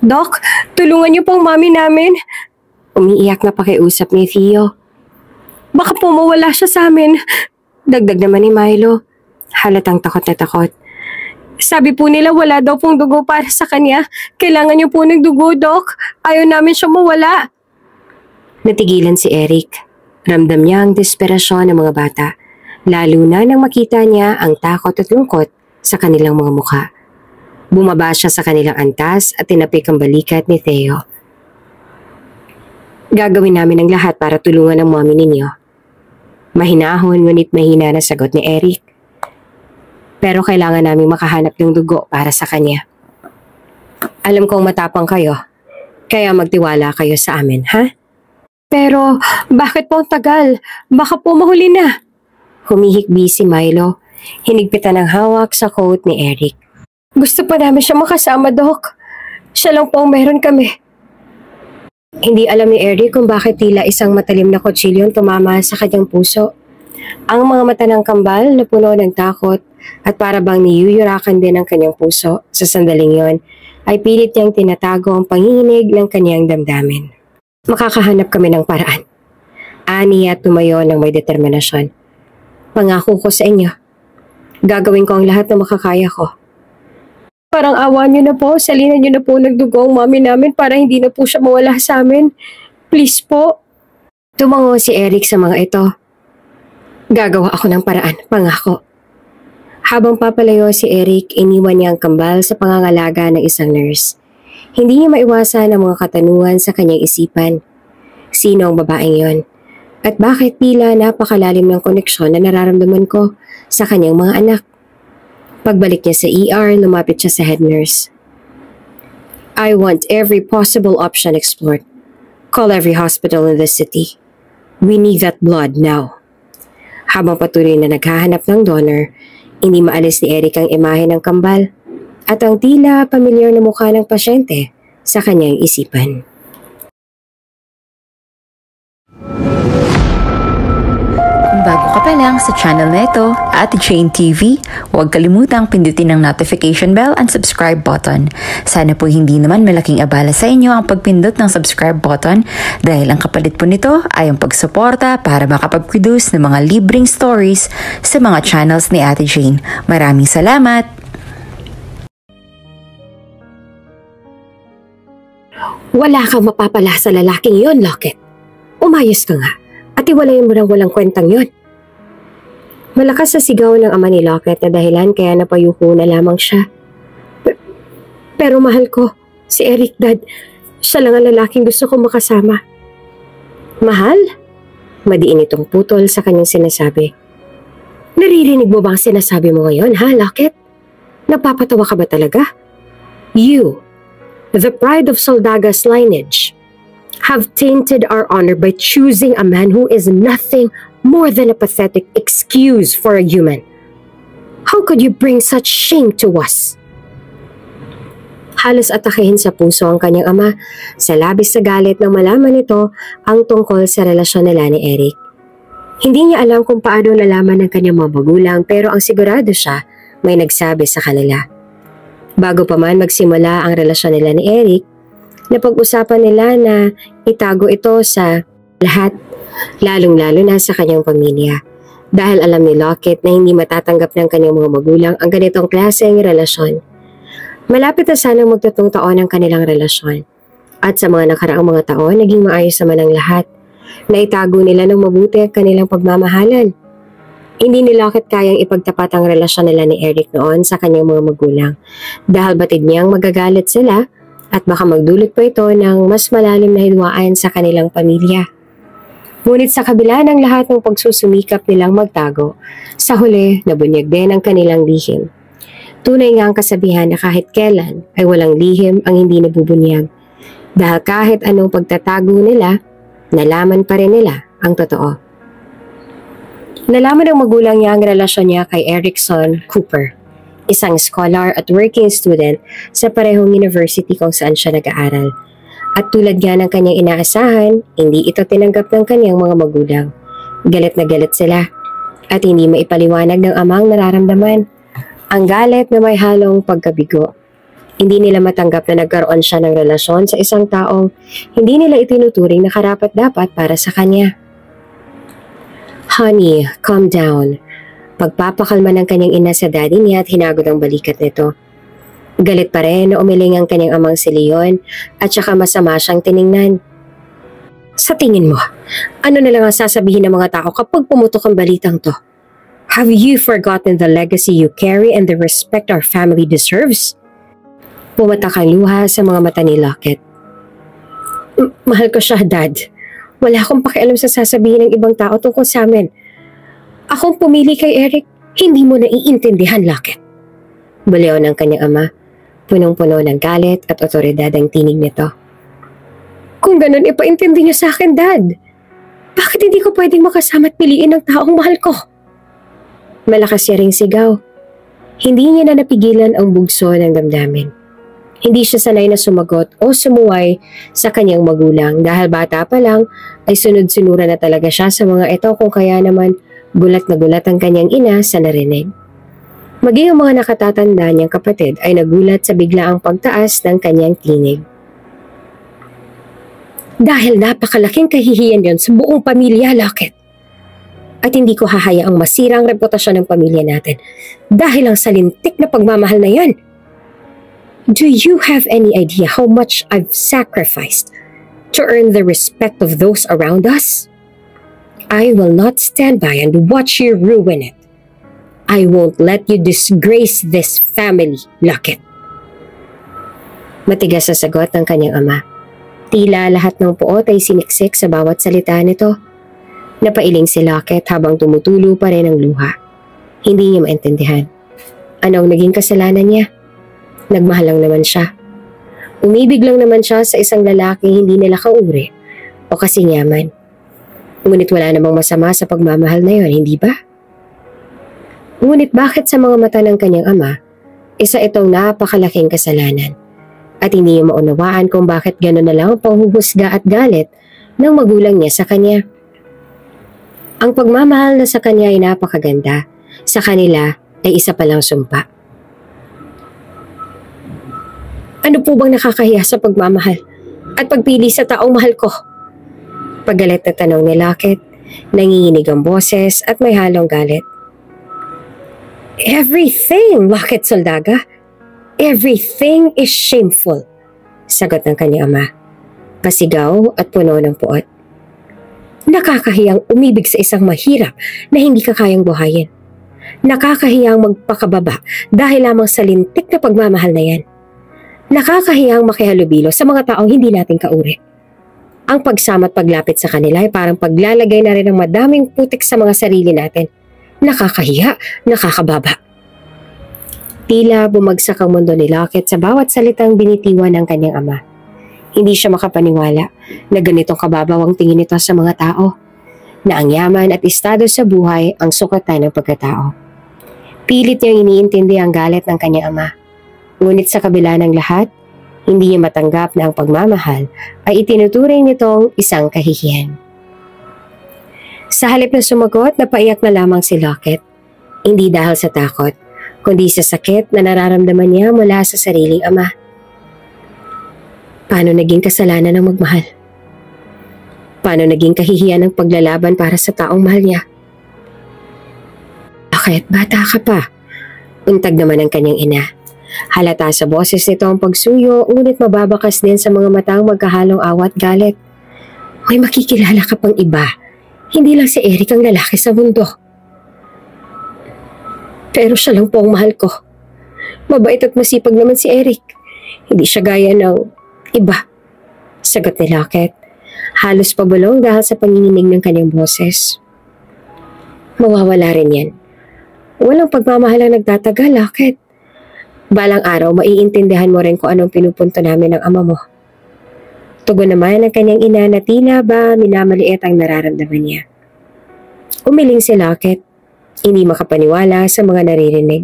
Doc, tulungan niyo pong mami namin. Umiiyak na pakiusap ni Theo. Baka po mawala siya sa amin. Dagdag naman ni Milo. Halatang takot na takot. Sabi po nila wala daw pong dugo para sa kanya. Kailangan niyo po ng dugo, Doc. Ayaw namin siya mawala. Natigilan si Eric. Ramdam niya ang desperasyon ng mga bata. Lalo na nang makita niya ang takot at lungkot sa kanilang mga mukha. Bumaba siya sa kanilang antas at tinapik ang balikat ni Theo. Gagawin namin ang lahat para tulungan ang mommy ninyo. Mahinahon ngunit mahina na sagot ni Eric. Pero kailangan namin makahanap ng dugo para sa kanya. Alam kong matapang kayo, kaya magtiwala kayo sa amin, ha? Pero bakit po ang tagal? Baka po mahuli na. Humihikbi si Milo, hinigpitan ang hawak sa coat ni Eric. Gusto pa namin siya makasama, Doc. Siya lang po ang meron kami. Hindi alam ni Eric kung bakit tila isang matalim na kutsilyo tumama sa kanyang puso. Ang mga mata ng kambal na puno ng takot at para bang niyuyurakan din ang kanyang puso sa sandaling yon ay pilit niyang tinatago ang panginginig ng kanyang damdamin. Makakahanap kami ng paraan. Ani at tumayo ng may determinasyon. Pangako ko sa inyo. Gagawin ko ang lahat na makakaya ko. Parang awa niyo na po, salinan niyo na po ng dugo ang mami namin para hindi na po siya mawala sa amin. Please po. Tumango si Eric sa mga ito. Gagawa ako ng paraan, pangako. Habang papalayo si Eric, iniwan niya ang kambal sa pangangalaga ng isang nurse. Hindi niya maiwasan ang mga katanungan sa kanyang isipan. Sino ang babaeng yon? At bakit tila napakalalim ng koneksyon na nararamdaman ko sa kanyang mga anak? Pagbalik niya sa ER, lumapit siya sa head nurse. I want every possible option explored. Call every hospital in the city. We need that blood now. Habang patuloy na naghahanap ng donor, hindi maalis ni Eric ang imahe ng kambal at ang tila pamilyar na mukha ng pasyente sa kanyang isipan. Kung bago ka pa lang sa channel na ito, Ate Jane TV, huwag kalimutang pindutin ang notification bell and subscribe button. Sana po hindi naman malaking abala sa inyo ang pagpindot ng subscribe button dahil ang kapalit po nito ay ang pagsuporta para makapag-produce ng mga libreng stories sa mga channels ni Ate Jane. Maraming salamat! Wala kang mapapala sa lalaking yon, Lockett. Umayos ka nga. At iwalayin mo ng walang kwentang yon. Malakas sa sigaw ng ama ni Lockett na dahilan kaya napayuko na lamang siya. Pero mahal ko, si Eric, Dad, siya lang ang lalaking gusto kong makasama. Mahal? Madiin itong putol sa kanyang sinasabi. Naririnig mo ba ang sinasabi mo ngayon, ha, Lockett? Napapatawa ka ba talaga? You, the pride of Soldaga's lineage, have tainted our honor by choosing a man who is nothing more than a pathetic excuse for a human. How could you bring such shame to us? Halos atakehin sa puso ang kanyang ama sa labis na galit nang malaman nito ang tungkol sa relasyon nila ni Eric. Hindi niya alam kung paano nalaman ng kanyang mga magulang pero ang sigurado siya may nagsabi sa kanila. Bago pa man magsimula ang relasyon nila ni Eric, napag-usapan nila na itago ito sa lahat, lalong-lalo na sa kanyang pamilya. Dahil alam ni Lockett na hindi matatanggap ng kanyang mga magulang ang ganitong klaseng relasyon. Malapit na sanang magtatong taon ang kanilang relasyon. At sa mga nakaraang mga taon, naging maayos naman ang lahat. Naitago nila ng mabuti ang kanilang pagmamahalan. Hindi ni Lockett kayang ipagtapat ang relasyon nila ni Eric noon sa kanyang mga magulang. Dahil batid niyang magagalit sila at baka magdulot pa ito ng mas malalim na hidwaan sa kanilang pamilya. Ngunit sa kabila ng lahat ng pagsusumikap nilang magtago, sa huli nabunyag din ang kanilang lihim. Tunay nga ang kasabihan na kahit kailan ay walang lihim ang hindi nabubunyag. Dahil kahit anong pagtatago nila, nalaman pa rin nila ang totoo. Nalaman ng magulang niya ang relasyon niya kay Erickson Cooper, isang scholar at working student sa parehong university kung saan siya nag-aaral. At tulad nga ng kanyang inaasahan, hindi ito tinanggap ng kanyang mga magulang. Galit na galit sila at hindi maipaliwanag ng amang nararamdaman. Ang galit na may halong pagkabigo. Hindi nila matanggap na nagkaroon siya ng relasyon sa isang taong hindi nila itinuturing na karapat-dapat para sa kanya. Honey, calm down. Pagpapakalma ng kanyang ina sa daddy niya at hinagod ang balikat nito. Galit pa rin na umiling ang kanyang amang si Leon at saka masama siyang tiningnan. Sa tingin mo, ano na lang ang sasabihin ng mga tao kapag pumutok ang balitang to? Have you forgotten the legacy you carry and the respect our family deserves? Pumatak ang luha sa mga mata ni Lockett. Mahal ko siya, Dad. Wala akong pakialam sa sasabihin ng ibang tao tungkol sa amin. Akong pumili kay Eric, hindi mo naiintindihan, Lockett. Baliw ng kanyang ama, punong-puno ng galit at otoridad ang tinig nito. Kung ganun, ipaintindi niyo sa akin, Dad. Bakit hindi ko pwedeng makasama at piliin ang taong mahal ko? Malakas siya ring sigaw. Hindi niya na napigilan ang bugso ng damdamin. Hindi siya sanay na sumagot o sumuway sa kanyang magulang dahil bata pa lang ay sunod-sunura na talaga siya sa mga ito kung kaya naman gulat na gulat ang kanyang ina sa narinig. Maging ang mga nakatatanda niyang kapatid ay nagulat sa biglaang pagtaas ng kanyang tinig. Dahil napakalaking kahihiyan yon sa buong pamilya, Lockett. At hindi ko hahayaang masira ang reputasyon ng pamilya natin dahil ang salintik na pagmamahal na yan. Do you have any idea how much I've sacrificed to earn the respect of those around us? I will not stand by and watch you ruin it. I won't let you disgrace this family, Lockett. Matigas sa sagot ng kanyang ama. Tila lahat ng puot ay siniksik sa bawat salita nito. Napailing si Lockett habang tumutulo pa rin ang luha. Hindi niya maintindihan. Anong naging kasalanan niya? Nagmahal lang naman siya. Umibig lang naman siya sa isang lalaki hindi nila kauri o kasinyaman. Ngunit wala namang masama sa pagmamahal na yon, hindi ba? Ngunit bakit sa mga mata ng kanyang ama, isa itong napakalaking kasalanan at hindi niya maunawaan kung bakit gano'n na lang ang panghuhusga at galit ng magulang niya sa kanya. Ang pagmamahal na sa kanya ay napakaganda, sa kanila ay isa palang sumpa. Ano po bang nakakahiya sa pagmamahal at pagpili sa taong mahal ko? Paggalit na tanong ni Lockett, nanginginig ang boses at may halong galit. Everything, Lockett Soldaga. Everything is shameful, sagot ng kanyang ama. Pasigaw at puno ng puot. Nakakahiyang umibig sa isang mahirap na hindi ka kayang buhayin. Nakakahiyang magpakababa dahil lamang sa lintik na pagmamahal na yan. Nakakahiyang makihalubilo sa mga taong hindi natin kauri. Ang pagsama at paglapit sa kanila ay parang paglalagay na rin ng madaming putik sa mga sarili natin. Nakakahiya, nakakababa. Tila bumagsak ang mundo ni Lockett sa bawat salitang binitiwan ng kanyang ama. Hindi siya makapaniwala na ganitong kababaw ang tingin nito sa mga tao, na ang yaman at estado sa buhay ang sukatan ng pagkatao. Pilit niyang iniintindi ang galit ng kanyang ama. Ngunit sa kabila ng lahat, hindi niya matanggap na ang pagmamahal ay itinuturing nitong isang kahihiyan. Sa halip na sumagot, napaiyak na lamang si Lockett. Hindi dahil sa takot, kundi sa sakit na nararamdaman niya mula sa sariling ama. Paano naging kasalanan ng magmahal? Paano naging kahihiyan ng paglalaban para sa taong mahal niya? Bakit? Bata ka pa. Untag naman ang kanyang ina. Halata sa boses nito ang pagsuyo, ngunit mababakas din sa mga matang magkahalong awa at galit. May makikilala ka pang iba. Hindi lang si Eric ang lalaki sa mundo. Pero siya lang po ang mahal ko. Mabait at masipag naman si Eric. Hindi siya gaya ng iba. Sagot ni Lockett. Halos pabulong dahil sa panginginig ng kanyang boses. Mawawala rin yan. Walang pagmamahal ang nagtatagal, Lockett. Balang araw, maiintindihan mo rin kung anong pinupunto namin ng ama mo. Tugon naman ang kanyang ina na tila ba minamaliit ang nararamdaman niya. Umiling si Lockett, hindi makapaniwala sa mga naririnig.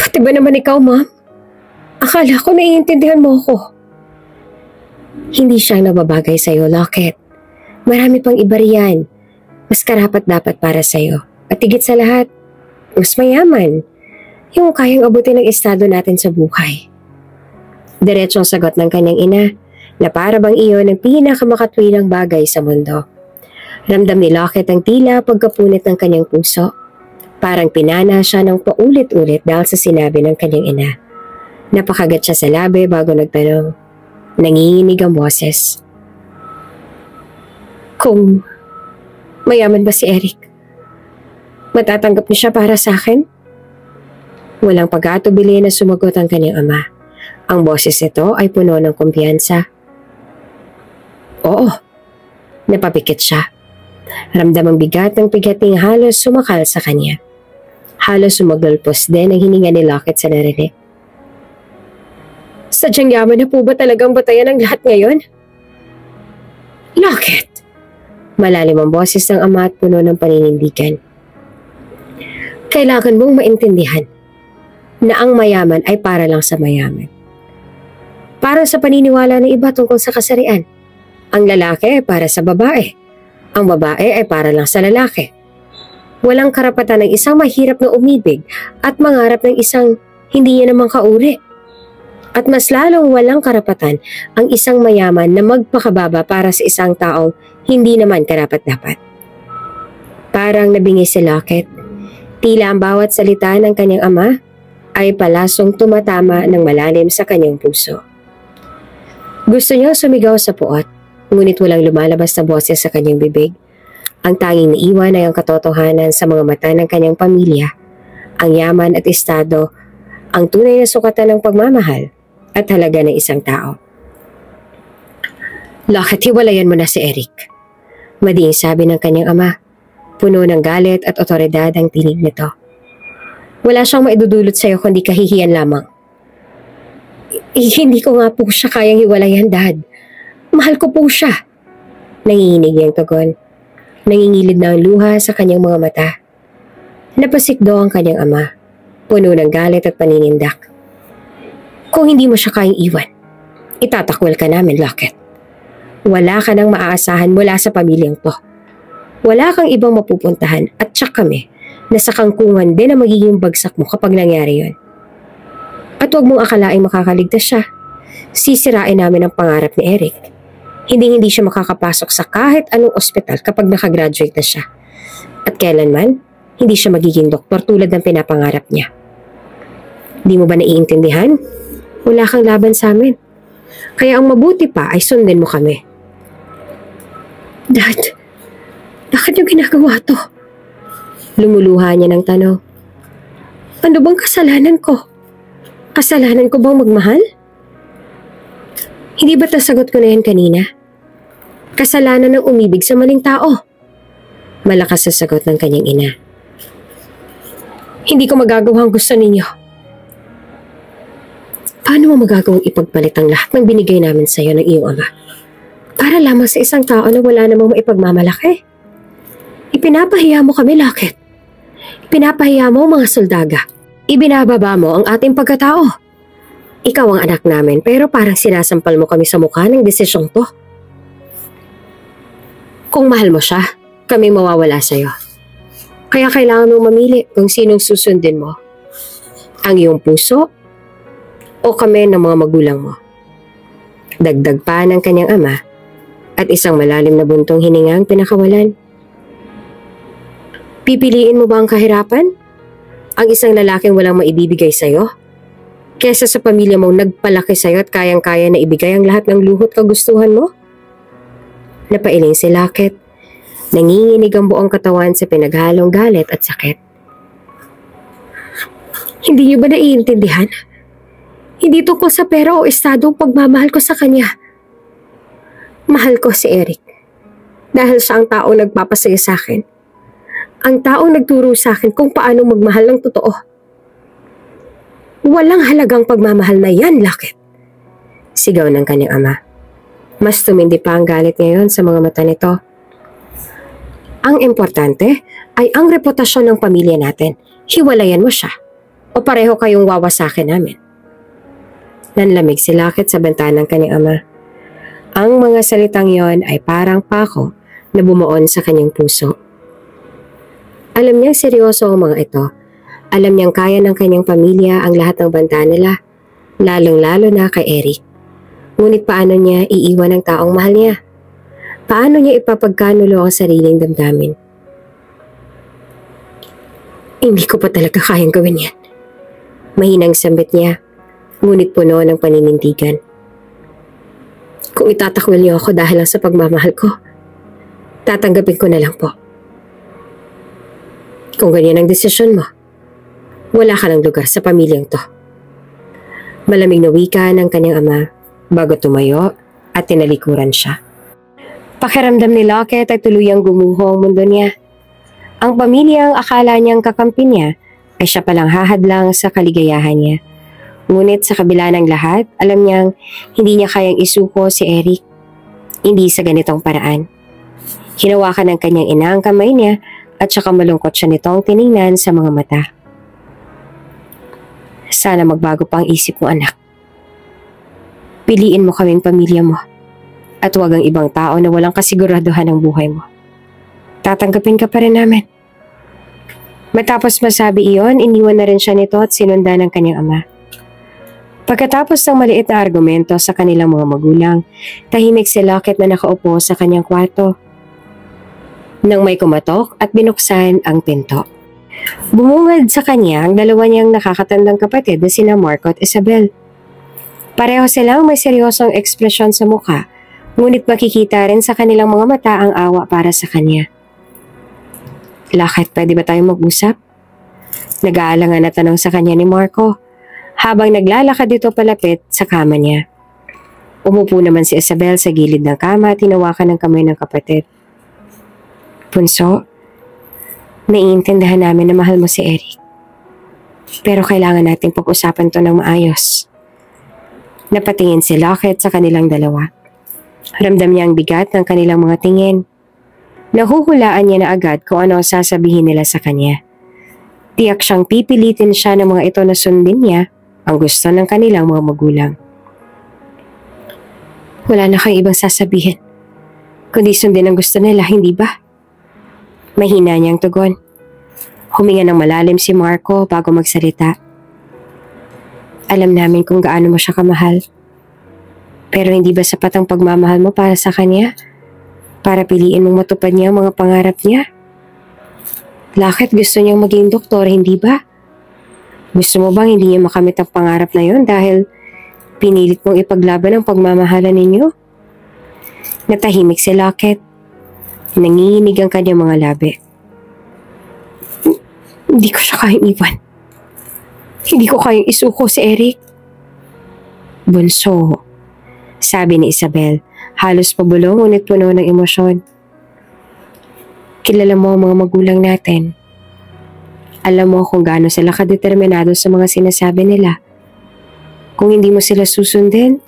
Pati ba naman ikaw, ma'am? Akala ko naiintindihan mo ako. Hindi siyang nababagay sa'yo, Lockett. Marami pang iba riyan. Mas karapat dapat para sa'yo. At higit sa lahat, mas mayaman. Yung kayang abutin ng estado natin sa buhay. Diretsong sagot ng kanyang ina na para bang iyon ang pinakamakatwilang bagay sa mundo. Ramdam ni Lockett ang tila pagkapunit ng kanyang puso. Parang pinana siya ng paulit-ulit dahil sa sinabi ng kanyang ina. Napakagat siya sa labi bago nagtanong. Nanginginig ang boses. Kung mayaman ba si Eric? Matatanggap niya siya para sa akin? Walang pag-atubili na sumagot ang kanyang ama. Ang boses nito ay puno ng kumpiyansa. Oo, napapikit siya. Ramdam ang bigat ng pigating halos sumakal sa kanya. Halos sumagalpos din ang hininga ni Lockett sa narinig. Sadyang yaman na po ba talagang batayan ang lahat ngayon? Lockett! Malalim ang boses ng ama at puno ng paninindigan. Kailangan mong maintindihan na ang mayaman ay para lang sa mayaman. Para sa paniniwala ng iba tungkol sa kasarian. Ang lalaki ay para sa babae. Ang babae ay para lang sa lalaki. Walang karapatan ng isang mahirap na umibig at mangarap ng isang hindi niya naman kauri. At mas lalong walang karapatan ang isang mayaman na magpakababa para sa isang taong hindi naman karapat-dapat. Parang nabingi si Lockett. Tila ang bawat salita ng kanyang ama ay palasong tumatama ng malalim sa kanyang puso. Gusto niya sumigaw sa puot, ngunit walang lumalabas na boses sa kanyang bibig. Ang tanging naiwan ay ang katotohanan sa mga mata ng kanyang pamilya, ang yaman at estado, ang tunay na sukatan ng pagmamahal at halaga ng isang tao. Lockett, hiwalayan mo na si Eric. Madiing sabi ng kanyang ama. Puno ng galit at otoridad ang tinig nito. Wala siyang maidudulot sa iyo kundi kahihiyan lamang. Hindi ko nga po siya kayang hiwalayan, Dad. Mahal ko po siya. Nanginginig niyang tugon. Nangingilid na ang luha sa kanyang mga mata. Napasikdo ang kanyang ama. Puno ng galit at paninindak. Kung hindi mo siya kayang iwan, itatakwil ka namin, Lockett. Wala ka nang maaasahan mula sa pamilyang to. Wala kang ibang mapupuntahan at tsak kami na sa kangkungan din ang magiging bagsak mo kapag nangyari yon. At huwag mong akalaing makakaligtas siya. Sisirain namin ang pangarap ni Eric. Hindi siya makakapasok sa kahit anong ospital kapag nakagraduate na siya. At kailanman, hindi siya magiging doktor tulad ng pinapangarap niya. Di mo ba naiintindihan? Wala kang laban sa amin. Kaya ang mabuti pa ay sundin mo kami. Dad, bakit niyo ginagawa to? Lumuluha niya ng tanong. Ano bang kasalanan ko? Kasalanan ko bang magmahal? Hindi ba't nasagot ko na yan kanina? Kasalanan ng umibig sa maling tao. Malakas sa sagot ng kanyang ina. Hindi ko magagawa ang gusto ninyo. Paano mo magagawang ipagpalit ang lahat ng binigay namin sa iyo ng iyong ama? Para lamang sa isang tao na wala namang maipagmamalaki. Ipinapahiya mo kami, Lockett. Ipinapahiya mo mga soldaga. Ibinababa mo ang ating pagkatao. Ikaw ang anak namin pero parang sinasampal mo kami sa mukha ng desisyong to. Kung mahal mo siya, kami mawawala sa'yo. Kaya kailangan mong mamili kung sinong susundin mo. Ang iyong puso o kami ng mga magulang mo. Dagdag pa ng kanyang ama at isang malalim na buntong hininga ang pinakawalan. Pipiliin mo ba ang kahirapan? Ang isang lalaking walang maibibigay sa'yo? Kesa sa pamilya mong nagpalaki sa'yo at kayang-kaya na ibigay ang lahat ng luhot kagustuhan mo? Napailing si Lockett. Nanginginig ang buong katawan sa pinaghalong galit at sakit. Hindi niyo ba naiintindihan? Hindi tungkol sa pera o estado ang pagmamahal ko sa kanya. Mahal ko si Eric. Dahil siya ang taong nagpapasaya sa akin. Ang taong nagturo sa akin kung paano magmahal ng totoo. Walang halagang pagmamahal na yan, Lockett. Sigaw ng kanyang ama. Mas tumindi pa ang galit ngayon sa mga mata nito. Ang importante ay ang reputasyon ng pamilya natin. Hiwalayan mo siya. O pareho kayong wawasakin namin. Nanlamig si Lockett sa bintana ng kanyang ama. Ang mga salitang yon ay parang pako na bumuon sa kanyang puso. Alam niyang seryoso ang mga ito Alam niyang kaya ng kanyang pamilya ang lahat ng banta nila, lalong-lalo na kay Eric. Ngunit paano niya iiwan ang taong mahal niya? Paano niya ipapagkanulo ang sariling damdamin? Hindi ko pa talaga kayang gawin yan. Mahinang sambit niya, ngunit puno ng paninindigan. Kung itatakwil niyo ako dahil lang sa pagmamahal ko, tatanggapin ko na lang po. Kung ganyan ang desisyon mo, wala ka ng lugar sa pamilyang to. Malamig na wika ng kanyang ama bago tumayo at tinalikuran siya. Pakiramdam ni Lockett ay tuluyang gumuho ang mundo niya. Ang pamilyang akala niyang kakampi niya ay siya palang hahadlang sa kaligayahan niya. Ngunit sa kabila ng lahat, alam niyang hindi niya kayang isuko si Eric. Hindi sa ganitong paraan. Hinawakan ng kanyang ina ang kamay niya at saka malungkot siya nitong tiningnan sa mga mata. Sana magbago pa ang isip mo, anak. Piliin mo kaming pamilya mo at huwag ang ibang tao na walang kasiguraduhan ng buhay mo. Tatanggapin ka pa rin namin. Matapos masabi iyon, iniwan na rin siya nito at sinundan ng kanyang ama. Pagkatapos ng maliit na argumento sa kanilang mga magulang, tahimik si Lockett na nakaupo sa kanyang kwarto. Nang may kumatok at binuksan ang pinto. Bumungad sa kanya ang dalawa niyang nakakatandang kapatid na sina Marco at Isabel. Pareho silang may seryosong ekspresyon sa mukha, ngunit makikita rin sa kanilang mga mata ang awa para sa kanya. Lockett, pwede ba tayong mag-usap? Nag-aalangan na tanong sa kanya ni Marco, habang naglalakad dito palapit sa kama niya. Umupo naman si Isabel sa gilid ng kama at tinawakan ng kamay ng kapatid. Bunso, naiintindihan namin na mahal mo si Eric. Pero kailangan nating pag-usapan to ng maayos. Napatingin si Lockett sa kanilang dalawa. Ramdam niya ang bigat ng kanilang mga tingin. Nahuhulaan niya na agad kung ano ang sasabihin nila sa kanya. Tiyak siyang pipilitin siya ng mga ito na sundin niya ang gusto ng kanilang mga magulang. Wala na kayong ibang sasabihin, kundi sundin ang gusto nila, hindi ba? Mahina niyang tugon. Huminga ng malalim si Marco bago magsalita. Alam namin kung gaano mo siya kamahal. Pero hindi ba sapat ang pagmamahal mo para sa kanya? Para piliin mong matupad niya ang mga pangarap niya? Lockett, gusto niyang maging doktor, hindi ba? Gusto mo bang hindi niya makamit ang pangarap na yon dahil pinilit mong ipaglaban ang pagmamahalan ninyo? Natahimik si Lockett. Nanginginig ang kanyang mga labi. Hindi ko siya kayang iwan. Hindi ko kayang isuko si Eric. Bunso, sabi ni Isabel, halos pabulong ngunit puno ng emosyon. Kilala mo ang mga magulang natin. Alam mo kung gaano sila kadeterminado sa mga sinasabi nila. Kung hindi mo sila susundin,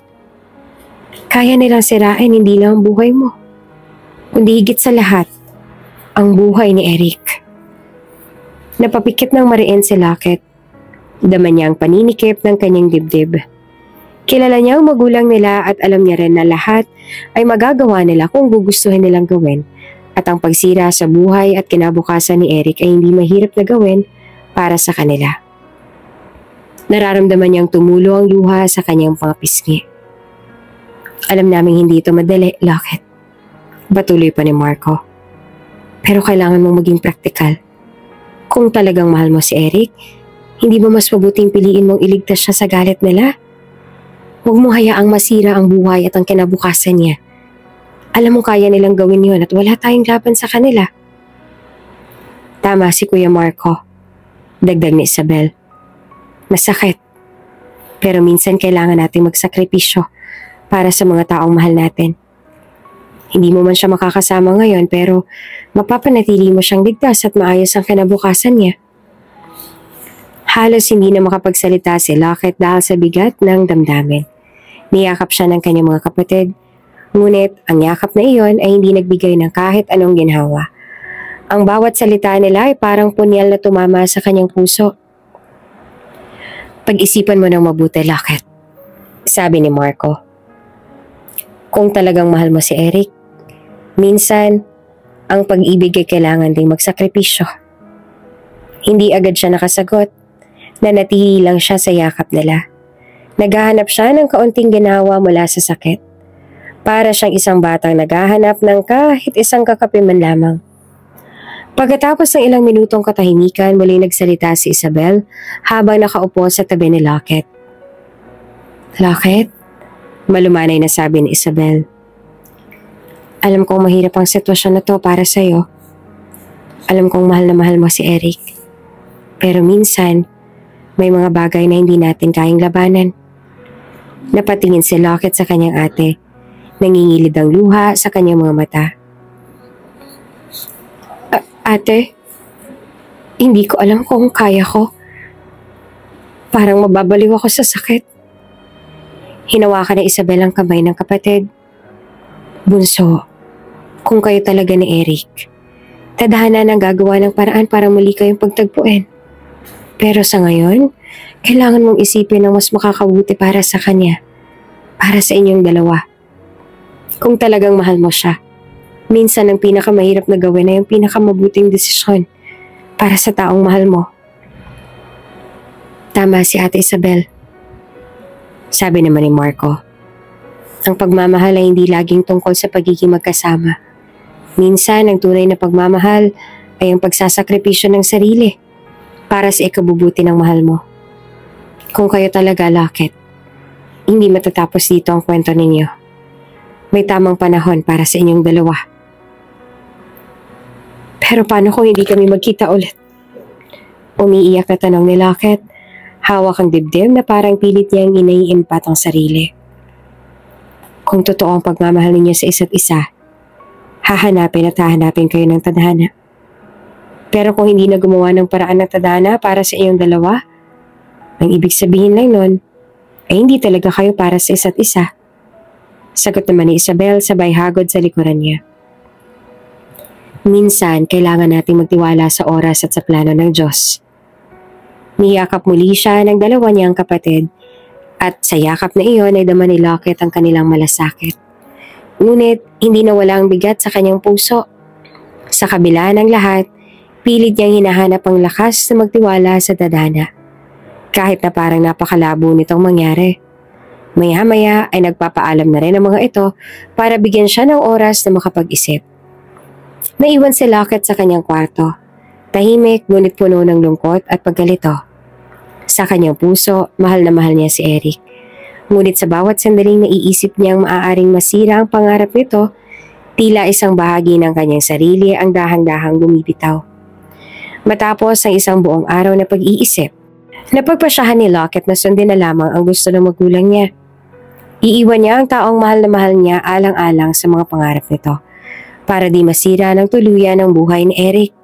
kaya nilang sirain hindi lang ang buhay mo, kundi higit sa lahat, ang buhay ni Eric. Napapikit ng mariin si Lockett. Dama niya ang paninikip ng kanyang dibdib. Kilala niya ang magulang nila at alam niya rin na lahat ay magagawa nila kung gugustuhin nilang gawin at ang pagsira sa buhay at kinabukasan ni Eric ay hindi mahirap na gawin para sa kanila. Nararamdaman niyang tumulo ang luha sa kanyang mga pisngi. Alam naming hindi ito madali, Lockett. Patuloy pa ni Marco. Pero kailangan mong maging praktikal. Kung talagang mahal mo si Eric, hindi ba mas mabuting piliin mong iligtas siya sa galit nila? Huwag mo hayaang masira ang buhay at ang kinabukasan niya. Alam mo kaya nilang gawin yun at wala tayong laban sa kanila. Tama si Kuya Marco. Dagdag ni Isabel. Masakit. Pero minsan kailangan nating magsakripisyo para sa mga taong mahal natin. Hindi mo man siya makakasama ngayon pero mapapanatili mo siyang ligtas at maayos ang kinabukasan niya. Halos hindi na makapagsalita si Lockett dahil sa bigat ng damdamin. Niyakap siya ng kanyang mga kapatid, ngunit ang yakap na iyon ay hindi nagbigay ng kahit anong ginhawa. Ang bawat salita nila ay parang punyal na tumama sa kanyang puso. Pag-isipan mo ng mabuti, Lockett, sabi ni Marco. Kung talagang mahal mo si Eric, minsan, ang pag-ibig ay kailangan ding magsakripisyo. Hindi agad siya nakasagot. Nanatili lang siya sa yakap nila. Naghahanap siya ng kaunting ginawa mula sa sakit. Para siyang isang batang naghahanap ng kahit isang kakape man lamang. Pagkatapos ng ilang minutong katahimikan, muli nagsalita si Isabel habang nakaupo sa tabi ni Lockett. Lockett? Malumanay na sabi ni Isabel. Alam kong mahirap ang sitwasyon na to para sa'yo. Alam kong mahal na mahal mo si Eric. Pero minsan, may mga bagay na hindi natin kayang labanan. Napatingin si Lockett sa kanyang ate. Nangingilid ang luha sa kanyang mga mata. Ate, hindi ko alam kung kaya ko. Parang mababaliw ako sa sakit. Hinawakan ni Isabel ang kamay ng kapatid. Bunso, kung kayo talaga ni Eric, tadhana nang gagawa ng paraan para muli kayong pagtagpuin. Pero sa ngayon, kailangan mong isipin ang mas makakabuti para sa kanya, para sa inyong dalawa. Kung talagang mahal mo siya, minsan ang pinakamahirap na gawin ay ang pinakamabuting desisyon para sa taong mahal mo. Tama si Ate Isabel. Sabi naman ni Marco, ang pagmamahal ay hindi laging tungkol sa pagiging magkasama. Minsan, ang tunay na pagmamahal ay ang pagsasakripisyo ng sarili para sa ikabubuti ng mahal mo. Kung kayo talaga, Lockett, hindi matatapos dito ang kwento ninyo. May tamang panahon para sa inyong dalawa. Pero paano kung hindi kami magkita ulit? Umiiyak na tanong ni Lockett. Hawak ang dibdib na parang pilit niyang inaiimpat ang sarili. Kung totoo ang pagmamahal ninyo sa isa't isa, hahanapin at hahanapin kayo ng tadhana. Pero kung hindi na gumawa ng paraan ng tadhana para sa inyong dalawa, ang ibig sabihin lang nun ay hindi talaga kayo para sa isa't isa. Sagot naman ni Isabel sabay hagod sa likuran niya. Minsan, kailangan nating magtiwala sa oras at sa plano ng Diyos. Niyakap muli siya ng dalawa niyang kapatid at sa yakap na iyon ay dama ni Lockett ang kanilang malasakit. Ngunit, hindi nawala ang bigat sa kanyang puso. Sa kabila ng lahat, pilit niyang hinahanap ang lakas na magtiwala sa tadhana. Kahit na parang napakalabo nitong mangyari. Maya-maya ay nagpapaalam na rin ang mga ito para bigyan siya ng oras na makapag-isip. Naiwan si Lockett sa kanyang kwarto. Tahimik ngunit puno ng lungkot at pagkalito. Sa kanyang puso, mahal na mahal niya si Eric. Ngunit sa bawat sandaling naiisip niyang maaaring masira ang pangarap nito, tila isang bahagi ng kanyang sarili ang dahang-dahang bumibitaw. Matapos ang isang buong araw na pag-iisip, napagpasyahan ni Lockett na sundin na lamang ang gusto ng magulang niya. Iiwan niya ang taong mahal na mahal niya alang-alang sa mga pangarap nito para di masira ng tuluyan ang buhay ni Eric.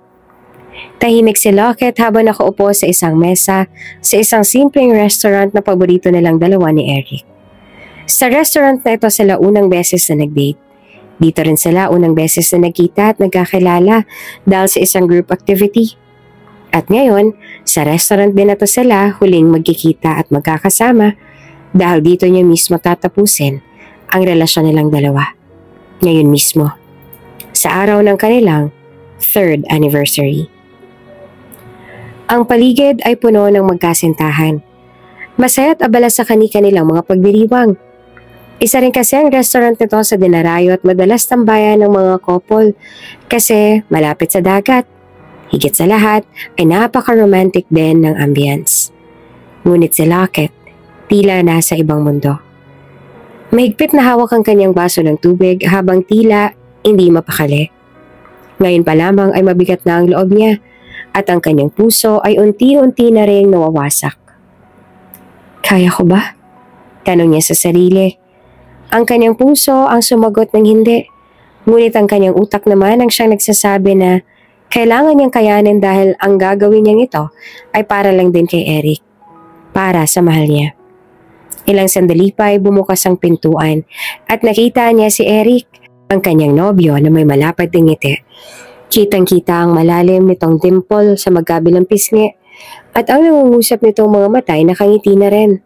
Tahimik si Lockett habang nakaupo sa isang mesa sa isang simpleng restaurant na paborito nilang dalawa ni Eric. Sa restaurant na ito sila unang beses na nag-date. Dito rin sila unang beses na nagkita at nagkakilala dahil sa isang group activity. At ngayon, sa restaurant din na to sila huling magkikita at magkakasama dahil dito niya mismo tatapusin ang relasyon nilang dalawa. Ngayon mismo, sa araw ng kanilang 3rd anniversary. Ang paligid ay puno ng magkasintahan. Masaya at abala sa kani-kanilang mga pagdiriwang. Isa rin kasi ang restaurant nito sa dinarayo at madalas tambayan ng mga couple kasi malapit sa dagat. Higit sa lahat ay napaka-romantic din ng ambience. Ngunit si Lockett, tila nasa ibang mundo. Mahigpit na hawak ang kanyang baso ng tubig habang tila hindi mapakali. Ngayon pa lamang ay mabigat na ang loob niya at ang kanyang puso ay unti-unti na rin nawawasak. Kaya ko ba? Tanong niya sa sarili. Ang kanyang puso ang sumagot ng hindi. Ngunit ang kanyang utak naman ang siyang nagsasabi na kailangan niyang kayanin dahil ang gagawin niyang ito ay para lang din kay Eric. Para sa mahal niya. Ilang sandali pa ay bumukas ang pintuan at nakita niya si Eric, ang kanyang nobyo na may malapad na ngiti. Kitang-kita ang malalim nitong dimple sa magkabilang pisngi at ang nangungusap nitong mga mata ay nakangiti na rin.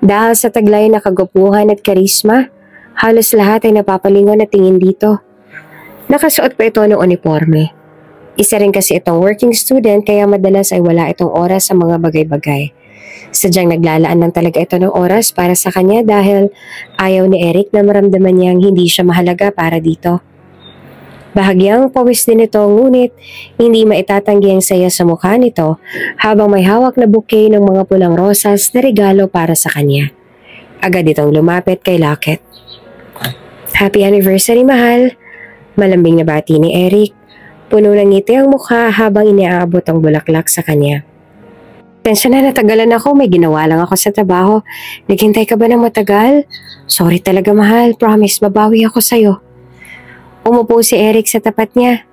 Dahil sa taglay na kagwapuhan at karisma, halos lahat ay napapalingon na tingin dito. Nakasuot pa ito ng uniforme. Isa rin kasi itong working student kaya madalas ay wala itong oras sa mga bagay-bagay. Sadyang naglalaan lang talaga ito ng oras para sa kanya dahil ayaw ni Eric na maramdaman niyang hindi siya mahalaga para dito. Bahagyang pawis din ito ngunit hindi maitatanggi ang saya sa mukha nito habang may hawak na bouquet ng mga pulang rosas na regalo para sa kanya. Agad itong lumapit kay Lockett. Happy anniversary, mahal! Malambing na bati ni Eric. Puno ng ngiti ang mukha habang iniaabot ang bulaklak sa kanya. Tensya na, natagalan ako. May ginawa lang ako sa trabaho. Naghintay ka ba ng matagal? Sorry talaga, mahal. Promise, babawi ako sa'yo. Umupo si Eric sa tapat niya.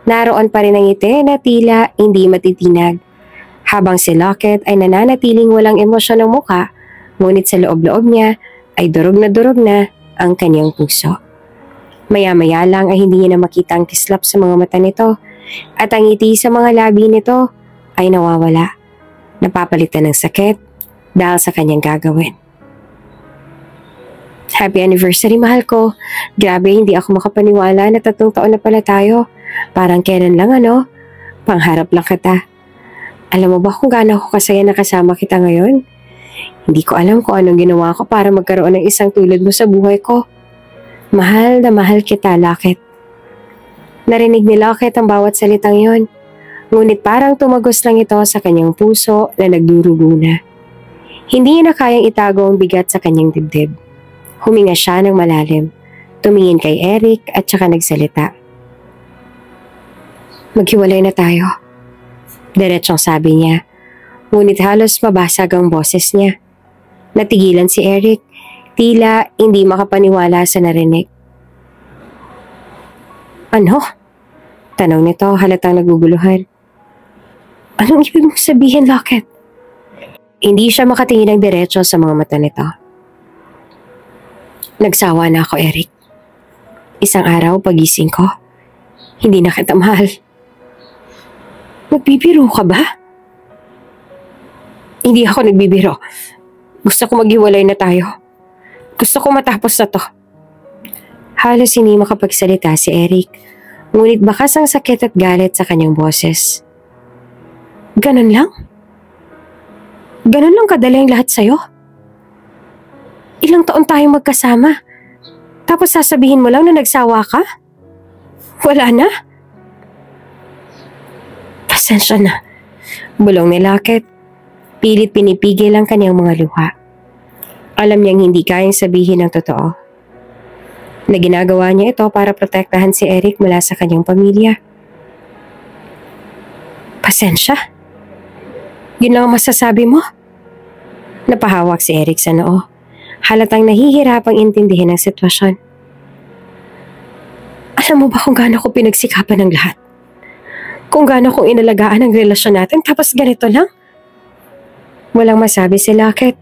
Naroon pa rin ang ngiti na tila hindi matitinag. Habang si Lockett ay nananatiling walang emosyon ng mukha, ngunit sa loob-loob niya ay durog na ang kanyang puso. Maya-maya lang ay hindi niya na makita ang kislap sa mga mata nito at ang ngiti sa mga labi nito ay nawawala. Napapalitan ng sakit dahil sa kanyang gagawin. Happy anniversary, mahal ko. Grabe, hindi ako makapaniwala na 3 taon na pala tayo. Parang kailan lang, ano? Pangharap lang kita. Alam mo ba kung gaano ako kasaya na kasama kita ngayon? Hindi ko alam kung anong ginawa ko para magkaroon ng isang tulad mo sa buhay ko. Mahal na mahal kita, Lockett. Narinig ni Lockett ang bawat salitang yon. Ngunit parang tumagos lang ito sa kanyang puso na nagdurugo na. Hindi niya na kayang itago ang bigat sa kanyang dibdib. Huminga siya ng malalim. Tumingin kay Eric at saka nagsalita. Maghiwalay na tayo. Diretsong sabi niya. Ngunit halos mabasag ang boses niya. Natigilan si Eric. Tila hindi makapaniwala sa narinig. Ano? Tanong nito halatang naguguluhan. Anong ibig mong sabihin, Lockett? Hindi siya makatingin ng diretso sa mga mata nito. Nagsawa na ako, Eric. Isang araw pagising ko, hindi na kita mahal. Nagbibiro ka ba? Hindi ako nagbibiro. Gusto ko maghiwalay na tayo. Gusto ko matapos na to. Halos hindi makapagsalita si Eric, ngunit bakas ang sakit at galit sa kanyang boses. Ganun lang? Ganun lang kadali ang lahat sa'yo? Ilang taon tayong magkasama, tapos sasabihin mo lang na nagsawa ka? Wala na? Pasensya na. Bulong ni Lockett. Pilit pinipigil ang kanyang mga luha. Alam niyang hindi kayang sabihin ang totoo. Na ginagawa niya ito para protektahan si Eric mula sa kanyang pamilya. Pasensya? Yun lang ang masasabi mo? Napahawak si Eric sa noo. Halatang nahihirapang intindihin ang sitwasyon. Alam mo ba kung gaano ko pinagsikapan ng lahat? Kung gaano kong inalagaan ang relasyon natin tapos ganito lang? Walang masabi si Lockett.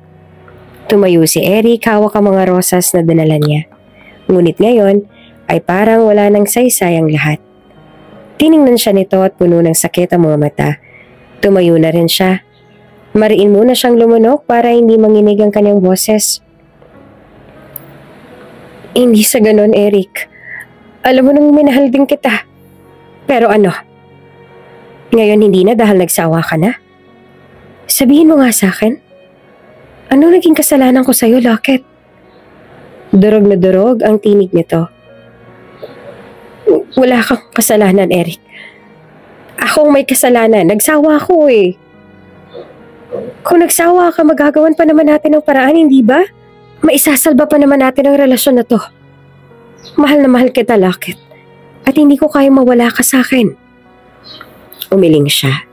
Tumayo si Eric hawak ang mga rosas na dinala niya. Ngunit ngayon ay parang wala nang saysay ang lahat. Tiningnan siya nito at puno ng sakit ang mga mata. Tumayo na rin siya. Mariin muna siyang lumunok para hindi manginig ang kanyang boses. Hindi sa ganon, Eric. Alam mo nang minahal din kita. Pero ano? Ngayon hindi na dahil nagsawa ka na? Sabihin mo nga sa akin. Ano naging kasalanan ko sa'yo, Lockett? Durog na durog ang tinig nito. Wala kang kasalanan, Eric. Ako ang may kasalanan. Nagsawa ako eh. Kung nagsawa ka, magagawan pa naman natin ng paraan, hindi ba? Maisasalba pa naman natin ang relasyon na to. Mahal na mahal kita, Lockett. At hindi ko kayang mawala ka sa akin. Umiling siya.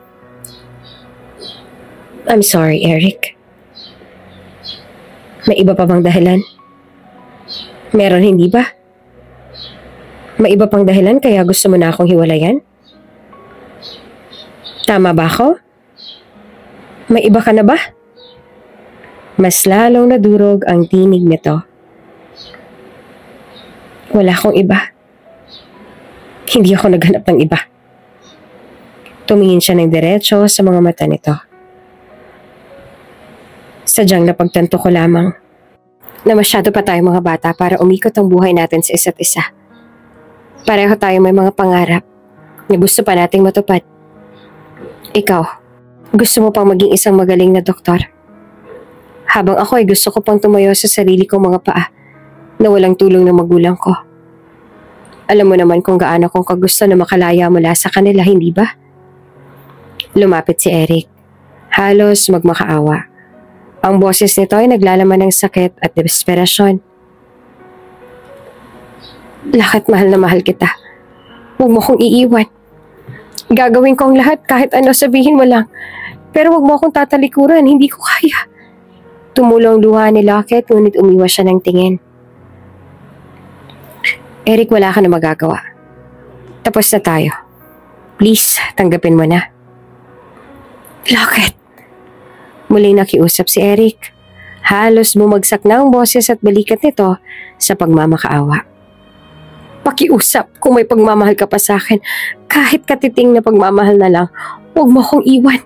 I'm sorry, Eric. May iba pa bang dahilan? Meron, hindi ba? May iba pang dahilan kaya gusto mo na akong hiwalayan? Tama ba ako? May iba ka na ba? Mas lalong nadurog ang tinig nito. Wala akong iba. Hindi ako naghanap ng iba. Tumingin siya ng diretso sa mga mata nito. Sadyang napagtanto ko lamang na masyado pa tayong mga bata para umikot ang buhay natin sa isa't isa. Pareho tayo may mga pangarap, na gusto pa nating matupad. Ikaw, gusto mo pang maging isang magaling na doktor? Habang ako ay gusto ko pang tumayo sa sarili kong mga paa na walang tulong ng magulang ko. Alam mo naman kung gaano kong kagusto na makalaya mula sa kanila, hindi ba? Lumapit si Eric. Halos magmakaawa. Ang boses nito ay naglalaman ng sakit at desperasyon. Lakit, mahal na mahal kita. Huwag mo kong iiwan. Gagawin ko ang lahat kahit ano sabihin mo lang. Pero huwag mo akong tatalikuran, hindi ko kaya. Tumulong luha ni Lockett ngunit umiwas siya ng tingin. Eric, wala ka na magagawa. Tapos na tayo. Please, tanggapin mo na. Lockett. Muling nakiusap si Eric. Halos bumagsak na ang boses at balikat nito sa pagmamakaawa. Pakiusap kung may pagmamahal ka pa sa akin. Kahit katiting na pagmamahal na lang, huwag mo akong iwan.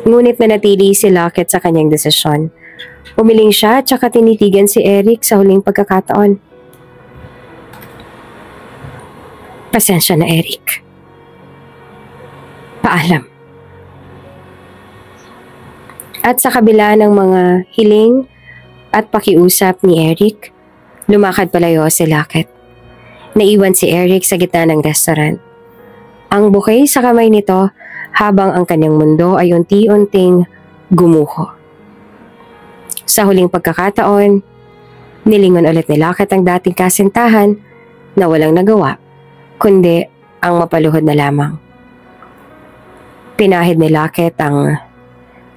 Ngunit nanatili si Lockett sa kanyang desisyon. Umiling siya at saka tinitigan si Eric sa huling pagkakataon. Pasensya na, Eric. Paalam. At sa kabila ng mga hiling at pakiusap ni Eric, lumakad palayo si Lockett. Naiwan si Eric sa gitna ng restaurant. Ang bouquet sa kamay nito habang ang kanyang mundo ay unti-unting gumuho. Sa huling pagkakataon, nilingon ulit ni Lockett ang dating kasintahan na walang nagawa, kundi ang mapaluhod na lamang. Pinahid ni Lockett ang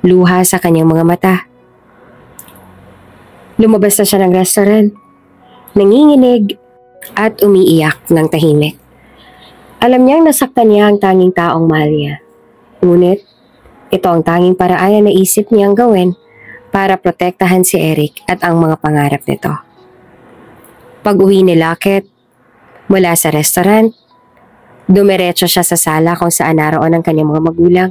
luha sa kanyang mga mata. Lumabas na siya ng restaurant, nanginginig at umiiyak ng tahimik. Alam niyang nasaktan niya ang tanging taong mahal niya. Ngunit, ito ang tanging paraan na naisip niyang gawin para protektahan si Eric at ang mga pangarap nito. Pag-uwi ni Lockett mula sa restaurant, dumiretso siya sa sala kung saan naroon ang kanyang mga magulang.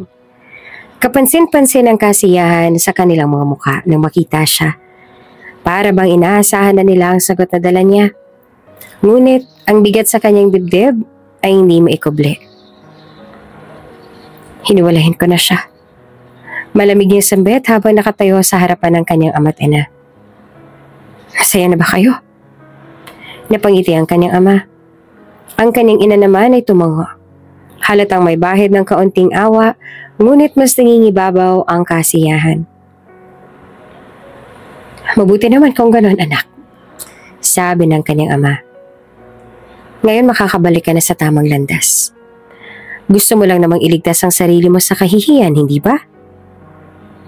Kapansin-pansin ang kasiyahan sa kanilang mga mukha nang makita siya. Para bang inaasahan na nila ang sagot na dala niya. Ngunit ang bigat sa kanyang dibdib ay hindi maikubli. Hiniwalayin ko na siya. Malamig niyang sambit habang nakatayo sa harapan ng kanyang ama't ina. Masaya na ba kayo? Napangiti ang kanyang ama. Ang kanyang ina naman ay tumango. Halatang may bahid ng kaunting awa, ngunit mas nangingibabaw ang kasiyahan. Mabuti naman kung ganon, anak, sabi ng kanyang ama. Ngayon makakabalik ka na sa tamang landas. Gusto mo lang namang iligtas ang sarili mo sa kahihiyan, hindi ba?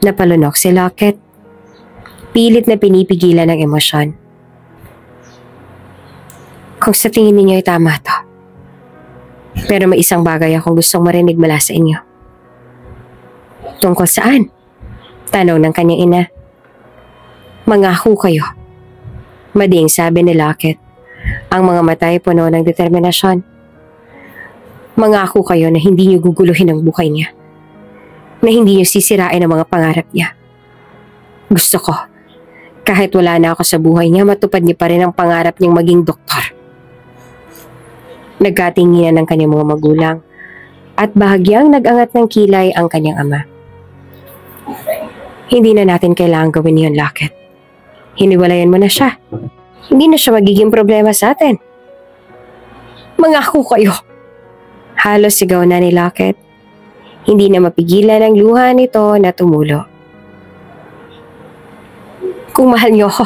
Napalunok si Lockett. Pilit na pinipigilan ng emosyon. Kung sa tingin ninyo ay tama to. Pero may isang bagay akong gustong marinig mula sa inyo. Tungkol saan? Tanong ng kanyang ina. Mangako kayo. Mading sabi ni Lockett. Ang mga mata ay puno ng determinasyon. Mangako kayo na hindi niyo guguluhin ang buhay niya. Na hindi niyo sisirain ang mga pangarap niya. Gusto ko, kahit wala na ako sa buhay niya, matupad niya pa rin ang pangarap niyang maging doktor. Nagkatinginan ng kanyang mga magulang at bahagyang nag-angat ng kilay ang kanyang ama. Hindi na natin kailangan gawin yun, Lockett. Hiniwalayan mo na siya. Hindi na siya magiging problema sa atin. Mangako kayo. Halos sigaw na ni Lockett. Hindi na mapigilan ang luha nito na tumulo. Kung mahal niyo ako,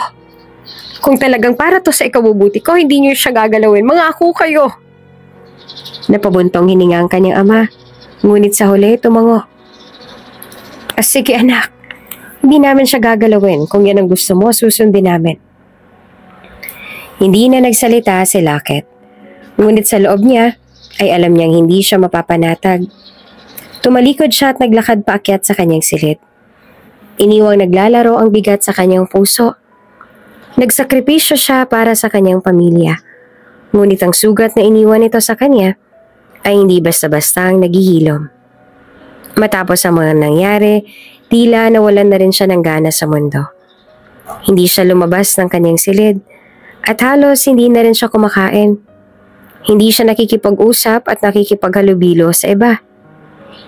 kung talagang para to sa ikabubuti ko, hindi niyo siya gagalawin. Mangako kayo. Napabuntong hininga ang kanyang ama, ngunit sa huli tumango. Sige anak, hindi namin siya gagalawin. Kung yan ang gusto mo, susundin namin. Hindi na nagsalita si Lockett. Ngunit sa loob niya, ay alam niyang hindi siya mapapanatag. Tumalikod siya at naglakad paakyat sa kanyang silid. Iniwang naglalaro ang bigat sa kanyang puso. Nagsakripisyo siya para sa kanyang pamilya. Ngunit ang sugat na iniwan nito sa kanya ay hindi basta-basta ang naghihilom. Matapos ang mga nangyari, tila nawalan na rin siya ng gana sa mundo. Hindi siya lumabas ng kanyang silid at halos hindi na rin siya kumakain. Hindi siya nakikipag-usap at nakikipaghalubilo sa iba.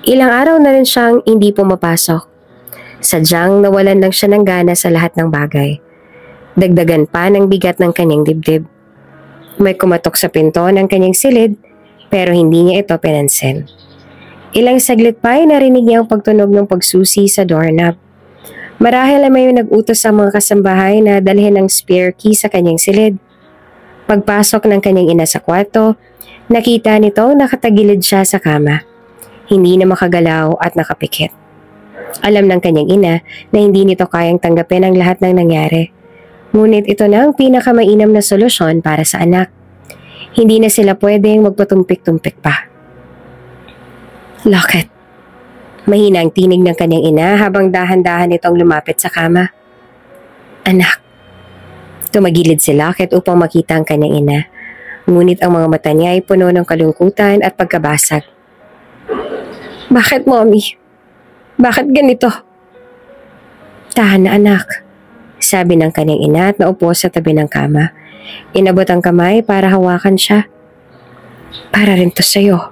Ilang araw na rin siyang hindi pumapasok. Sadyang nawalan lang siya ng gana sa lahat ng bagay. Dagdagan pa ng bigat ng kanyang dibdib. May kumatok sa pinto ng kanyang silid pero hindi niya ito pinansin. Ilang saglit pa ay narinig niya ang pagtunog ng pagsusi sa doorknob. Marahil ay may nag-utos sa mga kasambahay na dalhin ng spare key sa kanyang silid. Pagpasok ng kanyang ina sa kwarto, nakita nito nakatagilid siya sa kama. Hindi na makagalaw at nakapikit. Alam ng kanyang ina na hindi nito kayang tanggapin ang lahat ng nangyari. Ngunit ito na ang pinakamainam na solusyon para sa anak. Hindi na sila pwedeng magpatumpik-tumpik pa. Lockett. Mahina ang tinig ng kanyang ina habang dahan-dahan itong lumapit sa kama. Anak. Tumagilid si Lockett upang makita ang kanyang ina. Ngunit ang mga mata niya ay puno ng kalungkutan at pagkabasag. Bakit, Mommy? Bakit ganito? Tahan na, anak. Sabi ng kanyang ina at naupo sa tabi ng kama. Inabot ang kamay para hawakan siya. Para rin to sa'yo.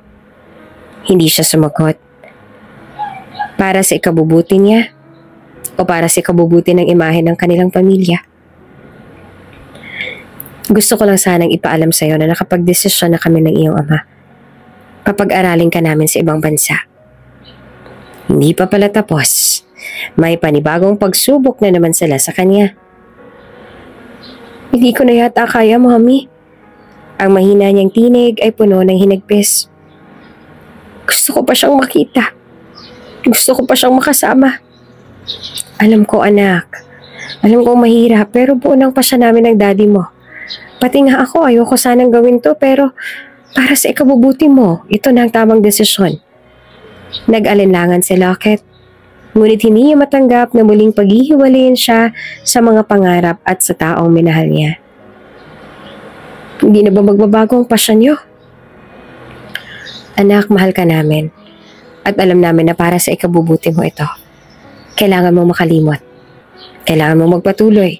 Hindi siya sumagot. Para sa ikabubuti niya o para sa ikabubuti ng imahe ng kanilang pamilya. Gusto ko lang sanang ipaalam sa iyo na nakapagdesisyon na kami ng iyong ama. Papag-aralin ka namin sa ibang bansa. Hindi pa pala tapos. May panibagong pagsubok na naman sila sa kanya. Hindi ko na yata kaya, Mommy. Ang mahina niyang tinig ay puno ng hinagpis. Gusto ko pa siyang makita. Gusto ko pa siyang makasama. Alam ko, anak. Alam ko mahirap pero buo pa siya namin ng daddy mo. Pati nga ako, ayoko sanang gawin to pero para sa ikabubuti mo, ito na ang tamang desisyon. Nag-alinlangan si Lockett. Ngunit hindi niya matanggap na muling paghihiwalayin siya sa mga pangarap at sa taong minahal niya. Hindi na ba magbabago ang pasyon niyo? Anak, mahal ka namin. At alam namin na para sa ikabubuti mo ito. Kailangan mong makalimot. Kailangan mong magpatuloy.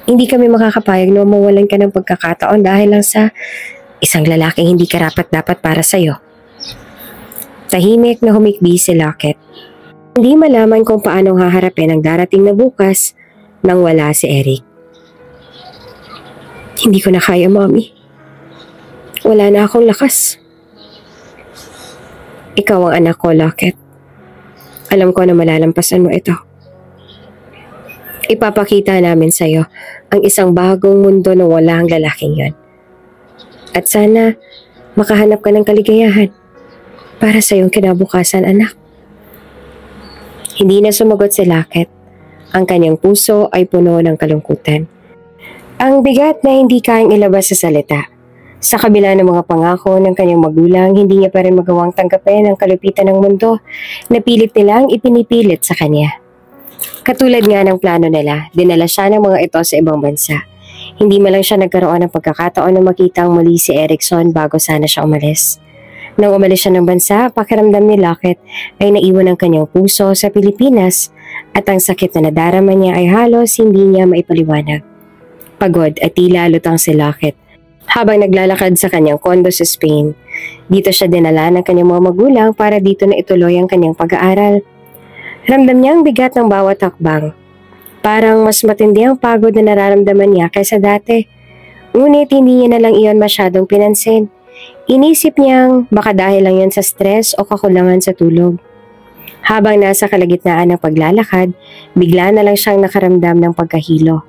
Hindi kami makakapayag na mawalan ka ng pagkakataon dahil lang sa isang lalaking hindi karapat-dapat para sa'yo. Tahimik na humikbi si Lockett. Hindi malaman kung paanong haharapin ang darating na bukas nang wala si Eric. Hindi ko na kaya, Mommy. Wala na akong lakas. Ikaw ang anak ko, Lockett. Alam ko na malalampasan mo ito. Ipapakita namin sa'yo ang isang bagong mundo na wala ang lalaking yon. At sana makahanap ka ng kaligayahan para sa iyong kinabukasan, anak. Hindi na sumagot si Lockett. Ang kanyang puso ay puno ng kalungkutan. Ang bigat na hindi kayang ilabas sa salita. Sa kabila ng mga pangako ng kanyang magulang, hindi niya pa rin magawang tanggapin ang kalupitan ng mundo na pilit nilang ipinipilit sa kanya. Katulad nga ng plano nila, dinala siya ng mga ito sa ibang bansa. Hindi man lang siya nagkaroon ng pagkakataon na makita ang muli si Erickson bago sana siya umalis. Nang umalis siya ng bansa, pakiramdam ni Lockett ay naiwan ang kanyang puso sa Pilipinas at ang sakit na nadarama niya ay halos hindi niya maipaliwanag. Pagod at tila lutang si Lockett habang naglalakad sa kanyang kondo sa Spain. Dito siya dinala ng kanyang mga magulang para dito na ituloy ang kanyang pag-aaral. Ramdam niya ang bigat ng bawat hakbang. Parang mas matindi ang pagod na nararamdaman niya kaysa dati. Ngunit hindi niya na lang iyon masyadong pinansin. Inisip niyang baka dahil lang yan sa stress o kakulangan sa tulog. Habang nasa kalagitnaan ng paglalakad, bigla na lang siyang nakaramdam ng pagkahilo.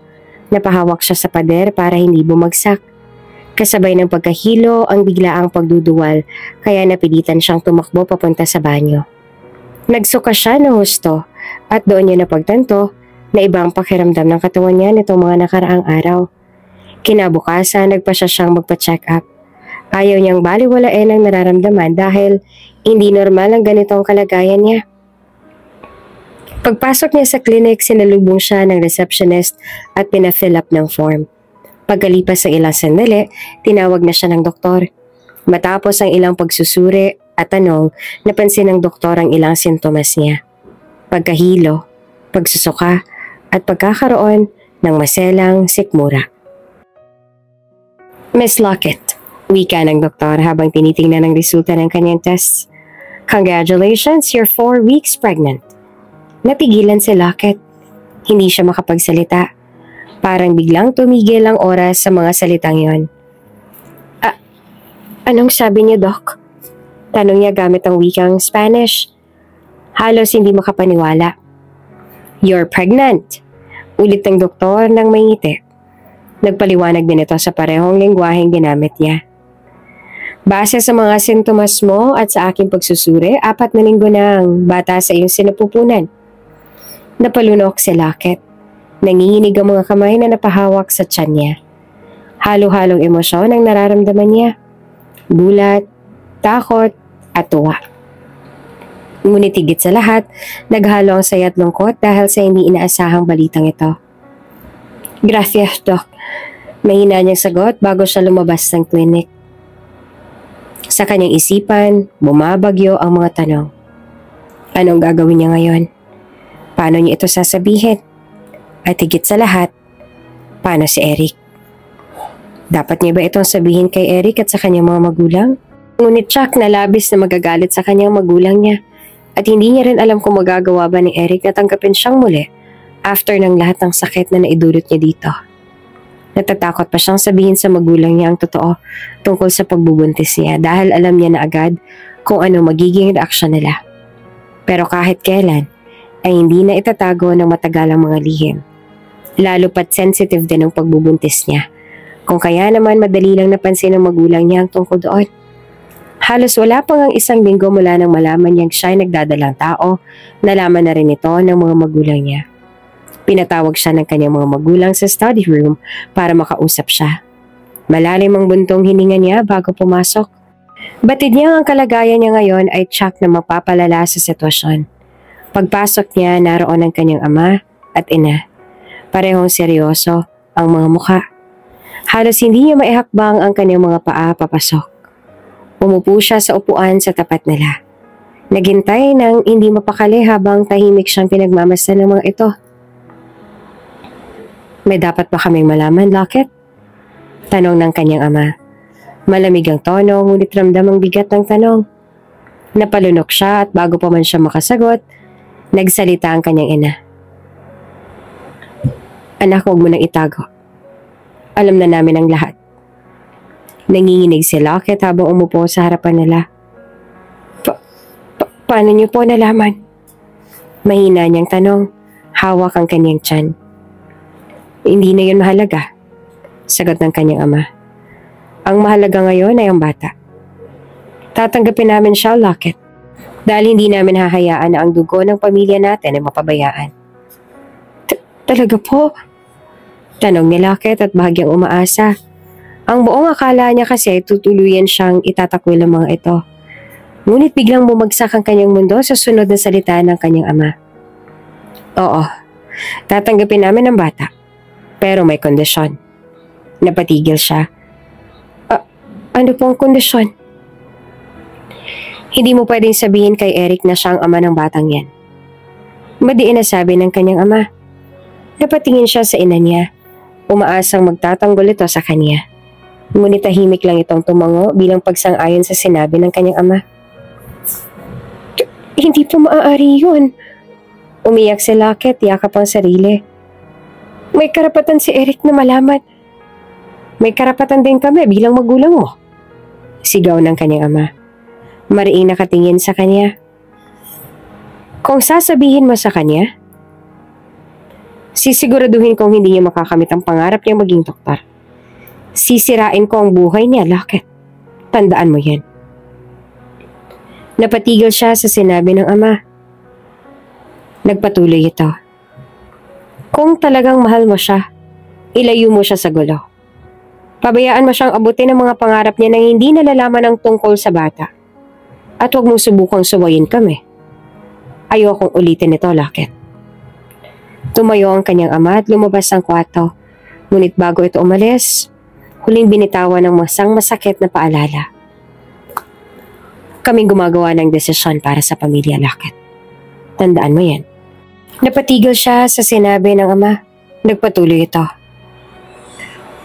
Napahawak siya sa pader para hindi bumagsak. Kasabay ng pagkahilo ang biglaang pagduduwal kaya napilitan siyang tumakbo papunta sa banyo. Nagsuka siya ng husto at doon niya napagtanto na ibang pakiramdam ng katawan niya nitong mga nakaraang araw. Kinabukasan nagpa siyang magpa-check up. Ayaw niyang baliwalain ang nararamdaman dahil hindi normal ang ganitong kalagayan niya. Pagpasok niya sa clinic, sinalubong siya ng receptionist at pina-fill up ng form. Pagkalipas ng ilang sandali, tinawag na siya ng doktor. Matapos ang ilang pagsusuri at tanong, napansin ng doktor ang ilang sintomas niya. Pagkahilo, pagsusuka, at pagkakaroon ng maselang sikmura. Miss Lockett, Wika ng doktor habang tinitingnan ang resulta ng kanyang test. Congratulations, you're 4 weeks pregnant. Natigilan si Lockett. Hindi siya makapagsalita. Parang biglang tumigil ang oras sa mga salitang yon. Anong sabi niyo, Doc? Tanong niya gamit ang wikang Spanish. Halos hindi makapaniwala. You're pregnant. Ulit ng doktor nang may ngiti. Nagpaliwanag din ito sa parehong lengguwaheng ginamit niya. Base sa mga sintomas mo at sa aking pagsusuri, 4 na linggo ng bata sa iyong sinapupunan. Napalunok si Lockett. Nanginginig ang mga kamay na napahawak sa tiyan niya. Halo-halong emosyon ang nararamdaman niya. Gulat, takot, at tuwa. Ngunit higit sa lahat, naghalo ang saya at lungkot dahil sa hindi inaasahang balitang ito. Gracias, Doc. Mahina niyang sagot bago siya lumabas ng clinic. Sa kanyang isipan, bumabagyo ang mga tanong. Anong gagawin niya ngayon? Paano niya ito sasabihin? At higit sa lahat, paano si Eric? Dapat niya ba itong sabihin kay Eric at sa kanyang mga magulang? Ngunit Chuck na labis na magagalit sa kanyang magulang niya at hindi niya rin alam kung magagawa ba ni Eric na tanggapin siyang muli after ng lahat ng sakit na naidulot niya dito. Natatakot pa siyang sabihin sa magulang niya ang totoo tungkol sa pagbubuntis niya dahil alam niya na agad kung ano magiging reaksyon nila. Pero kahit kailan ay hindi na itatago ng matagalang mga lihim. Lalo pat sensitive din ang pagbubuntis niya. Kung kaya naman madali lang napansin ng magulang niya ang tungkol doon. Halos wala pang ang 1 linggo mula nang malaman niyang siya ay nagdadalang tao, nalaman na rin ito ng mga magulang niya. Pinatawag siya ng kanyang mga magulang sa study room para makausap siya. Malalim ang buntong hininga niya bago pumasok. Batid niya ang kalagayan niya ngayon ay tiyak na mapapalala sa sitwasyon. Pagpasok niya, naroon ang kanyang ama at ina. Parehong seryoso ang mga mukha. Halos hindi niya maihakbang ang kanyang mga paa papasok. Umupo siya sa upuan sa tapat nila. Naghintay nang hindi mapakali habang tahimik siyang pinagmamasdan ng mga ito. May dapat ba kaming malaman, Lockett? Tanong ng kanyang ama. Malamig ang tono, ngunit ramdam ang bigat ng tanong. Napalunok siya at bago pa man siya makasagot, nagsalita ang kanyang ina. Anak, huwag mo nang itago. Alam na namin ang lahat. Nanginginig si Lockett habang umupo sa harapan nila. Paano niyo po nalaman? Mahina niyang tanong. Hawak ang kanyang tiyan. Hindi na yun mahalaga. Sagot ng kanyang ama. Ang mahalaga ngayon ay ang bata. Tatanggapin namin siya, Lockett. Dahil hindi namin hahayaan na ang dugo ng pamilya natin ay mapabayaan. Talaga po? Tanong ni Lockett at bahagyang umaasa. Ang buong akala niya kasi tutuluyan siyang itatakwil ang mga ito. Ngunit biglang bumagsak ang kanyang mundo sa sunod na salita ng kanyang ama. Oo, tatanggapin namin ang bata. Pero may kondisyon. Napatigil siya. Ano pong kondisyon? Hindi mo pwedeng sabihin kay Eric na siya ang ama ng batang yan. Madiin na sabi ng kanyang ama. Napatingin siya sa ina niya. Umaasang magtatanggol ito sa kanya. Ngunit tahimik lang itong tumango bilang pagsang-ayon sa sinabi ng kanyang ama. Hindi po maaari yun. Umiyak si Lockett, yakap ang sarili. May karapatan si Eric na malaman. May karapatan din kami bilang magulang mo. Sigaw ng kanyang ama. Mariing nakatingin sa kanya. Kung sasabihin mo sa kanya, sisiguraduhin kong hindi niya makakamit ang pangarap niya maging doktor. Sisirain ko ang buhay niya, Lockett. Tandaan mo yan. Napatigil siya sa sinabi ng ama. Nagpatuloy ito. Kung talagang mahal mo siya, ilayo mo siya sa gulo. Pabayaan mo siyang abutin ang mga pangarap niya nang hindi nalalaman ang tungkol sa bata. At huwag mong subukang suwayin kami. Ayokong ulitin ito, Lockett. Tumayo ang kanyang ama at lumabas ang kwarto. Ngunit bago ito umalis, huling binitawan ng masakit na paalala. Kaming gumagawa ng desisyon para sa pamilya, Lockett. Tandaan mo yan. Napatigil siya sa sinabi ng ama. Nagpatuloy ito.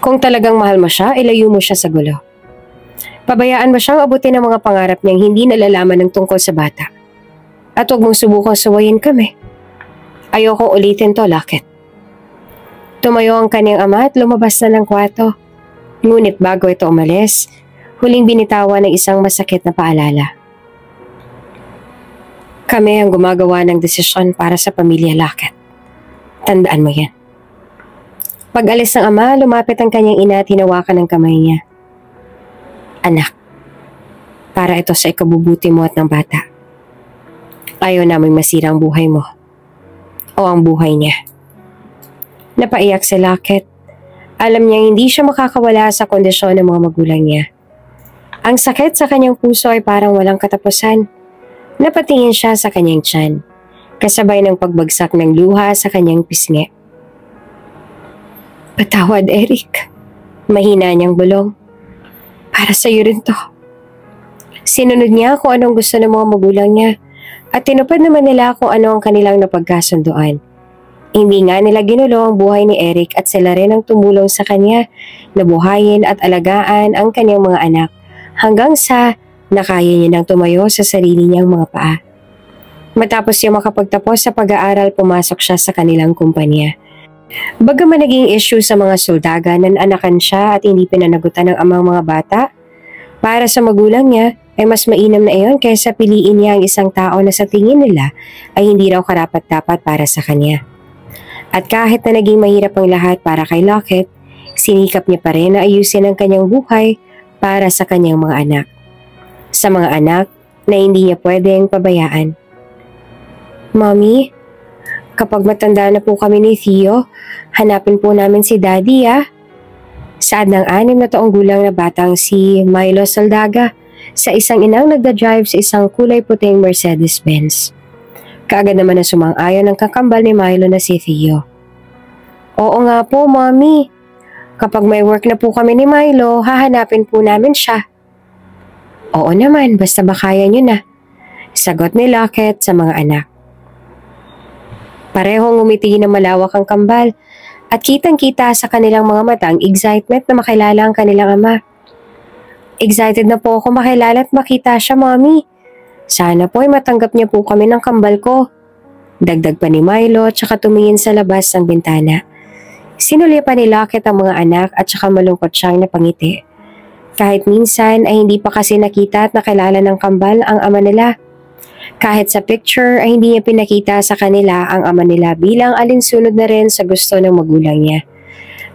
Kung talagang mahal mo siya, ilayo mo siya sa gulo. Pabayaan mo siyang abutin ng mga pangarap niyang hindi nalalaman ng tungkol sa bata. At huwag mong subukang suwayin kami. Ayokong ulitin to, Lockett. Tumayo ang kanyang ama at lumabas na ng kwarto. Ngunit bago ito umalis, huling binitawan ng isang masakit na paalala. Kami ang gumagawa ng desisyon para sa pamilya, Lockett. Tandaan mo yan. Pag-alis ng ama, lumapit ang kanyang ina at hinawakan ng kamay niya. Anak, para ito sa ikabubuti mo at ng bata. Ayaw naming masira ang buhay mo. O ang buhay niya. Napaiyak si Lockett. Alam niya hindi siya makakawala sa kondisyon ng mga magulang niya. Ang sakit sa kanyang puso ay parang walang katapusan. Napatingin siya sa kanyang tiyan, kasabay ng pagbagsak ng luha sa kanyang pisngi. Patawad, Eric. Mahina niyang bulong. Para sa iyo rin to. Sinunod niya kung anong gusto ng mga magulang niya at tinupad naman nila kung ano ang kanilang napagkasunduan. Hindi nga nila ginulo ang buhay ni Eric at sila rin ang tumulong sa kanya na buhayin at alagaan ang kanyang mga anak hanggang sa nakaya niya nang tumayo sa sarili niyang mga paa. Matapos niya makapagtapos sa pag-aaral, pumasok siya sa kanilang kumpanya. Bagaman naging issue sa mga soldaga na anakan siya at hindi pinanagutan ng amang mga bata, para sa magulang niya ay mas mainam na iyon kaysa piliin niya ang isang tao na sa tingin nila ay hindi raw karapat-dapat para sa kanya. At kahit na naging mahirap ang lahat para kay Lockett, sinikap niya pa rin na ayusin ang kanyang buhay para sa kanyang mga anak. Sa mga anak na hindi niya pwedeng pabayaan. Mommy, kapag matanda na po kami ni Theo, hanapin po namin si Daddy Saad ng 6 na taong gulang na batang si Milo Saldaga sa isang inang nagda-drive sa isang kulay puting Mercedes-Benz. Kaagad naman na sumang-ayon ang kakambal ni Milo na si Theo. Oo nga po, Mommy. Kapag may work na po kami ni Milo, hahanapin po namin siya. Oo naman, basta ba kaya niyo na? Sagot ni Lockett sa mga anak. Parehong ngumiti ng malawak ang kambal at kitang-kita sa kanilang mga mata ang excitement na makilala ang kanilang ama. Excited na po ako makilala at makita siya, Mommy. Sana po ay matanggap niya po kami ng kambal ko. Dagdag pa ni Milo at saka tumingin sa labas ng bintana. Sinuli pa ni Lockett ang mga anak at saka malungkot siyang napangiti. Kahit minsan ay hindi pa kasi nakita at nakilala ng kambal ang ama nila. Kahit sa picture ay hindi niya pinakita sa kanila ang ama nila bilang alinsunod na rin sa gusto ng magulang niya.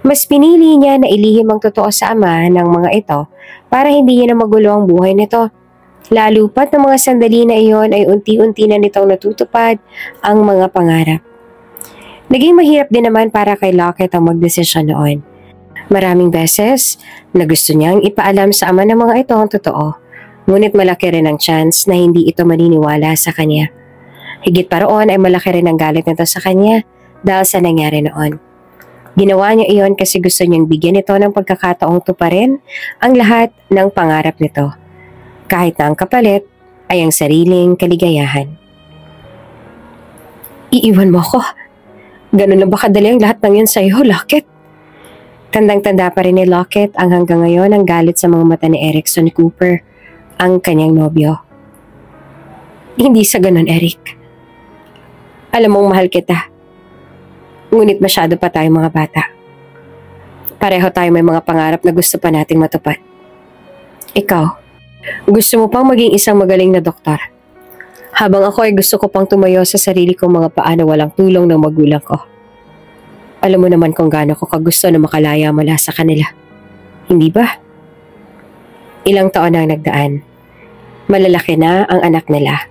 Mas pinili niya na ilihim ang totoo sa ama ng mga ito para hindi niya na magulo ang buhay nito. Lalo pat ng mga sandali na iyon ay unti-unti na nitong natutupad ang mga pangarap. Naging mahirap din naman para kay Lockett ang magdesisyon noon. Maraming beses na gusto niyang ipaalam sa ama ng mga ito ang totoo. Ngunit malaki rin ang chance na hindi ito maniniwala sa kanya. Higit pa roon ay malaki rin ang galit nito sa kanya dahil sa nangyari noon. Ginawa niya iyon kasi gusto niyang bigyan ito ng pagkakataong tuparin ang lahat ng pangarap nito. Kahit na ang kapalit ay ang sariling kaligayahan. Iiwan mo ko? Ganun na ba kadali ang lahat ng yun sa'yo, Lockett? Tandang-tanda pa rin ni Lockett ang hanggang ngayon ang galit sa mga mata ni Erickson Cooper, ang kanyang nobyo. Hindi sa ganun, Eric. Alam mong mahal kita. Ngunit masyado pa tayong mga bata. Pareho tayo may mga pangarap na gusto pa nating matupad. Ikaw, gusto mo pang maging isang magaling na doktor. Habang ako ay gusto ko pang tumayo sa sarili kong mga paa na walang tulong ng magulang ko. Alam mo naman kung gaano ko kagusto na makalaya mula sa kanila. Hindi ba? Ilang taon ang nagdaan. Malalaki na ang anak nila.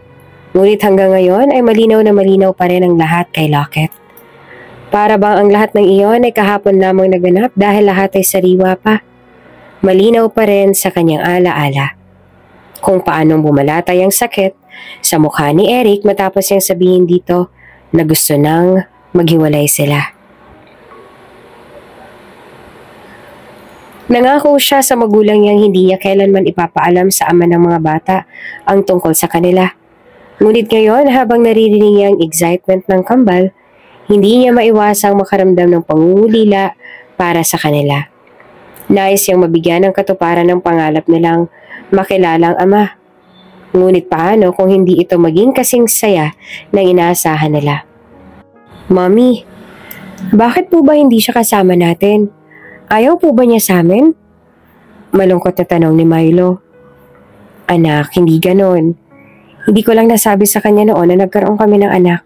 Ngunit hanggang ngayon ay malinaw na malinaw pa rin ang lahat kay Lockett. Para bang ang lahat ng iyon ay kahapon lamang naganap dahil lahat ay sariwa pa. Malinaw pa rin sa kanyang alaala. Kung paanong bumalatay ang sakit sa mukha ni Eric matapos niyang sabihin dito na gusto nang maghiwalay sila. Nangako siya sa magulang niyang hindi niya kailanman ipapaalam sa ama ng mga bata ang tungkol sa kanila. Ngunit ngayon habang naririnig niya ang excitement ng kambal, hindi niya maiwasang makaramdam ng pangungulila para sa kanila. Nais niyang mabigyan ng katuparan ng pangarap nilang makilala ang ama. Ngunit paano kung hindi ito maging kasing saya ng inaasahan nila? Mommy, bakit po ba hindi siya kasama natin? Ayaw po ba niya sa amin? Malungkot na tanong ni Milo. Anak, hindi ganon. Hindi ko lang nasabi sa kanya noon na nagkaroon kami ng anak.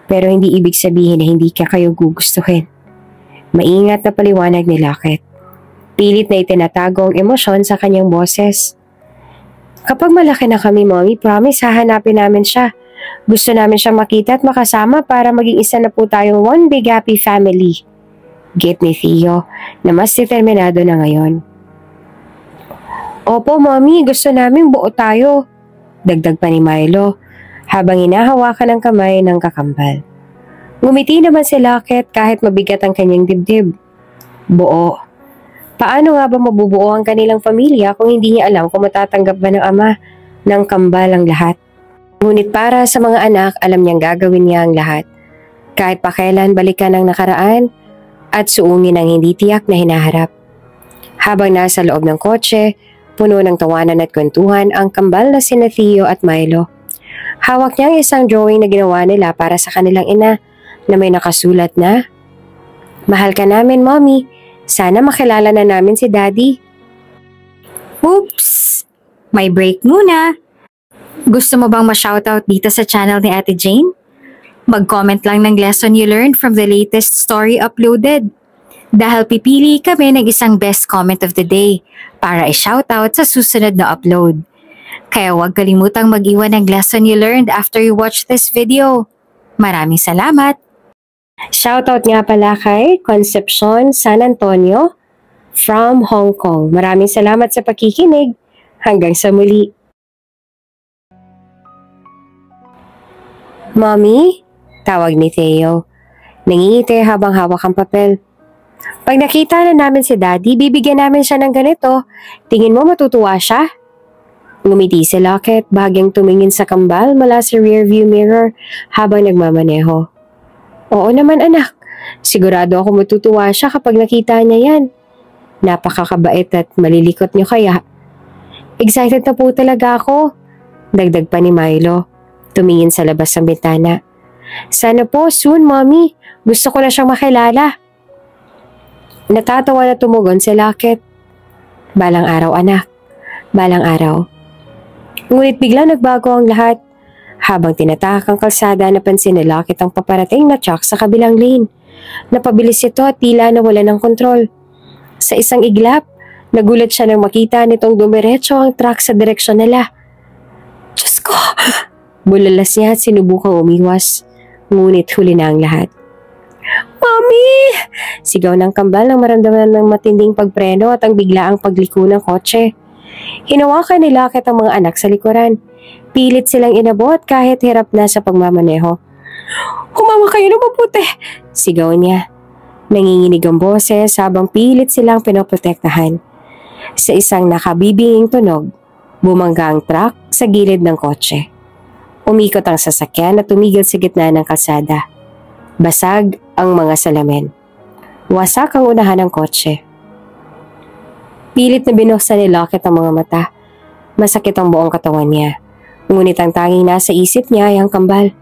Pero hindi ibig sabihin na hindi ka kayo gugustuhin. Maingat na paliwanag ni Lockett. Pilit na itinatago ang emosyon sa kanyang boses. Kapag malaki na kami, Mommy, promise hahanapin namin siya. Gusto namin siya makita at makasama para maging isa na po tayong one big happy family. Git ni Theo na mas determinado na ngayon. Opo, Mommy, gusto namin buo tayo. Dagdag pa ni Milo habang hinahawakan ng kamay ng kakambal. Ngumiti naman si Lockett kahit mabigat ang kanyang dibdib. Buo. Paano nga ba mabubuo ang kanilang pamilya kung hindi niya alam kung matatanggap ba ng ama ng kambal ang lahat? Ngunit para sa mga anak, alam niyang gagawin niya ang lahat. Kahit pa kailan balikan ang nakaraan at suungin ang hindi tiyak na hinaharap. Habang nasa loob ng kotse, puno ng tawanan at kwentuhan ang kambal na sina Theo at Milo. Hawak niya ang isang drawing na ginawa nila para sa kanilang ina na may nakasulat na, "Mahal ka namin, Mommy. Sana makilala na namin si Daddy." Oops! May break muna. Gusto mo bang ma-shoutout dito sa channel ni Ate Jane? Mag-comment lang ng lesson you learned from the latest story uploaded. Dahil pipili kami ng isang best comment of the day para i-shoutout sa susunod na upload. Kaya huwag kalimutang mag-iwan ng lesson you learned after you watch this video. Maraming salamat! Shoutout nga pala kay Concepcion San Antonio from Hong Kong. Maraming salamat sa pakikinig. Hanggang sa muli. Mommy? Tawag ni Theo. Nangingiti habang hawak ang papel. Pag nakita na namin si Daddy, bibigyan namin siya ng ganito. Tingin mo matutuwa siya? Ngumiti si Lockett, bahagyang tumingin sa kambal mula sa rearview mirror habang nagmamaneho. Oo naman anak, sigurado ako matutuwa siya kapag nakita niya yan. Napakakabait at malilikot niyo kaya. Excited na po talaga ako. Dagdag pa ni Milo, tumingin sa labas ng bintana. Sana po soon, Mommy. Gusto ko na siyang makilala. Natatawa na tumugon si Lockett. Balang araw anak, balang araw. Ngunit biglang nagbago ang lahat. Habang tinatahak ang kalsada, napansin ni Lockett ang paparating na truck sa kabilang lane. Napabilis ito at tila nawala ng kontrol. Sa isang iglap, nagulat siya nang makita nitong dumiretso ang truck sa direksyon nila. Diyos ko! Bulalas niya at sinubukang umiwas. Ngunit huli na ang lahat. Mommy! Sigaw ng kambal nang maramdaman ng matinding pagpreno at ang biglaang pagliko ng kotse. Hinawakan ni Lockett ang mga anak sa likuran. Pilit silang inabot kahit hirap na sa pagmamaneho. Humawa kayo ng mabuti! Sigaw niya. Nanginginig ang boses habang pilit silang pinoprotektahan. Sa isang nakabibinging tunog, bumangga ang truck sa gilid ng kotse. Umikot ang sasakyan at tumigil sa gitna ng kalsada. Basag ang mga salamin. Wasak ang unahan ng kotse. Pilit na binuksan ni Lockett ang mga mata. Masakit ang buong katawan niya. Ngunit ang tanging nasa isip niya ay ang kambal.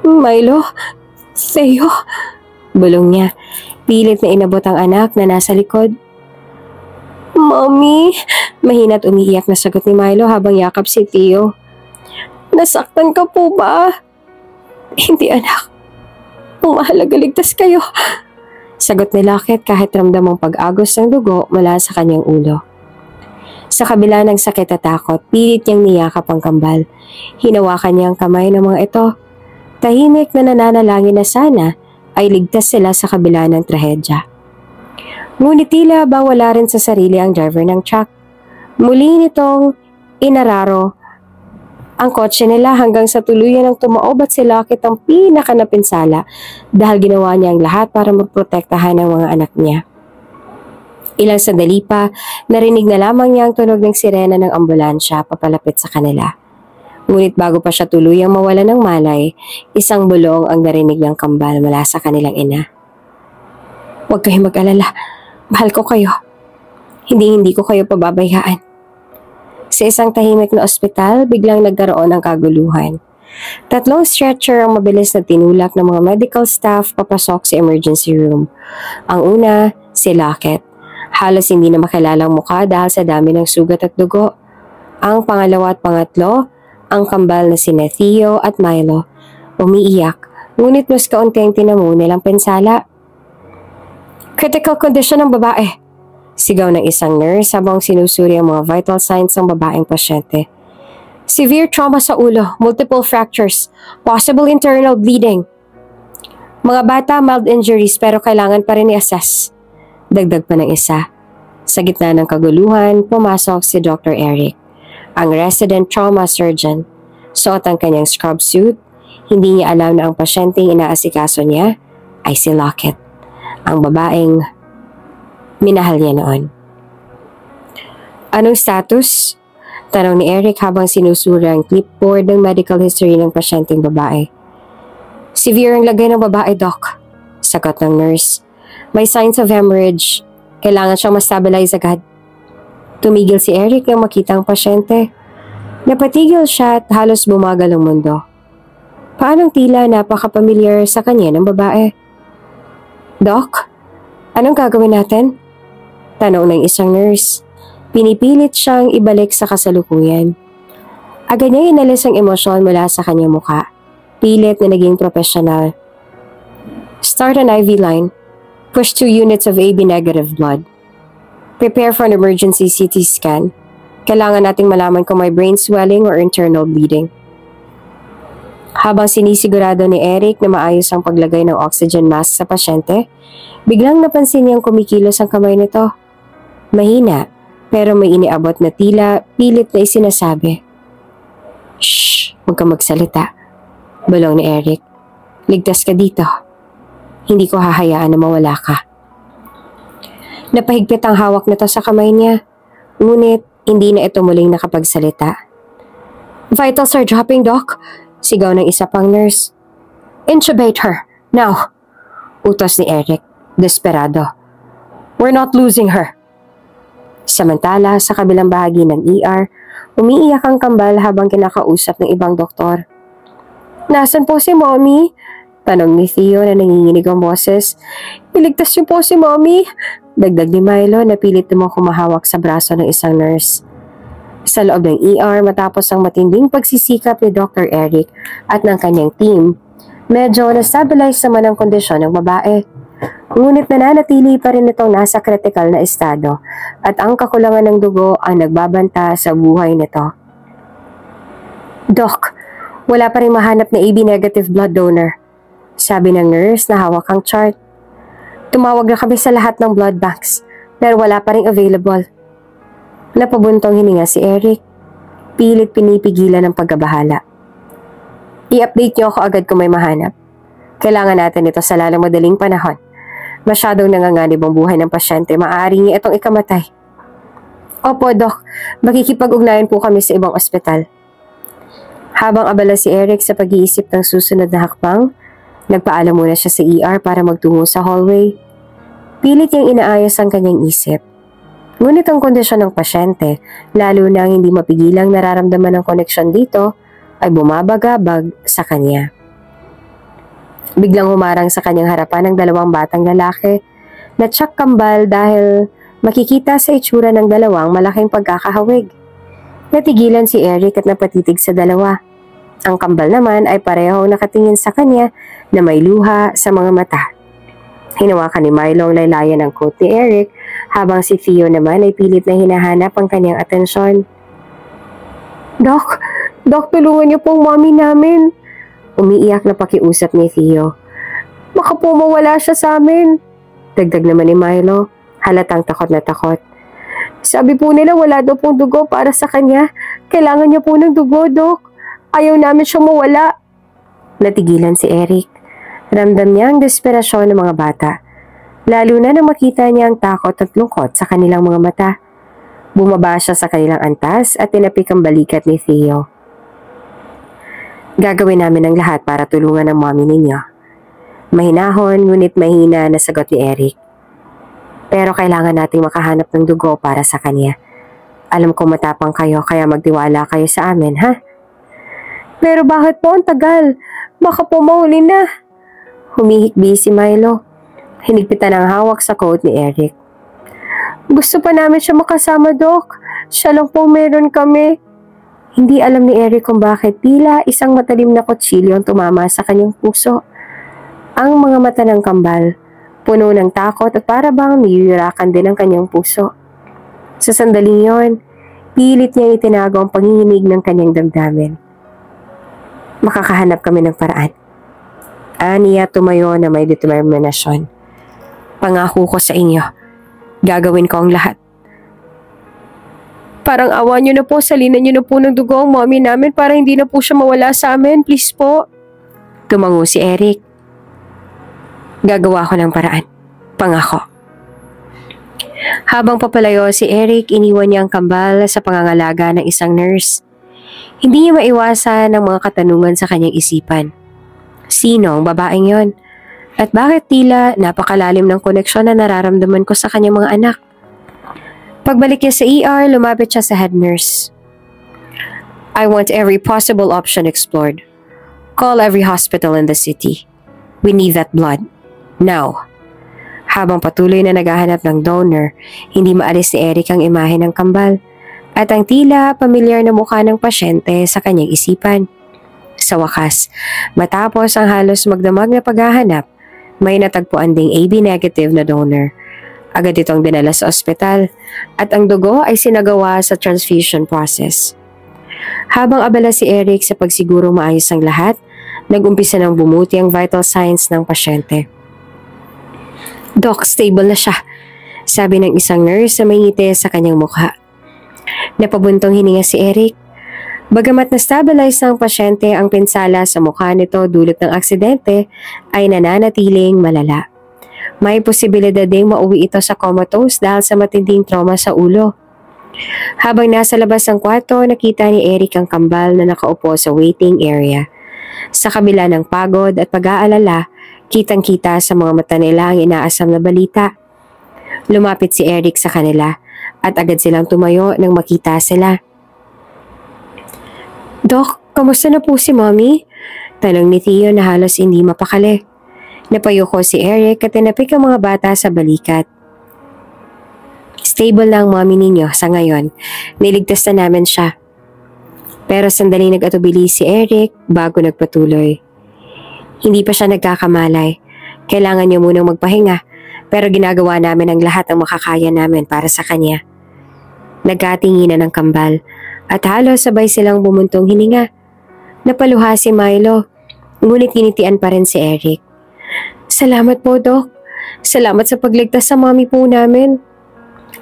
Milo, Theo, bulong niya. Pilit na inabot ang anak na nasa likod. Mommy, mahina't umiiyak na sagot ni Milo habang yakap si Theo. Nasaktan ka po ba? Hindi anak. Ang mahalaga ligtas kayo. Sagot ni Lockett kahit ramdam ang pag-agos ng dugo mula sa kanyang ulo. Sa kabila ng sakit at takot, pilit niyang niyakap ang kambal. Hinawakan niya ang kamay ng mga ito. Tahimik na nananalangin na sana ay ligtas sila sa kabila ng trahedya. Ngunit tila ba wala rin sa sarili ang driver ng truck. Muli nitong inararo ang kotse nila hanggang sa tuluyan ng tumaob at si Lockett ang pinakanapinsala dahil ginawa niya ang lahat para magprotektahan ng mga anak niya. Ilang sandali pa, narinig na lamang niya ang tunog ng sirena ng ambulansya papalapit sa kanila. Ngunit bago pa siya tuluyang mawala ng malay, isang bulong ang narinig ng kambal mula sa kanilang ina. Huwag kayong mag-alala. Mahal ko kayo. Hindi ko kayo pababayaan. Sa isang tahimik na ospital, biglang nagkaroon ng kaguluhan. 3 stretcher ang mabilis na tinulak ng mga medical staff papasok sa emergency room. Ang una, si Lockett. Halos hindi na makilala ang mukha dahil sa dami ng sugat at dugo. Ang pangalawa at pangatlo, ang kambal na sina Theo at Milo. Umiiyak, ngunit mas kaunti ang tinamo nilang pensala. Critical condition ng babae. Sigaw ng isang nurse habang sinusuri ang mga vital signs ng babaeng pasyente. Severe trauma sa ulo, multiple fractures, possible internal bleeding. Mga bata, mild injuries pero kailangan pa rin i-assess. Dagdag pa ng isa. Sa gitna ng kaguluhan, pumasok si Dr. Eric, ang resident trauma surgeon. Suot ang kanyang scrub suit. Hindi niya alam na ang pasyenteng inaasikaso niya ay si Lockett, ang babaeng minahal niya noon. Anong status? Tanong ni Eric habang sinusura ang clipboard ng medical history ng pasyenteng babae. Severe ang lagay ng babae, Doc. Sagot ng nurse. May signs of hemorrhage. Kailangan siyang ma-stabilize agad. Tumigil si Eric nang makita ang pasyente. Napatigil siya at halos bumagal ang mundo. Paanong tila napaka-familiar sa kanya ng babae? Doc, anong gagawin natin? Tanong ng isang nurse. Pinipilit siyang ibalik sa kasalukuyan. Agad niya inalis ang emosyon mula sa kanyang muka. Pilit na naging profesional. Start an IV line. Push 2 units of AB negative blood. Prepare for an emergency CT scan. Kailangan nating malaman kung may brain swelling or internal bleeding. Habang sinisigurado ni Eric na maayos ang paglagay ng oxygen mask sa pasyente, biglang napansin niyang kumikilos ang kamay nito. Mahina, pero may iniabot na tila pilit na isinasabi. Shh! Huwag ka magsalita. Bulong ni Eric. Ligtas ka dito. Hindi ko hahayaan na mawala ka. Napahigpit ang hawak nito sa kamay niya. Ngunit hindi na ito muling nakapagsalita. Vitals are dropping, Doc. Sigaw ng isa pang nurse. Intubate her. Now. Utos ni Eric. Desperado. We're not losing her. Samantala, sa kabilang bahagi ng ER, umiiyak ang kambal habang kinakausap ng ibang doktor. Nasaan po si Mommy? Tanong ni Theo na nanginginig ang boses. Iligtas niyo po si Mommy. Dagdag ni Milo na pilit namang kumahawak sa braso ng isang nurse. Sa loob ng ER matapos ang matinding pagsisikap ni Dr. Eric at ng kanyang team, medyo na-stabilize naman ang kondisyon ng babae. Ngunit nananatili pa rin itong nasa critical na estado at ang kakulangan ng dugo ang nagbabanta sa buhay nito. Doc, wala pa rin mahanap na AB negative blood donor. Sabi ng nurse na hawak ang chart. Tumawag na kami sa lahat ng blood banks pero wala pa rin available. Napabuntong hininga si Eric. Pilit pinipigilan ng pagkabahala. I-update niyo ako agad kung may mahanap. Kailangan natin ito sa lalong madaling panahon. Masyadong nanganganib ang buhay ng pasyente. Maaari niya itong ikamatay. Opo, Doc. Makikipag-ugnayan po kami sa ibang ospital. Habang abala si Eric sa pag-iisip ng susunod na hakbang, nagpaalam muna siya sa ER para magtungo sa hallway. Pilit niyang inaayos ang kanyang isip. Ngunit ang kondisyon ng pasyente, lalo na ang hindi mapigilang nararamdaman ng koneksyon dito, ay bumabagabag sa kanya. Biglang humarang sa kanyang harapan ang 2 batang lalaki na tsak kambal dahil makikita sa itsura ng 2 malaking pagkakahawig. Natigilan si Eric at napatitig sa 2. Ang kambal naman ay pareho nakatingin sa kanya na may luha sa mga mata. Hinawakan ni Milo ang laylayan ng coat ni Eric habang si Theo naman ay pilit na hinahanap ang kanyang atensyon. Doc, tulungan niyo pong mommy namin. Umiiyak na pakiusap ni Theo. Baka po mawala siya sa amin. Dagdag naman ni Milo, halatang takot na takot. Sabi po nila wala daw pong dugo para sa kanya. Kailangan niya po ng dugo, Doc. Ayaw namin siyang mawala. Natigilan si Eric. Ramdam niya ang desperasyon ng mga bata. Lalo na nang makita niya ang takot at lungkot sa kanilang mga mata. Bumaba siya sa kanilang antas at tinapik ang balikat ni Theo. Gagawin namin ang lahat para tulungan ang mommy ninyo. Mahinahon ngunit mahina na sagot ni Eric. Pero kailangan nating makahanap ng dugo para sa kanya. Alam ko matapang kayo kaya magtiwala kayo sa amin, ha? Pero bakit po ang tagal? Baka po mahuli na. Humihikbi si Milo. Hinigpitan ang hawak sa coat ni Eric. Gusto pa namin siya makasama, Doc. Siya lang po meron kami. Hindi alam ni Eric kung bakit tila isang matalim na kutsilyo ang tumama sa kanyang puso. Ang mga mata ng kambal, puno ng takot at para bang niyuyurakan din ang kanyang puso. Sa sandaling yon, pilit niyang itinago ang panginginig ng kanyang damdamin. Makakahanap kami ng paraan. Aniya tumayo na may determinasyon. Pangako ko sa inyo, gagawin ko ang lahat. Parang awa niyo na po, salinan niyo na po ng dugo ang mommy namin para hindi na po siya mawala sa amin. Please po. Tumango si Eric. Gagawa ko ng paraan. Pangako. Habang papalayo si Eric, iniwan niya ang kambal sa pangangalaga ng isang nurse. Hindi niya maiwasan ang mga katanungan sa kanyang isipan. Sino ang babaeng yon? At bakit tila napakalalim ng koneksyon na nararamdaman ko sa kanyang mga anak? Pagbalik niya sa ER, lumapit siya sa head nurse. I want every possible option explored. Call every hospital in the city. We need that blood. Now. Habang patuloy na naghahanap ng donor, hindi maalis ni Eric ang imahe ng kambal at ang tila pamilyar na mukha ng pasyente sa kanyang isipan. Sa wakas, matapos ang halos magdamag na paghahanap, may natagpuan ding AB negative na donor. Agad itong dinala sa ospital at ang dugo ay sinagawa sa transfusion process. Habang abala si Eric sa pagsigurong maayos ang lahat, nag-umpisa ng bumuti ang vital signs ng pasyente. Doc, stable na siya, sabi ng isang nurse na may ngiti sa kanyang mukha. Napabuntong hininga si Eric. Bagamat na-stabilize ng pasyente, ang pinsala sa mukha nito dulot ng aksidente ay nananatiling malala. May posibilidad ding mauwi ito sa comatose dahil sa matinding trauma sa ulo. Habang nasa labas ng kwarto, nakita ni Eric ang kambal na nakaupo sa waiting area. Sa kabila ng pagod at pag-aalala, kitang-kita sa mga mata nila ang inaasam na balita. Lumapit si Eric sa kanila at agad silang tumayo nang makita sila. Doc, kamusta na po si Mommy? Tanong ni Theo na halos hindi mapakali. Napayuko si Eric at tinapik ang mga bata sa balikat. Stable na ang mommy ninyo sa ngayon. Niligtas na namin siya. Pero sandali nag-atubili si Eric bago nagpatuloy. Hindi pa siya nagkakamalay. Kailangan niya munang magpahinga, pero ginagawa namin ang lahat ng makakaya namin para sa kanya. Nagkatinginan ng kambal at halos sabay silang bumuntong hininga. Napaluha si Milo, ngunit ginitian pa rin si Eric. Salamat po, Doc. Salamat sa pagligtas sa mommy po namin.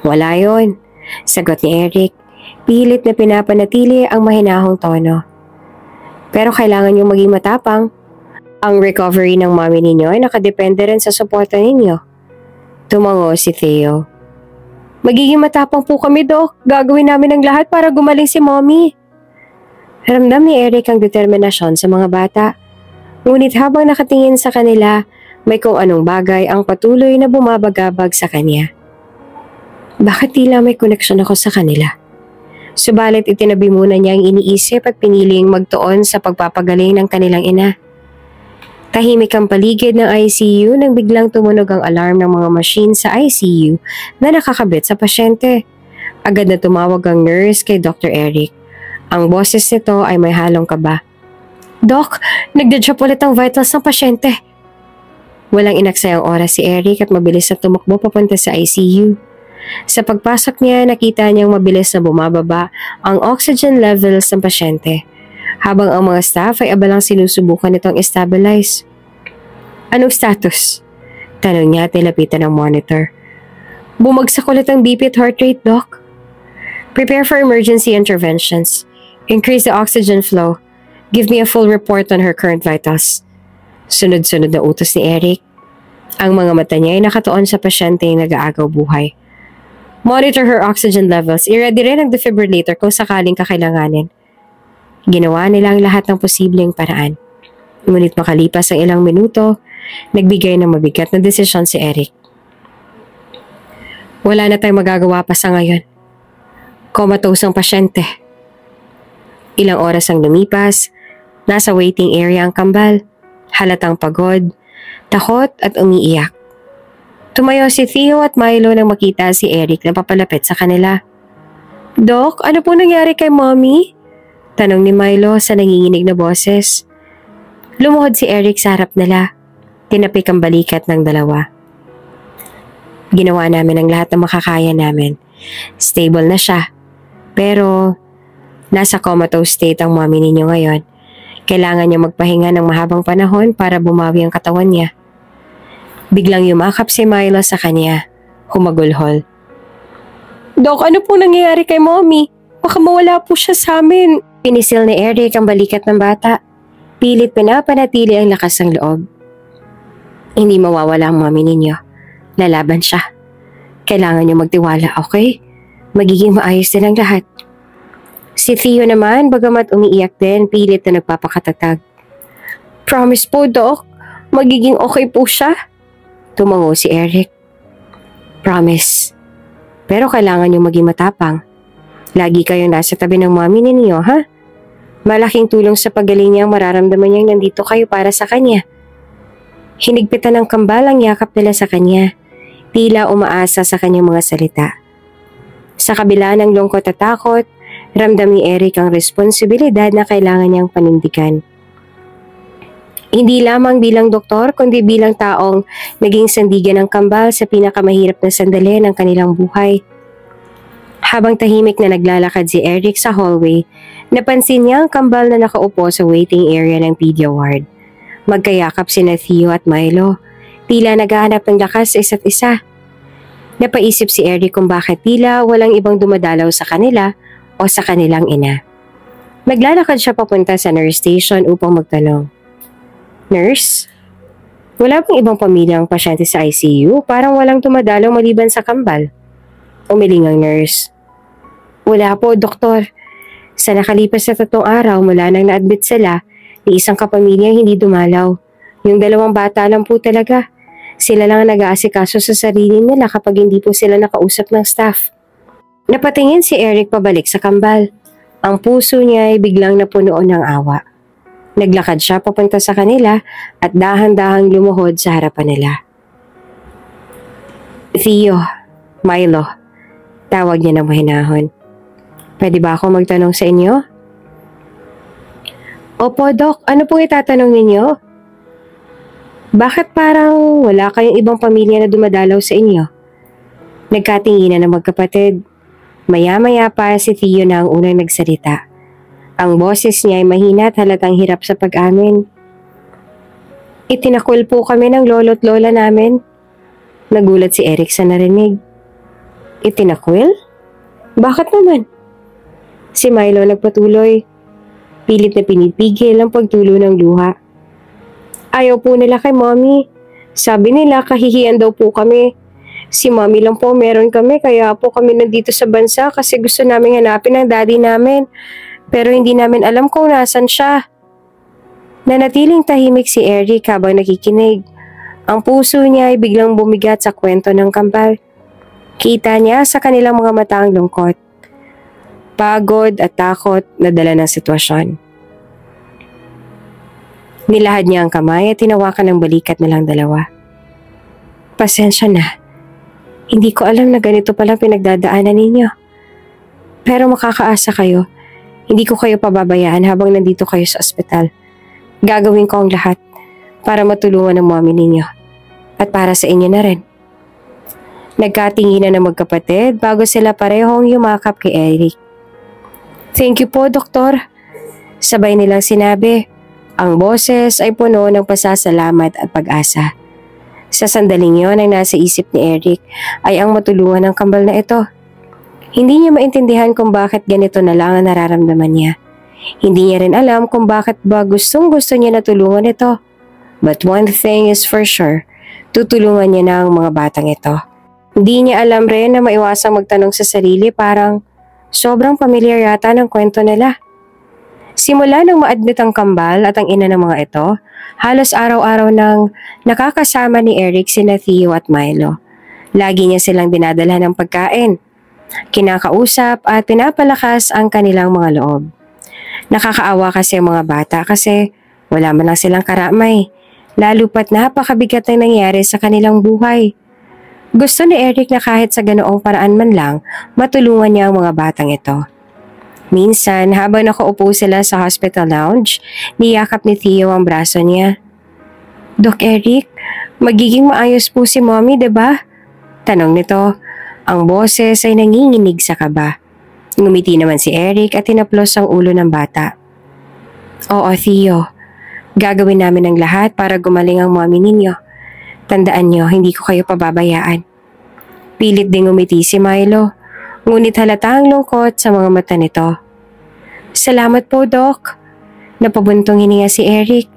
Wala yon, sagot ni Eric. Pilit na pinapanatili ang mahinahong tono. Pero kailangan niyong maging matapang. Ang recovery ng mommy ninyo ay nakadepende rin sa suporta ninyo. Tumango si Theo. Magiging matapang po kami, Doc. Gagawin namin ang lahat para gumaling si mommy. Ramdam ni Eric ang determinasyon sa mga bata. Ngunit habang nakatingin sa kanila, may kung anong bagay ang patuloy na bumabagabag sa kanya. Bakit tila may koneksyon ako sa kanila? Subalit itinabi muna niya ang iniisip at piniling magtuon sa pagpapagaling ng kanilang ina. Tahimik ang paligid ng ICU nang biglang tumunog ang alarm ng mga machine sa ICU na nakakabit sa pasyente. Agad na tumawag ang nurse kay Dr. Eric. Ang boses nito ay may halong kaba. Doc, nagda-drop ulit ang vitals ng pasyente. Walang inaksayang oras si Eric at mabilis na tumakbo papunta sa ICU. Sa pagpasok niya, nakita niyang mabilis na bumababa ang oxygen levels ng pasyente, habang ang mga staff ay abalang sinusubukan itong stabilize. Anong status? Tanong niya at nilapitan ng monitor. Bumagsak ulit ang BP at heart rate, Doc. Prepare for emergency interventions. Increase the oxygen flow. Give me a full report on her current vitals. Sunod-sunod na utos ni Eric. Ang mga mata niya ay nakatuon sa pasyente yung nag-aagaw buhay. Monitor her oxygen levels. I-ready rin ang defibrillator kung sakaling kakailanganin. Ginawa nila ang lahat ng posibleng paraan. Ngunit makalipas ang ilang minuto, nagbigay ng mabigat na desisyon si Eric. Wala na tayong magagawa pa sa ngayon. Comatose ang pasyente. Ilang oras ang lumipas, nasa waiting area ang kambal, halatang pagod, takot at umiiyak. Tumayo si Theo at Milo nang makita si Eric na papalapit sa kanila. "Doc, ano po nangyari kay Mommy?" Tanong ni Milo sa nanginginig na boses. Lumuhod si Eric sa harap nila. Tinapik ang balikat ng dalawa. "Ginawa namin ang lahat ng makakaya namin. Stable na siya. Pero nasa comatose state ang mommy ninyo ngayon. Kailangan niya magpahinga ng mahabang panahon para bumawi ang katawan niya." Biglang yumakap si Milo sa kanya. Humagulhol. "Doc, ano po nangyayari kay Mommy? Baka mawala po siya sa amin." Pinisil ni Eric ang balikat ng bata. Pilit pinapanatili ang lakas ng loob. "Hindi mawawala ang mommy ninyo. Lalaban siya. Kailangan niyo magtiwala, okay? Magiging maayos din ang lahat." Si Theo naman, bagamat umiiyak din, pilit na nagpapakatatag. "Promise po, Doc. Magiging okay po siya." Tumango si Eric. "Promise. Pero kailangan niyo maging matapang. Lagi kayong nasa tabi ng mommy ninyo, ha? Malaking tulong sa pagaling niya ang mararamdaman niyang nandito kayo para sa kanya." Hinigpitan ng kambal ang yakap nila sa kanya. Tila umaasa sa kanyang mga salita. Sa kabila ng lungkot at takot, ramdam ni Eric ang responsibilidad na kailangan niyang panindigan. Hindi lamang bilang doktor, kundi bilang taong naging sandigan ng kambal sa pinakamahirap na sandali ng kanilang buhay. Habang tahimik na naglalakad si Eric sa hallway, napansin niya ang kambal na nakaupo sa waiting area ng pedia ward. Magkayakap sina Theo at Milo. Tila naghahanap ng lakas sa isa't isa. Napaisip si Eric kung bakit tila walang ibang dumadalaw sa kanila o sa kanilang ina. Naglalakad siya papunta sa nurse station upang magtanong. "Nurse, wala bang ibang pamilyang pasyente sa ICU? Parang walang dumadalaw maliban sa kambal." Umiling ang nurse. "Wala po, doktor. Sa nakalipas na 3 araw mula nang na-admit sila, ni isang kapamilyang hindi dumalaw. Yung 2 bata lang po talaga. Sila lang ang nag-aasikaso sa sarili nila kapag hindi po sila nakausap ng staff." Napatingin si Eric pabalik sa kambal. Ang puso niya ay biglang napuno ng awa. Naglakad siya papunta sa kanila at dahan-dahang lumuhod sa harapan nila. "Theo, Milo," tawag niya ng mahinahon. "Pwede ba ako magtanong sa inyo?" "Opo, Doc. Ano pong itatanong ninyo? Bakit parang wala kayong ibang pamilya na dumadalaw sa inyo?" Nagkatinginan ng magkapatid. Maya-maya pa si Theo na ang unang nagsalita. Ang boses niya ay mahina at halatang hirap sa pag-amin. "Itinakwil po kami ng lolo't lola namin." Nagulat si Eric sa narinig. "Itinakwil? Bakit naman?" Si Milo nagpatuloy. Pilit na pinipigil ang pagtulo ng luha. "Ayaw po nila kay Mommy. Sabi nila kahihiyan daw po kami. Si Mommy lang po meron kami kaya po kami nandito sa bansa kasi gusto namin hanapin ang daddy namin. Pero hindi namin alam kung nasan siya." Nanatiling tahimik si Eric habang nakikinig. Ang puso niya ay biglang bumigat sa kwento ng kambal. Kita niya sa kanilang mga mata ang lungkot, pagod at takot na dala ng sitwasyon. Nilahad niya ang kamay at tinawakan ng balikat nilang dalawa. "Pasensya na. Hindi ko alam na ganito pala pinagdadaanan ninyo. Pero makakaasa kayo. Hindi ko kayo pababayaan habang nandito kayo sa ospital. Gagawin ko ang lahat para matulungan ang mommy ninyo. At para sa inyo na rin." Nagkatinginan ng magkapatid bago sila parehong yumakap kay Eric. "Thank you po, doktor." Sabay nilang sinabi. Ang boses ay puno ng pasasalamat at pag-asa. Sa sandaling yon ang nasa isip ni Eric ay ang matulungan ng kambal na ito. Hindi niya maintindihan kung bakit ganito na lang ang nararamdaman niya. Hindi niya rin alam kung bakit ba gustong-gusto niya na tulungan ito. But one thing is for sure, tutulungan niya na ang mga batang ito. Hindi niya alam rin na maiwasang magtanong sa sarili parang sobrang pamilyar yata ng kwento nila. Simula nang ma-admit ang kambal at ang ina ng mga ito, halos araw-araw nang nakakasama ni Eric sina Theo at Milo. Lagi niya silang dinadala ng pagkain, kinakausap at pinapalakas ang kanilang mga loob. Nakakaawa kasi ang mga bata kasi wala man lang silang karamay, lalo pat napakabigat na nangyari sa kanilang buhay. Gusto ni Eric na kahit sa ganoong paraan man lang, matulungan niya ang mga batang ito. Minsan, habang nakaupo sila sa hospital lounge, niyakap ni Theo ang braso niya. Doc Eric, magiging maayos po si Mommy, diba? Tanong nito. Ang boses ay nanginginig sa kaba. Ngumiti naman si Eric at tinaplos ang ulo ng bata. Oo, Theo. Gagawin namin ang lahat para gumaling ang mommy ninyo. Tandaan nyo, hindi ko kayo pababayaan. Pilit ding ngumiti si Milo, ngunit halata ang lungkot sa mga mata nito. Salamat po, Doc. Napabuntong hininga si Eric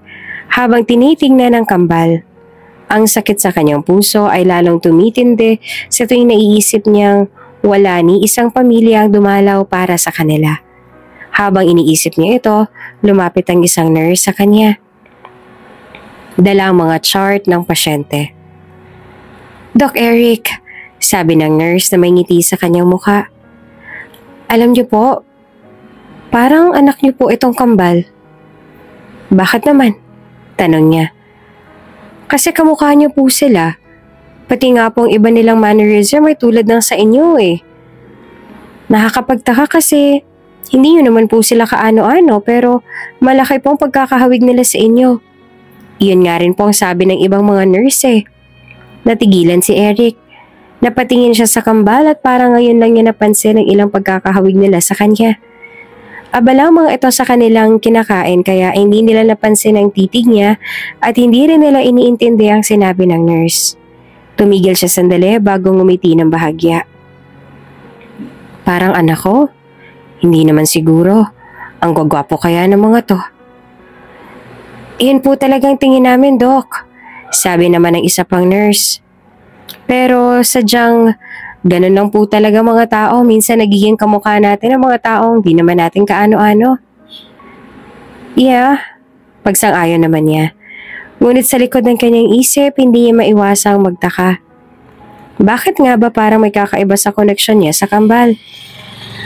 habang tinitingnan ang kambal. Ang sakit sa kanyang puso ay lalong tumitindi sa tuwing naiisip niyang wala ni isang pamilya ang dumalaw para sa kanila. Habang iniisip niya ito, lumapit ang isang nurse sa kanya. Dala ang mga chart ng pasyente. Doc Eric, sabi ng nurse na may ngiti sa kanyang mukha. Alam niyo po, parang anak niyo po itong kambal. Bakit naman? Tanong niya. Kasi kamukha niyo po sila. Pati nga pong iba nilang mannerism ay tulad ng sa inyo eh. Nakakapagtaka kasi hindi niyo naman po sila kaano-ano pero malaki pong pagkakahawig nila sa inyo. Iyon nga rin po ang sabi ng ibang mga nurse eh. Natigilan si Eric. Napatingin siya sa kambal at parang ngayon lang niya napansin ang ilang pagkakahawig nila sa kanya. Abala ang mga ito sa kanilang kinakain kaya hindi nila napansin ang titig niya at hindi rin nila iniintindi ang sinabi ng nurse. Tumigil siya sandali bago ngumiti ng bahagya. Parang anak ko? Hindi naman siguro. Ang gwagwapo kaya ng mga to. Iyan po talagang tingin namin, Doc. Sabi naman ng isa pang nurse. Pero sadyang ganun lang po talaga mga tao. Minsan nagiging kamukha natin ang mga taong di naman natin kaano-ano. Yeah, pagsang-ayon naman niya. Ngunit sa likod ng kanyang isip, hindi niya maiwasang magtaka. Bakit nga ba parang may kakaiba sa koneksyon niya sa kambal?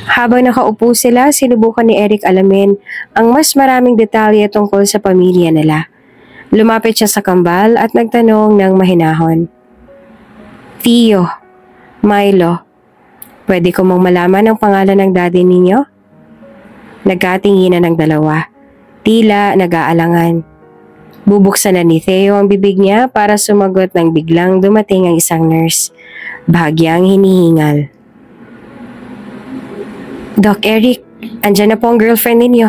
Habang nakaupo sila, sinubukan ni Eric alamin ang mas maraming detalye tungkol sa pamilya nila. Lumapit siya sa kambal at nagtanong ng mahinahon. Theo, Milo, pwede ko mong malaman ang pangalan ng daddy ninyo? Nagkatinginan ng dalawa, tila nag-aalangan. Bubuksan na ni Theo ang bibig niya para sumagot nang biglang dumating ang isang nurse, bahagyang hinihingal. Doc Eric, andyan na po ang girlfriend ninyo.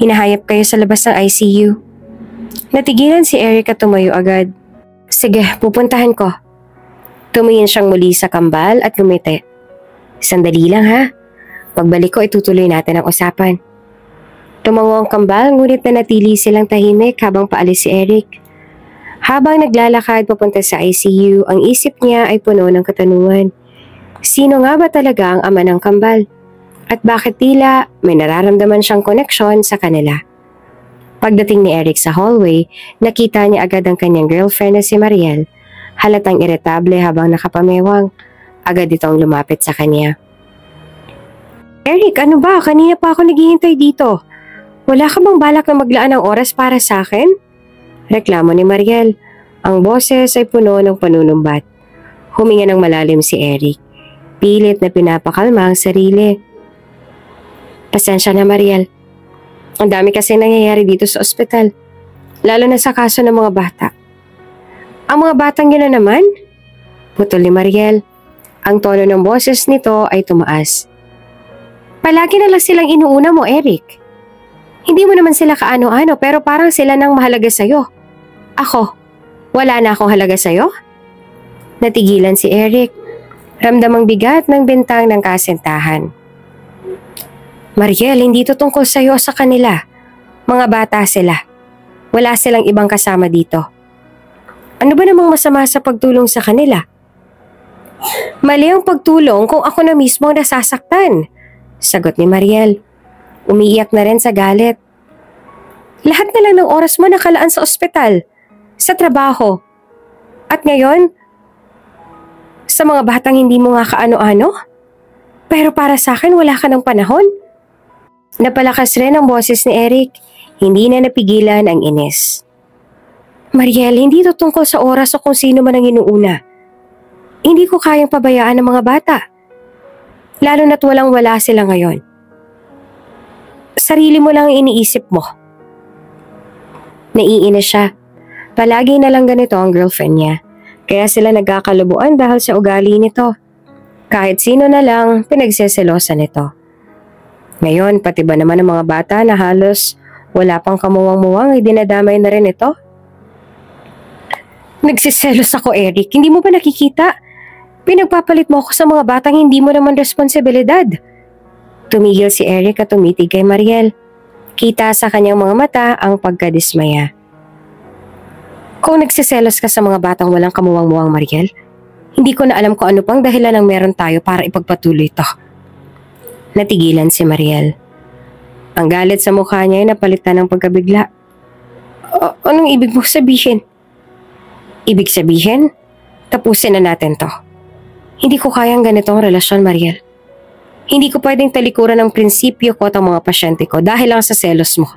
Hinahayap kayo sa labas ng ICU. Natigilan si Eric at tumayo agad. Sige, pupuntahan ko. Tumingin siyang muli sa kambal at ngumiti. Sandali lang ha. Pagbalik ko itutuloy natin ang usapan. Tumango ang kambal ngunit nanatili silang tahimik habang paalis si Eric. Habang naglalakad papunta sa ICU, ang isip niya ay puno ng katanungan. Sino nga ba talaga ang ama ng kambal? At bakit tila may nararamdaman siyang koneksyon sa kanila? Pagdating ni Eric sa hallway, nakita niya agad ang kanyang girlfriend na si Mariel. Halatang iritable habang nakapamewang. Agad itong lumapit sa kanya. Eric, ano ba? Kanina pa ako naghihintay dito. Wala ka bang balak na maglaan ng oras para sa akin? Reklamo ni Mariel. Ang boses ay puno ng panunumbat. Huminga ng malalim si Eric. Pilit na pinapakalma ang sarili. Pasensya na, Mariel. Ang dami kasi nangyayari dito sa ospital. Lalo na sa kaso ng mga bata. Ang mga batang yun na naman? Putol ni Mariel. Ang tono ng boses nito ay tumaas. Palagi na lang silang inuuna mo, Eric. Hindi mo naman sila kaano-ano pero parang sila nang mahalaga sa'yo. Ako, wala na akong halaga sa'yo? Natigilan si Eric. Ramdamang bigat ng bintang ng kasintahan. Mariel, hindi ito tungkol sa'yo sa kanila. Mga bata sila. Wala silang ibang kasama dito. Ano ba namang masama sa pagtulong sa kanila? Mali ang pagtulong kung ako na mismo ang nasasaktan. Sagot ni Mariel. Umiiyak na rin sa galit. Lahat na lang ng oras mo nakalaan sa ospital, sa trabaho. At ngayon, Sa mga batang hindi mo nga kaano-ano? Pero para sa akin, wala ka ng panahon. Napalakas rin ang boses ni Eric. Hindi na napigilan ang inis. Mariel, hindi ito tungkol sa oras o kung sino man ang inuuna. Hindi ko kayang pabayaan ng mga bata. Lalo na't walang-wala sila ngayon. Sarili mo lang ang iniisip mo. Naiinis siya. Palagi na lang ganito ang girlfriend niya. Kaya sila nagkakalubuan dahil sa ugali nito. Kahit sino na lang, pinagseselosan nito. Ngayon, pati ba naman ang mga bata na halos wala pang kamuwang-muwang ay dinadamay na rin ito? Nagsiselos ako, Eric. Hindi mo ba nakikita? Pinagpapalit mo ako sa mga batang hindi mo naman responsibilidad. Tumigil si Eric at tumitig kay Mariel. Kita sa kanyang mga mata ang pagkadismaya. Kung nagsiselos ka sa mga batang walang kamuwang-muwang, Mariel, hindi ko na alam kung ano pang dahilan ang meron tayo para ipagpatuloy ito. Natigilan si Mariel. Ang galit sa mukha niya ay napalitan ng pagkabigla. Anong ibig mo sabihin? Ibig sabihin? Tapusin na natin to. Hindi ko kayang ganitong relasyon, Mariel. Hindi ko pwedeng talikuran ang prinsipyo ko at ang mga pasyente ko dahil lang sa selos mo.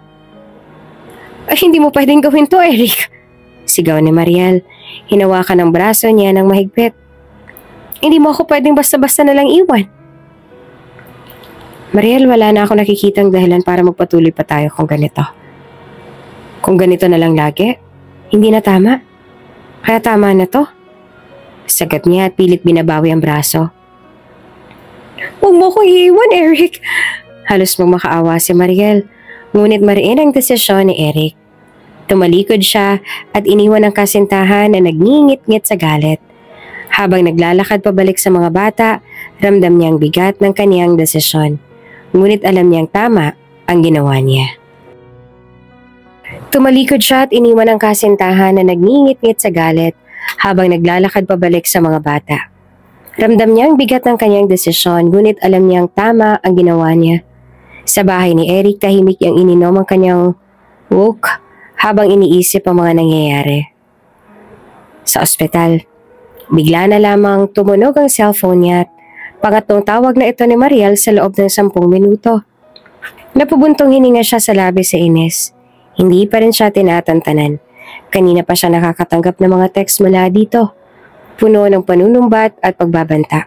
Ay, hindi mo pwedeng gawin to, Eric. Sigaw ni Mariel. Hinawakan ang braso niya ng mahigpit. Hindi mo ako pwedeng basta-basta nalang iwan. Mariel, wala na ako nakikitang dahilan para magpatuloy pa tayo kung ganito. Kung ganito na lang lagi, hindi na tama. Kaya tama na to. Sagat niya at pilit binabawi ang braso. Huwag mo ko iiwan, Eric. Halos magmakaawa si Mariel. Ngunit mariin ang desisyon ni Eric. Tumalikod siya at iniwan ang kasintahan na nagngingit-ngit sa galit. Habang naglalakad pabalik sa mga bata, ramdam niyang bigat ng kaniyang desisyon. Ngunit alam niyang tama ang ginawa niya. Tumalikod siya at iniwan ang kasintahan na nagngingit-ngit sa galit habang naglalakad pabalik sa mga bata. Ramdam niya ang bigat ng kanyang desisyon, ngunit alam niyang tama ang ginawa niya. Sa bahay ni Eric, tahimik niyang ininom ang kanyang woke habang iniisip ang mga nangyayari. Sa ospital, bigla na lamang tumunog ang cellphone niya at pangatlong tawag na ito ni Mariel sa loob ng 10 minuto. Napubuntong hininga siya sa labi sa inis. Hindi pa rin siya tinatantanan. Kanina pa siya nakakatanggap ng mga text mula dito. Puno ng panunumbat at pagbabanta.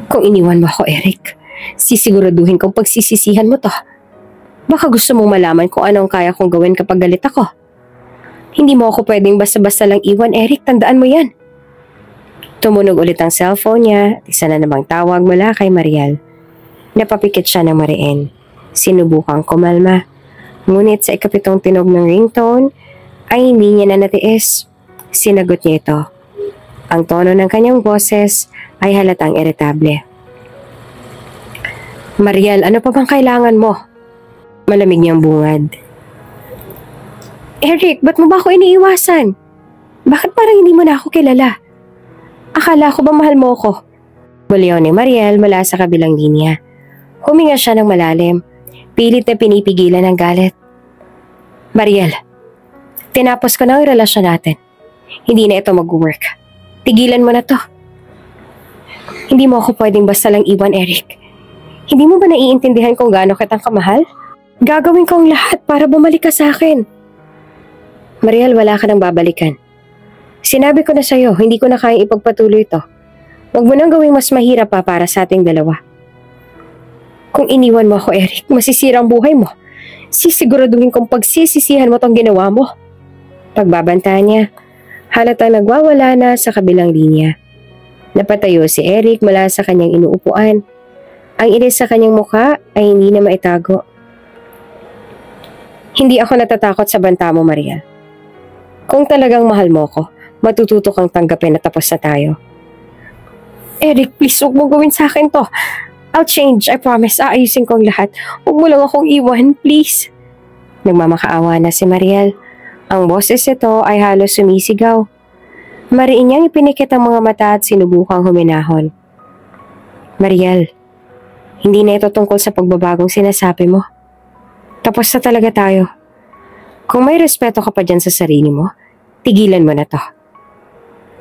Kung iniwan mo ako, Eric, sisiguraduhin kong pagsisisihan mo to. Baka gusto mong malaman kung ano ang kaya kong gawin kapag galit ako. Hindi mo ako pwedeng basta-basta lang iwan, Eric. Tandaan mo yan. Tumunog ulit ang cellphone niya at isa na namang tawag mula kay Mariel. Napapikit siya ng mariin. Sinubukang kumalma. Ngunit sa ikapitong tinog ng ringtone ay hindi niya na natiis. Sinagot niya ito. Ang tono ng kanyang boses ay halatang iritable. Mariel, ano pa bang kailangan mo? Malamig niyang bungad. Eric, ba't mo ba ako iniiwasan? Bakit parang hindi mo na ako kilala? Akala ko ba mahal mo ko? Buliw ni Mariel mula sa kabilang linya. Huminga siya ng malalim. Pilit na pinipigilan ang galit. Mariel, tinapos ko na ang relasyon natin. Hindi na ito mag-work. Tigilan mo na to. Hindi mo ako pwedeng basta lang iwan, Eric. Hindi mo ba naiintindihan kung gaano kitang kamahal? Gagawin ko ang lahat para bumalik ka sa akin. Mariel, wala ka nang babalikan. Sinabi ko na sa'yo, hindi ko na kayang ipagpatuloy ito. Huwag mo nang gawing mas mahirap pa para sa ating dalawa. Kung iniwan mo ako, Eric, masisira ang buhay mo. Sisiguraduhin kong pagsisisihan mo tong ginawa mo. Pagbabanta niya, halatang nagwawala na sa kabilang linya. Napatayo si Eric mula sa kanyang inuupuan. Ang inis sa kanyang mukha ay hindi na maitago. Hindi ako natatakot sa banta mo, Mariel. Kung talagang mahal mo ko, matututo kang tanggapin na tapos na tayo. Eric, please huwag mo gawin sa akin to. I'll change, I promise. Aayusin ko ang lahat. Huwag mo lang akong iwan, please. Nagmamakaawa na si Mariel. Ang boses nito ay halos sumisigaw. Mariin niyang ipinikit ang mga mata at sinubukang huminahon. Mariel, hindi na ito tungkol sa pagbabagong sinasabi mo. Tapos na talaga tayo. Kung may respeto ka pa dyan sa sarili mo, tigilan mo na to.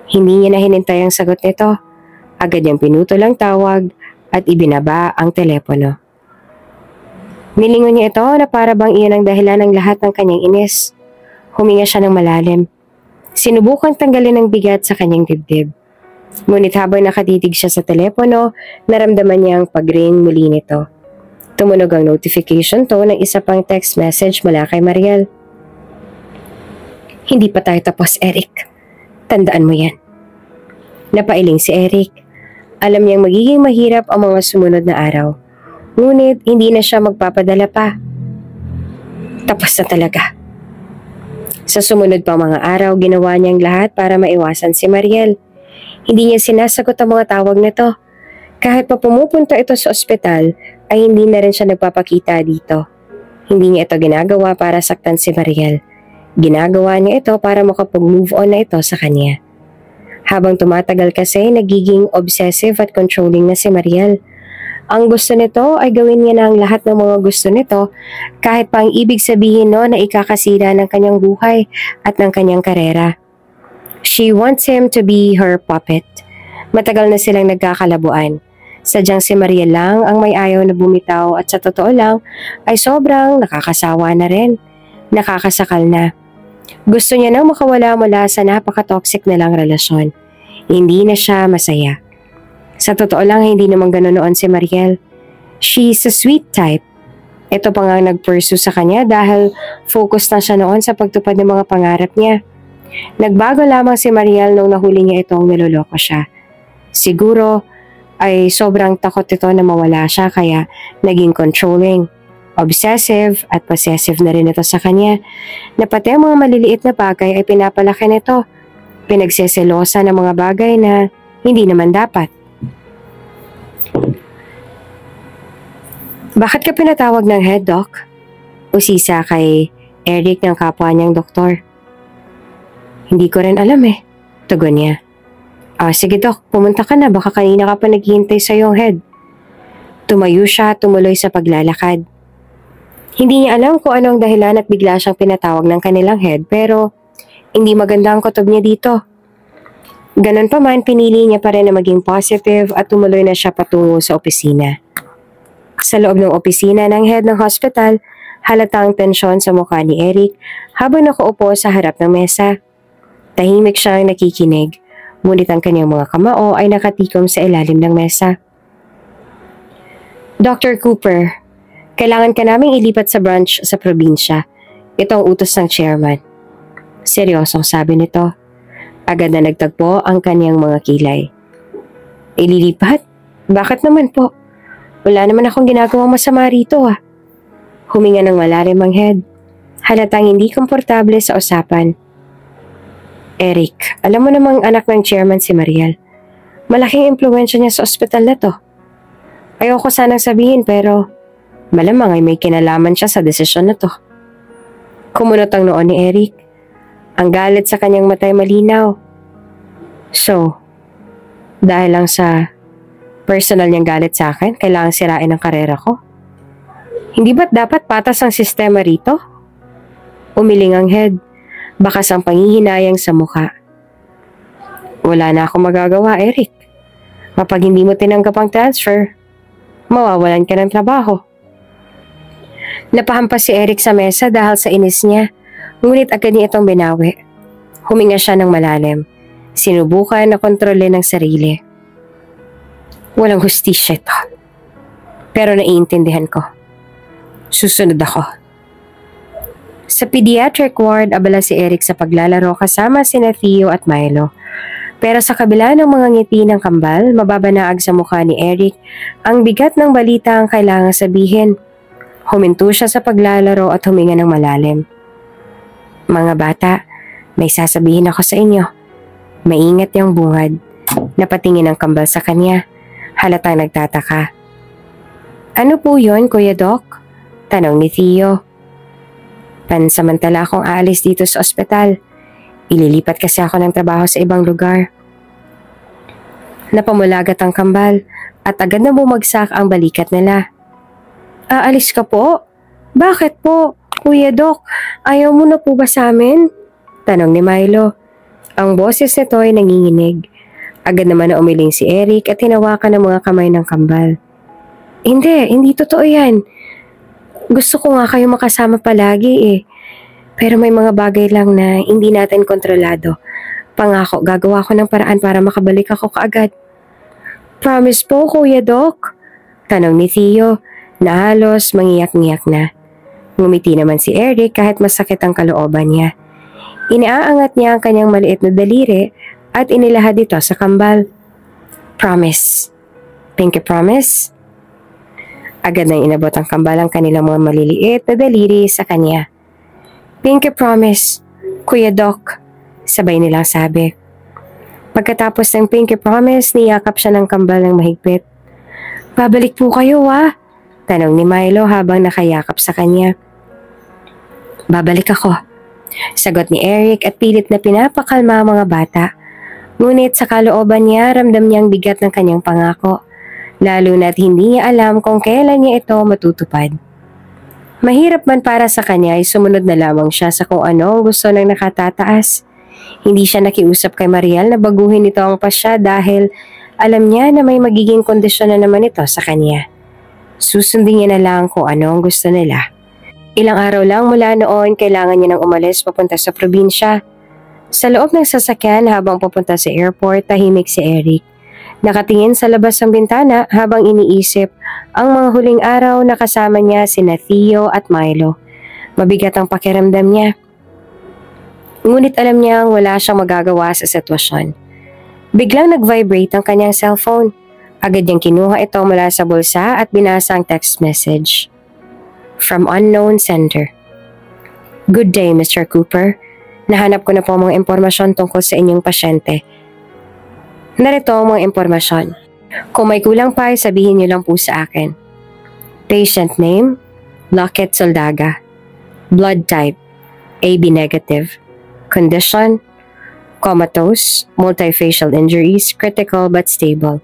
Hindi niya na hinintay ang sagot nito. Agad niyang pinutol ang tawag at ibinaba ang telepono. Nilingon niya ito na para bang iyon ang dahilan ng lahat ng kanyang inis. Huminga siya ng malalim. Sinubukan tanggalin ang bigat sa kanyang dibdib. Ngunit habang nakatitig siya sa telepono, naramdaman niya ang pag-ring muli nito. Tumunog ang notification tone ng isa pang text message mula kay Mariel. Hindi pa tayo tapos, Eric. Tandaan mo yan. Napailing si Eric. Alam niyang magiging mahirap ang mga sumunod na araw. Ngunit hindi na siya magpapadala pa. Tapos na talaga. Sa sumunod pa mga araw, ginawa niyang lahat para maiwasan si Mariel. Hindi niya sinasagot ang mga tawag nito. Kahit pa pumupunta ito sa ospital, ay hindi na rin siya nagpapakita dito. Hindi niya ito ginagawa para saktan si Mariel. Ginagawa niya ito para makapag-move on na ito sa kanya. Habang tumatagal kasi, nagiging obsessive at controlling na si Mariel. Ang gusto nito ay gawin niya na ang lahat ng mga gusto nito kahit pa ang ibig sabihin no na ikakasira ng kanyang buhay at ng kanyang karera. She wants him to be her puppet. Matagal na silang nagkakalabuan. Sadyang si Mariel lang ang may ayaw na bumitaw at sa totoo lang ay sobrang nakakasawa na rin. Nakakasakal na. Gusto niya nang makawala mula sa napaka-toxic na lang relasyon. Hindi na siya masaya. Sa totoo lang, hindi naman ganoon noon si Mariel. She's a sweet type. Ito pa nga nag-pursue sa kanya dahil focus na siya noon sa pagtupad ng mga pangarap niya. Nagbago lamang si Mariel nung nahuli niya itong niloloko siya. Siguro ay sobrang takot ito na mawala siya kaya naging controlling, obsessive at possessive na rin ito sa kanya. Na pati ang mga maliliit na bagay ay pinapalaki nito. Pinagseselosa ng mga bagay na hindi naman dapat. Bakit ka pinatawag ng head doc? Usisa kay Eric ng kapwa niyang doktor. Hindi ko rin alam eh. Tugon niya. Sige doc, pumunta ka na. Baka kanina ka pa naghihintay sa iyong head. Tumayo siya, tumuloy sa paglalakad. Hindi niya alam kung ano ang dahilan at bigla siyang pinatawag ng kanilang head pero hindi maganda ang kutob niya dito. Ganon pa man, pinili niya pa rin na maging positive at tumuloy na siya patungo sa opisina. Sa loob ng opisina ng head ng hospital, halatang tensyon sa mukha ni Eric habang nakaupo sa harap ng mesa. Tahimik siyang nakikinig, ngunit ang kanyang mga kamao ay nakatikom sa ilalim ng mesa. Dr. Cooper, kailangan ka naming ilipat sa branch sa probinsya. Ito ang utos ng chairman. Seryosong sabi nito. Agad na nagtagpo ang kanyang mga kilay. Ililipat? Bakit naman po? Wala naman akong ginagawang masama rito ah. Huminga ng malalim ang head. Halatang hindi komportable sa usapan. Eric, alam mo namang anak ng chairman si Mariel. Malaking impluwensya niya sa ospital na to. Ayoko sanang sabihin pero malamang ay may kinalaman siya sa desisyon na to. Kumunot ang noon ni Eric. Ang galit sa kanyang matay malinaw. So, dahil lang sa personal niyang galit sa akin, kailangan sirain ang karera ko? Hindi ba't dapat patas ang sistema rito? Umiling ang head, bakas ang panghihinayang sa mukha. Wala na akong magagawa, Eric. Kapag hindi mo tinanggap ang transfer, mawawalan ka ng trabaho. Napahampas si Eric sa mesa dahil sa inis niya. Ngunit agad niya itong binawi. Huminga siya ng malalim. Sinubukan na kontrolin ang sarili. Walang hustisya ito. Pero naiintindihan ko. Susunod ako. Sa pediatric ward, abala si Eric sa paglalaro kasama sina Theo at Milo. Pero sa kabila ng mga ngiti ng kambal, mababanaag sa mukha ni Eric ang bigat ng balita ang kailangang sabihin. Huminto siya sa paglalaro at huminga ng malalim. Mga bata, may sasabihin ako sa inyo. Maingat yung bungad. Napatingin ang kambal sa kanya. Halatang nagtataka. Ano po yun, Kuya Doc? Tanong ni Theo. Pansamantala akong aalis dito sa ospital. Ililipat kasi ako ng trabaho sa ibang lugar. Napamulagat ang kambal at agad na bumagsak ang balikat nila. Aalis ka po? Bakit po? Kuya Doc, ayaw mo na po ba sa amin? Tanong ni Milo. Ang boses nito ay nanginginig. Agad naman na umiling si Eric at hinawakan ng mga kamay ng kambal. Hindi totoo yan. Gusto ko nga kayo makasama palagi eh. Pero may mga bagay lang na hindi natin kontrolado. Pangako, gagawa ko ng paraan para makabalik ako kaagad. Promise po, Kuya Doc? Tanong ni Theo na halos mangiyak-ngiyak na. Ngumiti naman si Eric kahit masakit ang kalooban niya. Inaangat niya ang kanyang maliit na daliri at inilahad ito sa kambal. Promise. Pinky promise? Agad nang inabot ang kambal ang kanilang mga maliliit na daliri sa kanya. Pinky promise, Kuya Doc, sabay nilang sabi. Pagkatapos ng pinky promise, niyakap siya ng kambal ng mahigpit. Babalik po kayo Tanong ni Milo habang nakayakap sa kanya. Babalik ako. Sagot ni Eric at pilit na pinapakalma ang mga bata. Ngunit sa kalooban niya, ramdam niyang bigat ng kanyang pangako. Lalo na't hindi niya alam kung kailan niya ito matutupad. Mahirap man para sa kanya ay sumunod na lamang siya sa kung ano ang gusto ng nakatataas. Hindi siya nakiusap kay Mariel na baguhin ito ang pasya dahil alam niya na may magiging kondisyon na naman ito sa kanya. Susundin niya na lang kung ano ang gusto nila. Ilang araw lang mula noon, kailangan niya nang umalis papunta sa probinsya. Sa loob ng sasakyan habang papunta sa airport, tahimik si Eric. Nakatingin sa labas ng bintana habang iniisip ang mga huling araw na kasama niya sina Theo at Milo. Mabigat ang pakiramdam niya. Ngunit alam niyang wala siyang magagawa sa sitwasyon. Biglang nag-vibrate ang kanyang cellphone. Agad niyang kinuha ito mula sa bulsa at binasa ang text message. From unknown sender. Good day, Mr. Cooper. Nahanap ko na po mga impormasyon tungkol sa inyong pasyente. Narito ang mga impormasyon. Kung may kulang pa, sabihin niyo lang po sa akin. Patient name, Lockett Soldaga. Blood type, AB negative. Condition, comatose, multifacial injuries, critical but stable.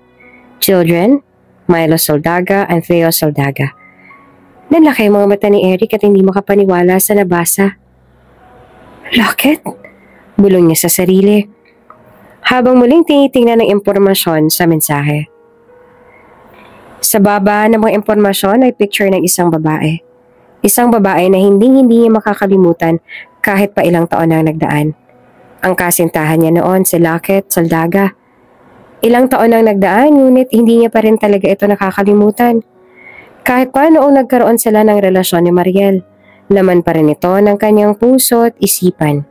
Children, Milo Soldaga and Theo Soldaga. Nanlaki ang mga mata ni Eric at hindi makapaniwala sa nabasa. Lockett? Bulong niya sa sarili. Habang muling tinitingnan ng impormasyon sa mensahe. Sa baba ng mga impormasyon ay picture ng isang babae. Isang babae na hindi niya makakalimutan kahit pa ilang taon na nagdaan. Ang kasintahan niya noon si Lockett Soldaga. Ilang taon nang nagdaan ngunit hindi niya pa rin talaga ito nakakalimutan. Kahit pa noong nagkaroon sila ng relasyon ni Mariel, laman pa rin ito ng kanyang puso at isipan.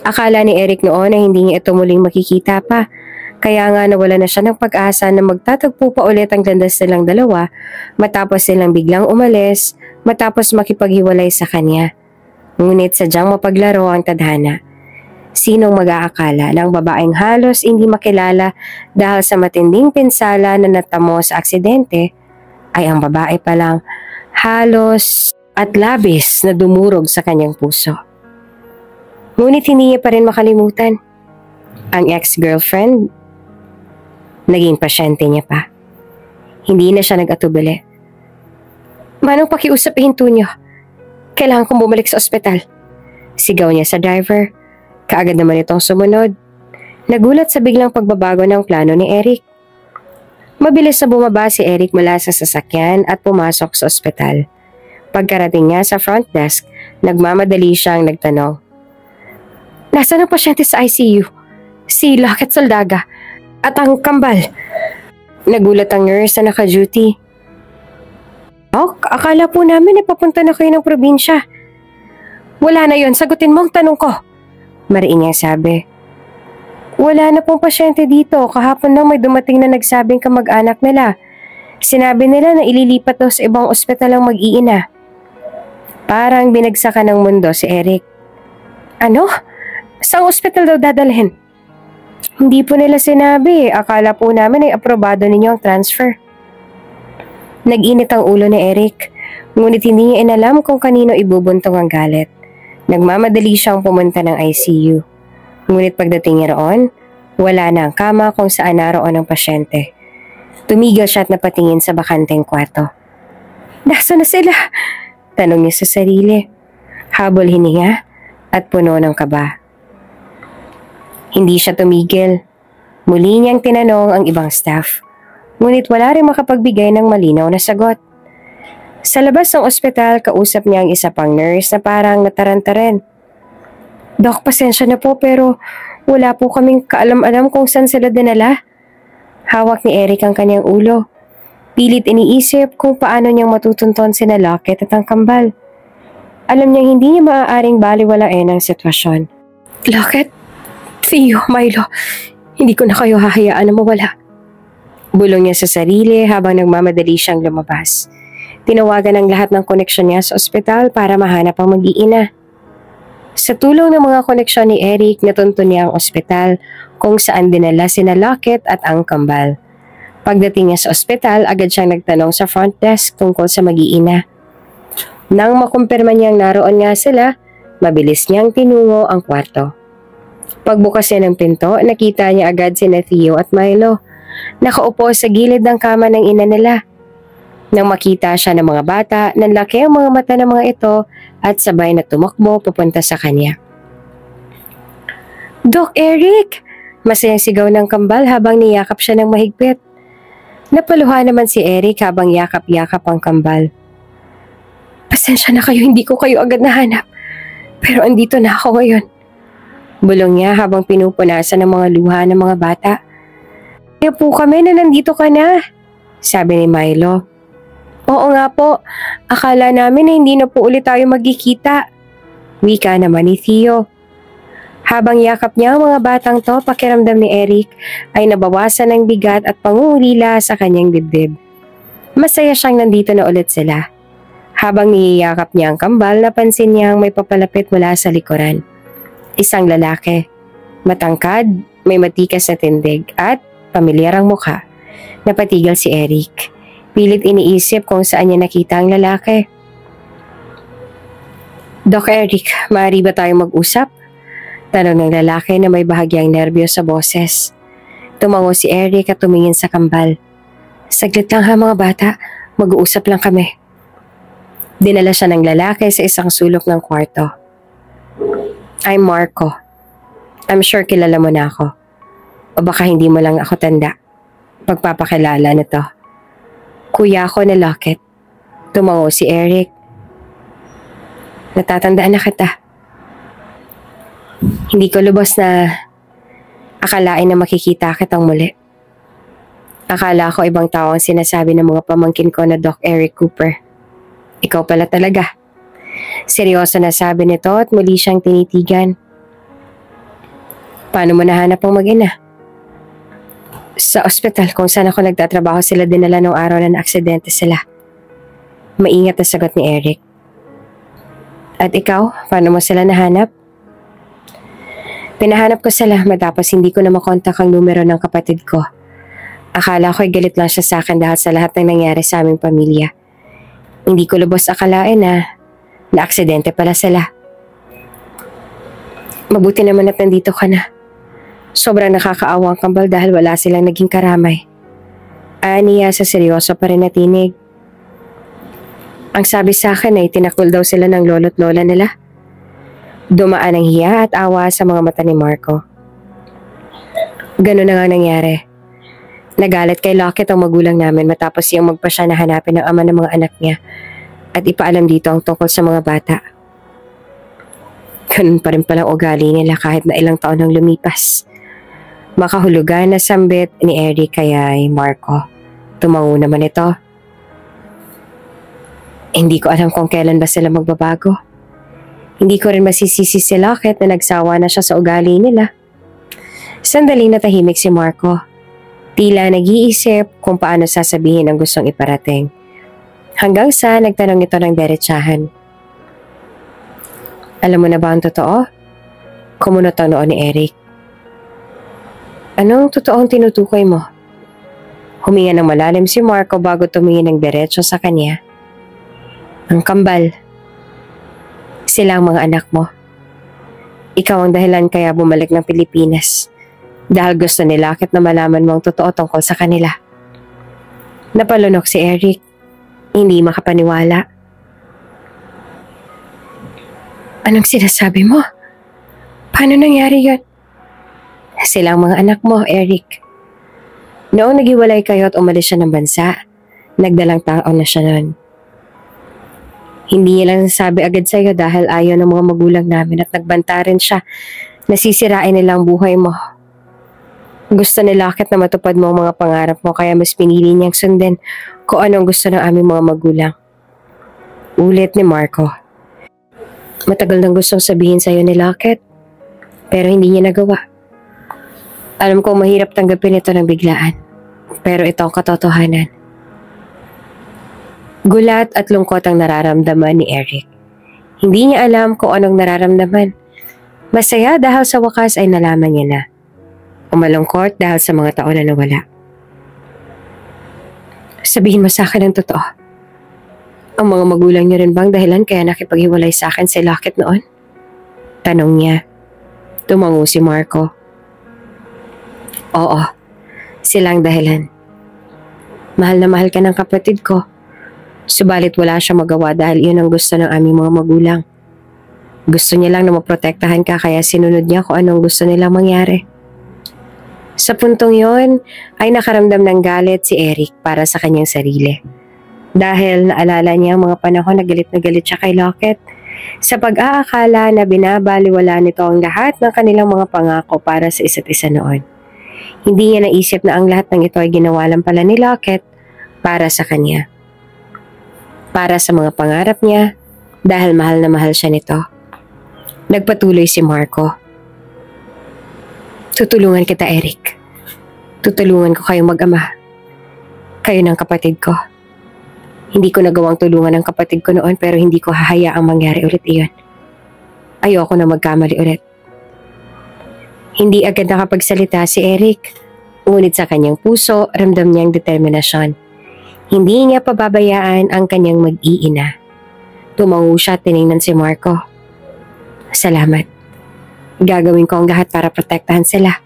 Akala ni Eric noon na hindi niya ito muling makikita pa, kaya nga nawala na siya ng pag-asa na magtatagpo pa ulit ang landas nilang dalawa matapos silang biglang umalis matapos makipaghiwalay sa kanya. Ngunit sadyang mapaglaro ang tadhana. Sinong mag-aakala ng babaeng halos hindi makilala dahil sa matinding pinsala na natamo sa aksidente ay ang babae palang halos at labis na dumurog sa kanyang puso. Ngunit hindi niya pa rin makalimutan. Ang ex-girlfriend, naging pasyente niya pa. Hindi na siya nag-atubili. Manong pakiusap ihinto niyo. Kailangan kong bumalik sa ospital. Sigaw niya sa driver. Kaagad naman itong sumunod. Nagulat sa biglang pagbabago ng plano ni Eric. Mabilis na bumaba si Eric mula sa sasakyan at pumasok sa ospital. Pagkarating niya sa front desk, nagmamadali siyang nagtanong. Nasaan ang pasyente sa ICU? Si Lockett Soldaga at ang kambal. Nagulat ang nurse na naka-duty. Akala po namin papunta na kayo ng probinsya. Wala na yon, sagutin mo ang tanong ko. Mariin niyang sabi. Wala na pong pasyente dito. Kahapon lang may dumating na nagsabing kamag-anak nila. Sinabi nila na ililipat daw sa ibang ospital ang mag-iina. Parang binagsakan ng mundo si Eric. Ano? Saang ospital daw dadalhin? Hindi po nila sinabi. Akala po namin ay aprobado ninyo ang transfer. Nag-init ang ulo ni Eric. Ngunit hindi niya inalam kung kanino ibubuntong ang galit. Nagmamadali siyang pumunta ng ICU. Ngunit pagdating niya roon, wala na ang kama kung saan naroon ang pasyente. Tumigil siya at napatingin sa bakanteng kwarto. Nasaan na sila? Tanong niya sa sarili. Habol hininga at puno ng kaba. Hindi siya tumigil. Muli niyang tinanong ang ibang staff. Ngunit wala rin makapagbigay ng malinaw na sagot. Sa labas ng ospital, kausap niya ang isa pang nurse na parang nataranta rin. Dok, pasensya na po pero wala po kaming kaalam-alam kung saan sila dinala. Hawak ni Eric ang kanyang ulo. Pilit iniisip kung paano niyang matutunton sina Lockett at ang kambal. Alam niyang hindi niya maaaring baliwalain ang sitwasyon. Lockett, Theo, Milo, hindi ko na kayo hahayaan na mawala. Bulong niya sa sarili habang nagmamadali siyang lumabas. Tinawagan ang lahat ng koneksyon niya sa ospital para mahanap ang mag-iina. Sa tulong ng mga koneksyon ni Eric, natuntun niya ang ospital kung saan dinala sina Lockett at ang kambal. Pagdating niya sa ospital, agad siyang nagtanong sa front desk tungkol sa mag-iina. Nang makumpirma niyang naroon nga sila, mabilis niyang tinungo ang kwarto. Pagbukas niya ng pinto, nakita niya agad sina Theo at Milo. Nakaupo sa gilid ng kama ng ina nila. Nang makita siya ng mga bata, nanlaki ang mga mata ng mga ito at sabay na tumakbo papunta sa kanya. Doc Eric! Masayang sigaw ng kambal habang niyakap siya ng mahigpit. Napaluha naman si Eric habang yakap-yakap ang kambal. Pasensya na kayo, hindi ko kayo agad nahanap. Pero andito na ako ngayon. Bulong niya habang pinupunasan ng mga luha ng mga bata. Kaya po kami na nandito ka na, sabi ni Milo. Oo nga po, akala namin na hindi na po ulit tayo magkikita. Wika naman ni Theo. Habang yakap niya ang mga batang to, pakiramdam ni Eric ay nabawasan ng bigat at pangungulila sa kanyang dibdib. Masaya siyang nandito na ulit sila. Habang niyayakap niya ang kambal, napansin niyang may papalapit mula sa likuran. Isang lalaki, matangkad, may matikas na tindig at pamilyar ang mukha. Napatigil si Eric. Pilit iniisip kung saan niya nakita ang lalaki. Doc Eric, maaari ba tayong mag-usap? Tanong ng lalaki na may bahagyang nerbiyos sa boses. Tumango si Eric at tumingin sa kambal. Saglit lang ha mga bata, mag-uusap lang kami. Dinala siya ng lalaki sa isang sulok ng kwarto. I'm Marco. I'm sure kilala mo na ako. O baka hindi mo lang ako tanda. Pagpapakilala na to. Kuya ako na Lockett. Tumango si Eric. Natatandaan na kita. Hindi ko lubos na akalain na makikita kitang muli. Akala ko ibang tao ang sinasabi ng mga pamangkin ko na Doc Eric Cooper. Ikaw pala talaga. Seryoso na sabi nito at muli siyang tinitigan. Paano mo nahanap ang mag-ina? Sa ospital kung saan ako nagtatrabaho sila dinala nung araw na aksidente sila. Maingat na sagot ni Eric. At ikaw, paano mo sila nahanap? Pinahanap ko sila matapos hindi ko na makontak ang numero ng kapatid ko. Akala ko'y galit lang siya sa akin dahil sa lahat ng nangyari sa aming pamilya. Hindi ko lubos akalain na aksidente pala sila. Mabuti naman at nandito ka na. Sobrang nakakaawa ang kambal dahil wala silang naging karamay. Aniya sa seryoso pa rin na tinig. Ang sabi sa akin ay tinakol daw sila ng lolo't lola nila. Dumaan ang hiya at awa sa mga mata ni Marco. Ganun na nga nangyari. Nagalit kay Lockett ang magulang namin matapos siyang magpasya na hanapin ang ama ng mga anak niya at ipaalam dito ang tungkol sa mga bata. Ganun pa rin palang ugali nila kahit na ilang taon nang lumipas. Makahulugan na sambit ni Eric kay Marco. Tumango naman ito. Hindi ko alam kung kailan ba sila magbabago. Hindi ko rin masisisi si Lockett na nagsawa na siya sa ugali nila. Sandaling natahimik si Marco. Tila nag-iisip kung paano sasabihin ang gustong iparating. Hanggang sa nagtanong ito ng derechahan. Alam mo na ba ang totoo? Kumunot ang noon ni Eric. Anong totoong tinutukoy mo? Huminga ng malalim si Marco bago tumingin ng diretso sa kanya. Ang kambal. Sila ang mga anak mo. Ikaw ang dahilan kaya bumalik ng Pilipinas. Dahil gusto ni Lockett na malaman mo ang totoo tungkol sa kanila. Napalunok si Eric. Hindi makapaniwala. Anong sinasabi mo? Paano nangyari yun? Silang mga anak mo, Eric. Noong naghiwalay kayo at umalis siya ng bansa, nagdalang taon na siya noon. Hindi niya lang nasabi agad sa'yo dahil ayaw ng mga magulang namin at nagbanta rin siya. Nasisirain nila ang buhay mo. Gusto ni Lockett na matupad mo ang mga pangarap mo kaya mas pinili niyang sundin kung anong gusto ng aming mga magulang. Ulit ni Marco. Matagal nang gustong sabihin sa'yo ni Lockett, pero hindi niya nagawa. Alam kong mahirap tanggapin ito ng biglaan, pero ito ang katotohanan. Gulat at lungkot ang nararamdaman ni Eric. Hindi niya alam kung anong nararamdaman. Masaya dahil sa wakas ay nalaman niya na. Umalungkot dahil sa mga taon na nawala. Sabihin mo sa akin ang totoo. Ang mga magulang niyo rin bang dahilan kaya nakipaghiwalay sa akin si Lockett noon? Tanong niya. Tumango si Marco. Oo, silang dahilan. Mahal na mahal ka ng kapatid ko. Subalit wala siya magawa dahil iyon ang gusto ng aming mga magulang. Gusto niya lang na maprotektahan ka kaya sinunod niya kung anong gusto nilang mangyari. Sa puntong yon ay nakaramdam ng galit si Eric para sa kanyang sarili. Dahil naalala niya ang mga panahon na galit siya kay Lockett sa pag-aakala na binabaliwala nito ang lahat ng kanilang mga pangako para sa isa't isa noon. Hindi niya naisip na ang lahat ng ito ay ginawa lang pala ni Lockett para sa kanya. Para sa mga pangarap niya dahil mahal na mahal siya nito. Nagpatuloy si Marco. Tutulungan kita, Eric. Tutulungan ko kayong mag-ama. Kayo ng kapatid ko. Hindi ko nagawang tulungan ng kapatid ko noon pero hindi ko hahayaang mangyari ulit iyon. Ayoko na magkamali ulit. Hindi agad nakapagsalita si Eric. Ngunit sa kanyang puso, ramdam niyang determinasyon. Hindi niya pababayaan ang kanyang mag-iina. Tumango siya at tiningnan si Marco. Salamat. Gagawin ko ang lahat para protektahan sila.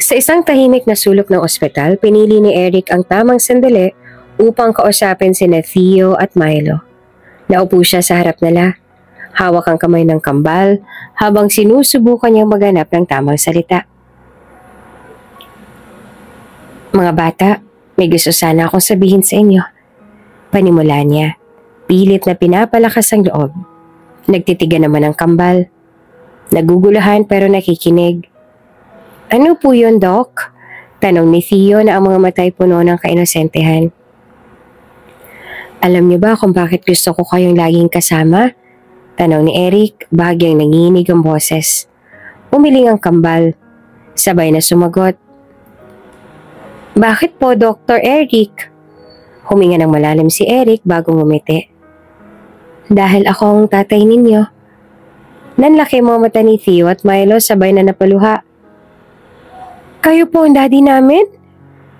Sa isang tahimik na sulok ng ospital, pinili ni Eric ang tamang sandali upang kausapin sina Theo at Milo. Naupo siya sa harap nila. Hawak ang kamay ng kambal habang sinusubukan niyang maghanap ng tamang salita. Mga bata, may gusto sana akong sabihin sa inyo. Panimula niya. Pilit na pinapalakas ang loob. Nagtitigan naman ang kambal. Nagugulahan pero nakikinig. Ano po yun, Doc? Tanong ni Theo na ang mga matay puno ng kainosentehan. Alam niyo ba kung bakit gusto ko kayong laging kasama? Tanong ni Eric, bahagyang nanginig ang boses. Umiling ang kambal. Sabay na sumagot. Bakit po, Dr. Eric? Huminga ng malalim si Eric bago ngumiti. Dahil ako ang tatay ninyo. Nanlaki mo mata ni Theo at Milo sabay na napaluha. Kayo po ang daddy namin?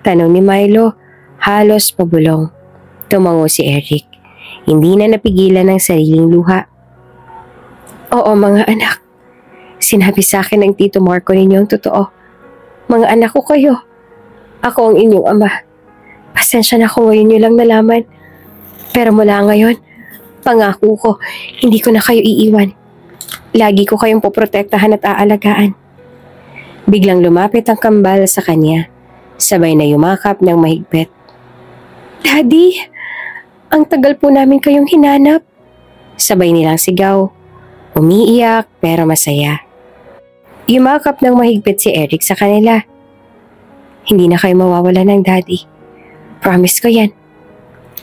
Tanong ni Milo, halos pabulong. Tumango si Eric. Hindi na napigilan ng sariling luha. Oo mga anak. Sinabi sa akin ng Tito Marco ninyo ang totoo. Mga anak ko kayo. Ako ang inyong ama. Pasensya na kung ngayon nyo lang nalaman. Pero mula ngayon, pangako ko, hindi ko na kayo iiwan. Lagi ko kayong poprotektahan at aalagaan. Biglang lumapit ang kambal sa kanya. Sabay na yumakap ng mahigpit. Daddy, ang tagal po namin kayong hinanap. Sabay nilang sigaw. Umiiyak pero masaya. Yumakap ng mahigpit si Eric sa kanila. Hindi na kayo mawawala ng daddy. Promise ko yan.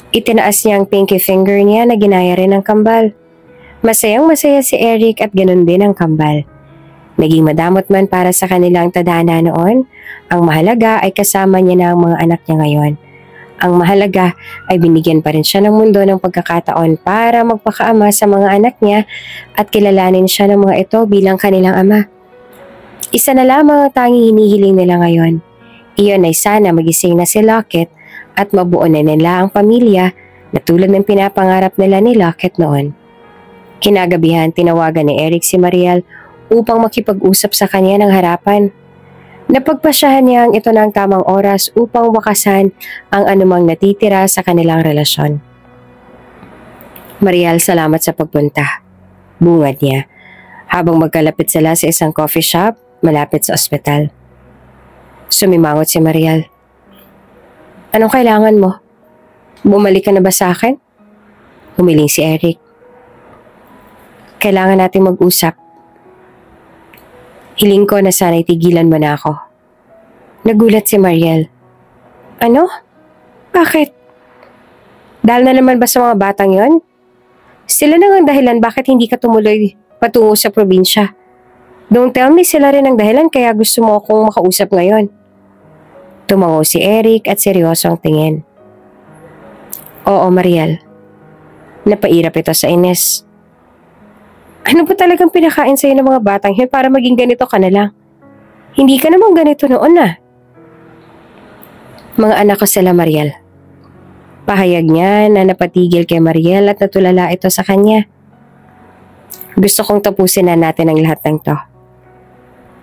Itinaas niya ang pinky finger niya na ginaya rin ng kambal. Masayang masaya si Eric at ganun din ang kambal. Naging madamot man para sa kanilang tadhana noon, ang mahalaga ay kasama niya na ang mga anak niya ngayon. Ang mahalaga ay binigyan pa rin siya ng mundo ng pagkakataon para magpakaama sa mga anak niya at kilalanin siya ng mga ito bilang kanilang ama. Isa na lamang ang tanging hinihiling nila ngayon. Iyon ay sana magising na si Lockett at mabuo na nila ang pamilya na tulad ng pinapangarap nila ni Lockett noon. Kinagabihan, tinawagan ni Eric si Mariel upang makipag-usap sa kanya ng harapan. Napagpasyahan niya ang ito ng tamang oras upang wakasan ang anumang natitira sa kanilang relasyon. Mariel, salamat sa pagpunta. Bungad niya, habang magkalapit sila sa isang coffee shop malapit sa ospital. Sumimangot si Mariel. Anong kailangan mo? Bumalik ka na ba sa akin? Humiling si Eric. Kailangan nating mag-usap. Hiling ko na sana'y tigilan mo na ako. Nagulat si Mariel. Ano? Bakit? Dahil na naman ba sa mga batang yon? Sila na ang dahilan bakit hindi ka tumuloy patungo sa probinsya. Don't tell me sila rin ang dahilan kaya gusto mo akong makausap ngayon. Tumango si Eric at seryoso ang tingin. Oo, Mariel. Napairap ito sa Ines. Ano ba talagang pinakain sa'yo ng mga batang yun para maging ganito ka na lang? Hindi ka naman ganito noon na. Mga anak ko sila, Mariel. Pahayag niya na napatigil kay Mariel at natulala ito sa kanya. Gusto kong tapusin na natin ang lahat ng to.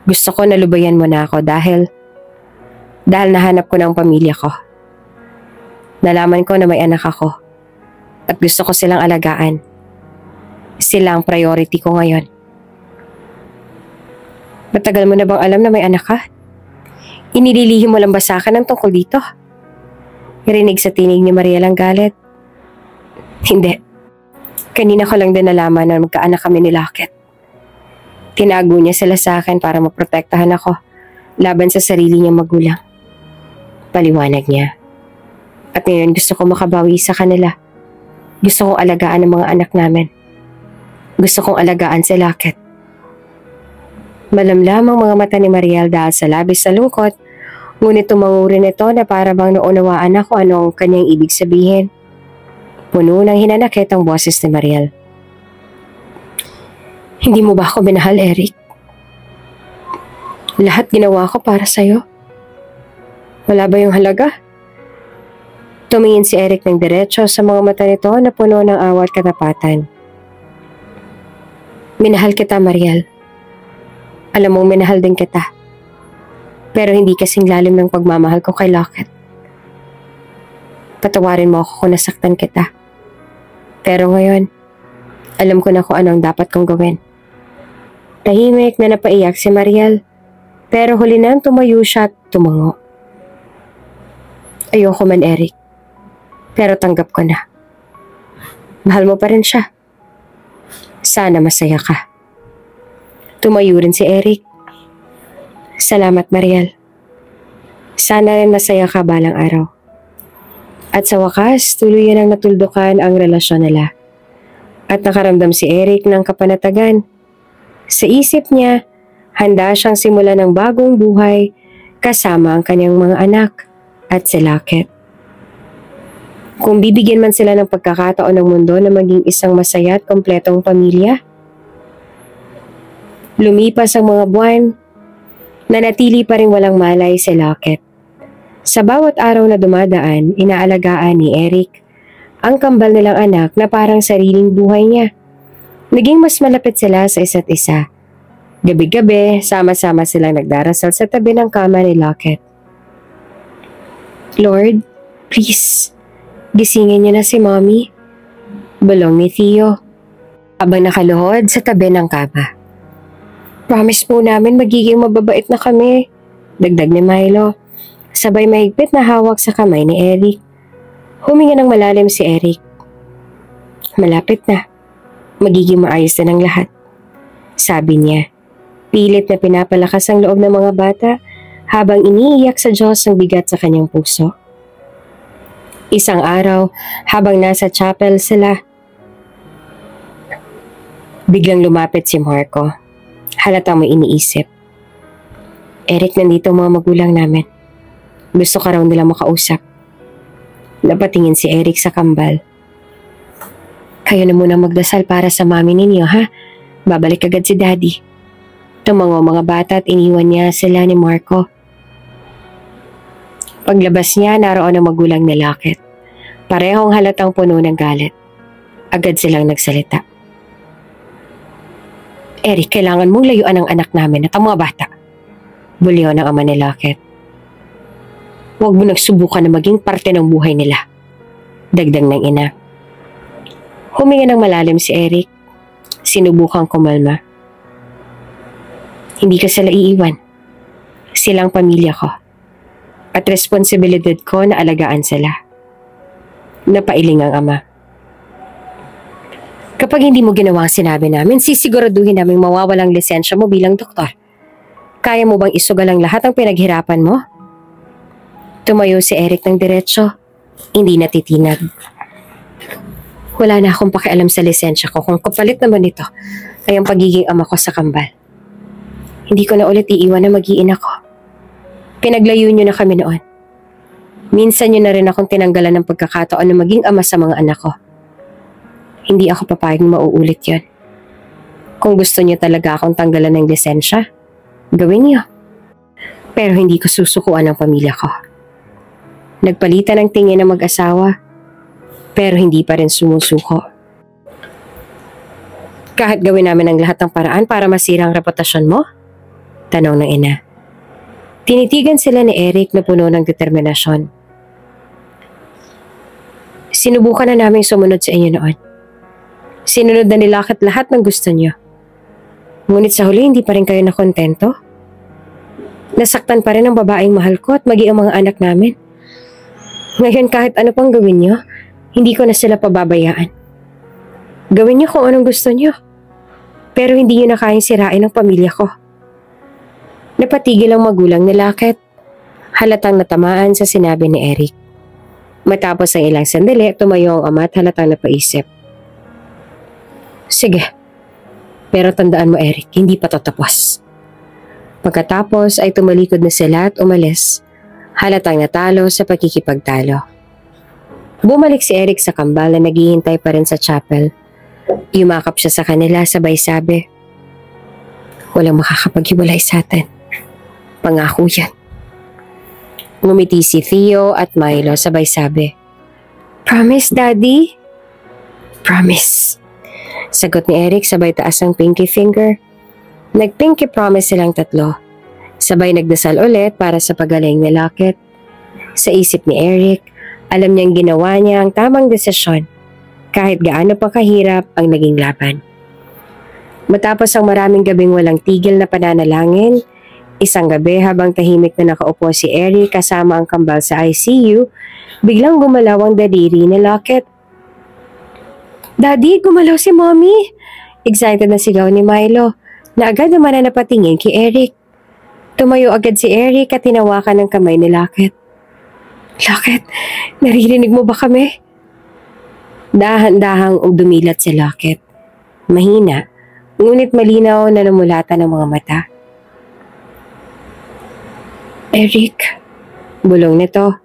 Gusto ko na lubayan mo na ako dahil nahanap ko ng pamilya ko. Nalaman ko na may anak ako at gusto ko silang alagaan. Sila ang priority ko ngayon. Matagal mo na bang alam na may anak ka? Inililihim mo lang ba sa akin ang tungkol dito? Rinig sa tinig ni Mariel ang galit. Hindi. Kanina ko lang din nalaman na magkaanak kami ni Lockett. Tinago niya sila sa akin para maprotektahan ako laban sa sarili niyang magulang. Paliwanag niya. At ngayon gusto ko makabawi sa kanila. Gusto kong alagaan ang mga anak namin. Gusto kong alagaan si Lockett. Malamlam ang mga mata ni Mariel dahil sa labis na lungkot, ngunit tumango rin ito na para bang naunawaan ako ano ang kanyang ibig sabihin. Puno ng hinanakit ang boses ni Mariel. Hindi mo ba ako minahal, Eric? Lahat ginawa ko para sa'yo. Wala ba yung halaga? Tumingin si Eric ng diretso sa mga mata nito na puno ng awa at katapatan. Minahal kita, Mariel. Alam mong minahal din kita. Pero hindi kasing lalim ng pagmamahal ko kay Lockett. Patawarin mo ako kung nasaktan kita. Pero ngayon, alam ko na kung ano ang dapat kong gawin. Tahimik na napaiyak si Mariel, pero huli nang tumayo siya at tumango. Ayoko man, Eric. Pero tanggap ko na. Mahal mo pa rin siya. Sana masaya ka. Tumayo rin si Eric. Salamat, Mariel. Sana rin masaya ka balang araw. At sa wakas, tuluyan ang natuldukan ang relasyon nila. At nakaramdam si Eric ng kapanatagan. Sa isip niya, handa siyang simulan ng bagong buhay kasama ang kanyang mga anak at si Lockett. Kung bibigyan man sila ng pagkakataon ng mundo na maging isang masaya at kompletong pamilya. Lumipas ang mga buwan, nanatili pa rin walang malay si Lockett. Sa bawat araw na dumadaan, inaalagaan ni Eric ang kambal nilang anak na parang sariling buhay niya. Naging mas malapit sila sa isa't isa. Gabi-gabi, sama-sama silang nagdarasal sa tabi ng kama ni Lockett. Lord, please, gisingin niyo na si Mommy. Bulong ni Theo habang nakaluhod sa tabi ng kama. Promise po namin magiging mababait na kami, dagdag ni Milo. Sabay mahigpit na hawak sa kamay ni Eric. Huminga ng malalim si Eric. Malapit na. Magiging maayos na ng lahat. Sabi niya. Pilit na pinapalakas ang loob ng mga bata habang iniiyak sa Diyos ang bigat sa kanyang puso. Isang araw, habang nasa chapel sila, biglang lumapit si Marco. Halatang may iniisip. Eric, nandito ang mga magulang namin. Gusto ka raw nila makausap. Napatingin si Eric sa kambal. Kayo na muna magdasal para sa mami ninyo, ha? Babalik agad si Daddy. Tumango mga bata at iniwan niya sila ni Marco. Paglabas niya, naroon ang magulang ni Lockett. Parehong halatang puno ng galit. Agad silang nagsalita. Eric, kailangan mong layuan ang anak namin at ang mga bata. Buliw ng ama ni Lockett. Huwag mo nagsubukan na maging parte ng buhay nila. Dagdag ng ina. Huminga ng malalim si Eric. Sinubukang kumalma. Hindi ka sila iiwan. Silang pamilya ko. At responsibilidad ko na alagaan sila. Napailing ang ama. Kapag hindi mo ginawa ang sinabi namin, sisiguraduhin namin mawawalang lisensya mo bilang doktor. Kaya mo bang isugal ang lahat ng pinaghirapan mo? Tumayo si Eric ng diretsyo. Hindi natitinag. Wala na akong pakialam sa lisensya ko kung kapalit naman ito ay ang pagiging ama ko sa kambal. Hindi ko na ulit iiwan na mag-iina ko. Pinaglayo niyo na kami noon. Minsan niyo na rin akong tinanggalan ng pagkakataon na maging ama sa mga anak ko. Hindi ako papayag na mauulit yon. Kung gusto niyo talaga akong tanggalan ng lisensya, gawin niyo. Pero hindi ko susukuan ang pamilya ko. Nagpalitan ng tingin ng mag-asawa, pero hindi pa rin sumusuko. Kahit gawin namin ang lahat ng paraan para masira ang reputasyon mo? Tanong ng ina. Tinitigan sila ni Eric na puno ng determinasyon. Sinubukan na namin sumunod sa inyo noon. Sinunod na nila lahat ng gusto niyo. Ngunit sa huli, hindi pa rin kayo nakontento? Nasaktan pa rin ang babaeng mahal ko at maging ang mga anak namin. Ngayon kahit ano pang gawin niyo, hindi ko na sila pababayaan. Gawin niyo kung anong gusto niyo. Pero hindi niyo na kayang sirain ang pamilya ko. Napatigil ang magulang ni Lockett. Halatang natamaan sa sinabi ni Eric. Matapos ang ilang sandali, tumayo ang ama at halatang napaisip. Sige. Pero tandaan mo Eric, hindi pa tatapos. Pagkatapos ay tumalikod na sila at umalis. Halatang natalo sa pagkikipagtalo. Bumalik si Eric sa kambal na naghihintay pa rin sa chapel. Yumakap siya sa kanila sabay sabi, walang makakapaghiwalay sa atin. Pangako yan. Ngumiti si Theo at Milo sabay sabi, Promise, Daddy? Promise. Sagot ni Eric sabay taas ang pinky finger. Nag-pinky promise silang tatlo. Sabay nagdasal ulit para sa pagaling ni Lockett. Sa isip ni Eric, alam niyang ginawa niya ang tamang desisyon kahit gaano pa kahirap ang naging laban. Matapos ang maraming gabing walang tigil na pananalangin, isang gabi habang tahimik na nakaupo si Eric kasama ang kambal sa ICU, biglang gumalaw ang daliri ni Lockett. Daddy, gumalaw si Mommy! Excited na sigaw ni Milo na agad naman na napatingin kay Eric. Tumayo agad si Eric at tinawakan ng kamay ni Lockett. Lockett, naririnig mo ba kami? Dahan-dahang dumilat si Lockett. Mahina, ngunit malinaw na namulatan ng mga mata. Eric, bulong nito,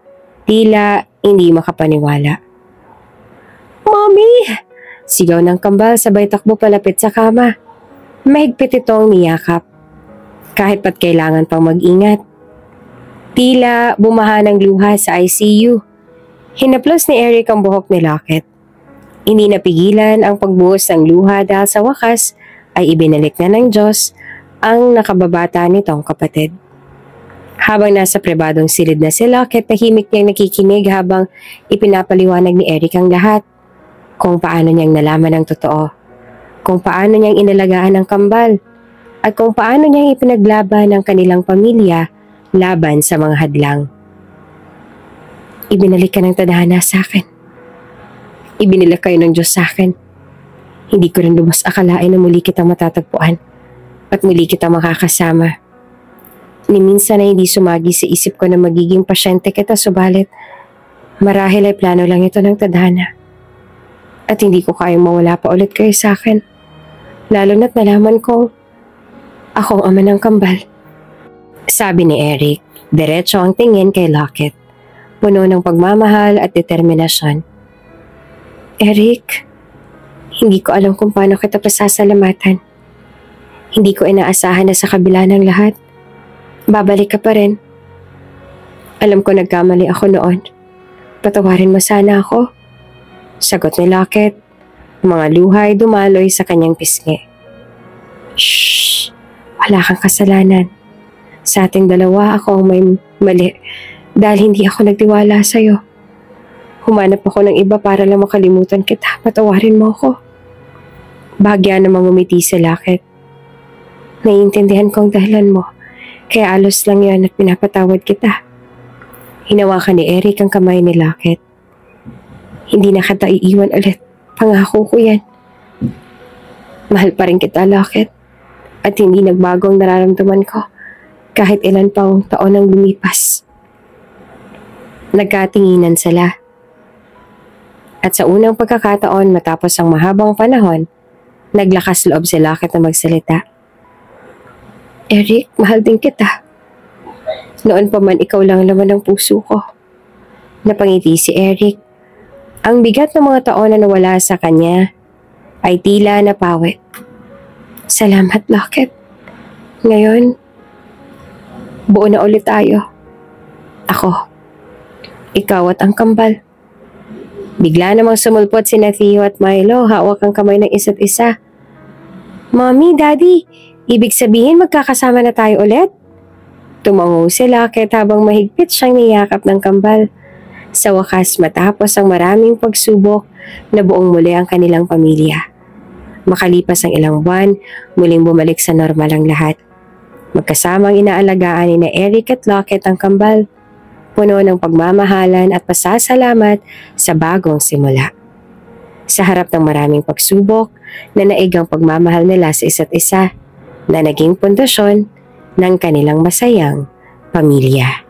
tila hindi makapaniwala. Mommy! Sigaw ng kambal sabay takbo palapit sa kama. Mahigpit itong niyakap. Kahit pat kailangan pang mag-ingat. Tila bumaha ng luha sa ICU. Hinaplos ni Eric ang buhok ni Lockett. Hindi napigilan ang pagbuhos ng luha dahil sa wakas ay ibinalik na ng Diyos ang nakababata nitong kapatid. Habang nasa pribadong silid na si Lockett, tahimik niyang nakikinig habang ipinapaliwanag ni Eric ang lahat. Kung paano niyang nalaman ang totoo. Kung paano niyang inalagaan ang kambal. At kung paano niyang ipinaglaban ang kanilang pamilya laban sa mga hadlang. Ibinalik ka ng tadhana sa akin. Ibinila kayo ng Diyos sa akin. Hindi ko rin lubos akalain na muli kitang matatagpuan at muli kitang makakasama. Ni minsan ay hindi sumagi sa isip ko na magiging pasyente kita, subalit marahil ay plano lang ito ng tadhana. At hindi ko kayang mawala pa ulit kayo sa akin. Lalo na't nalaman kong akong ama ng kambal. Sabi ni Eric, diretso ang tingin kay Lockett. Puno ng pagmamahal at determinasyon. Eric, hindi ko alam kung paano kita pasasalamatan. Hindi ko inaasahan na sa kabila ng lahat, babalik ka pa rin. Alam ko nagkamali ako noon. Patawarin mo sana ako. Sagot ni Lockett. Mga luhay dumaloy sa kanyang pisngi. Shhh! Wala kang kasalanan. Sa ating dalawa ako ang may mali dahil hindi ako nagtiwala sa'yo. Humanap ako ng iba para lang makalimutan kita. Patawarin mo ako. Bahagya namang umiti si Lockett. Naiintindihan ko ang dahilan mo. Kaya alos lang yan at pinapatawad kita. Hinawakan ni Eric ang kamay ni Lockett. Hindi na kita iiwan ulit. Pangako ko yan. Mahal pa rin kita, Lockett. At hindi nagbago ang nararamdaman ko kahit ilan pang taon ang lumipas. Nagkatinginan sila. At sa unang pagkakataon matapos ang mahabang panahon, naglakas loob si Lockett na magsalita. Eric, mahal din kita. Noon pa man ikaw lang laman ng puso ko. Napangiti si Eric. Ang bigat ng mga taon na nawala sa kanya ay tila napawit. Salamat, Lockett. Ngayon, buo na ulit tayo. Ako, ikaw at ang kambal. Bigla namang sumulpot si Theo at Milo, hawak ang kamay ng isa't isa. Mommy, Daddy, ibig sabihin magkakasama na tayo ulit? Tumango si Lockett habang mahigpit siyang niyakap ng kambal. Sa wakas matapos ang maraming pagsubok, nabuong muli ang kanilang pamilya. Makalipas ang ilang buwan, muling bumalik sa normal ang lahat. Magkasamang inaalagaan ni Eric at Lockett ang kambal, puno ng pagmamahalan at pasasalamat sa bagong simula. Sa harap ng maraming pagsubok, nanaig ang pagmamahal nila sa isa't isa na naging pundasyon ng kanilang masayang pamilya.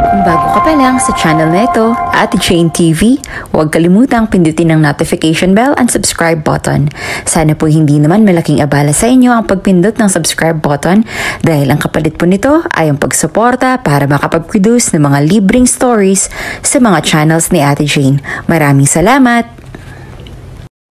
Kung bago ka pa lang sa channel na ito, Ate Jane TV, huwag kalimutang pindutin ang notification bell and subscribe button. Sana po hindi naman malaking abala sa inyo ang pagpindot ng subscribe button dahil ang kapalit po nito ay ang pagsuporta para makapag-produce ng mga libreng stories sa mga channels ni Ate Jane. Maraming salamat!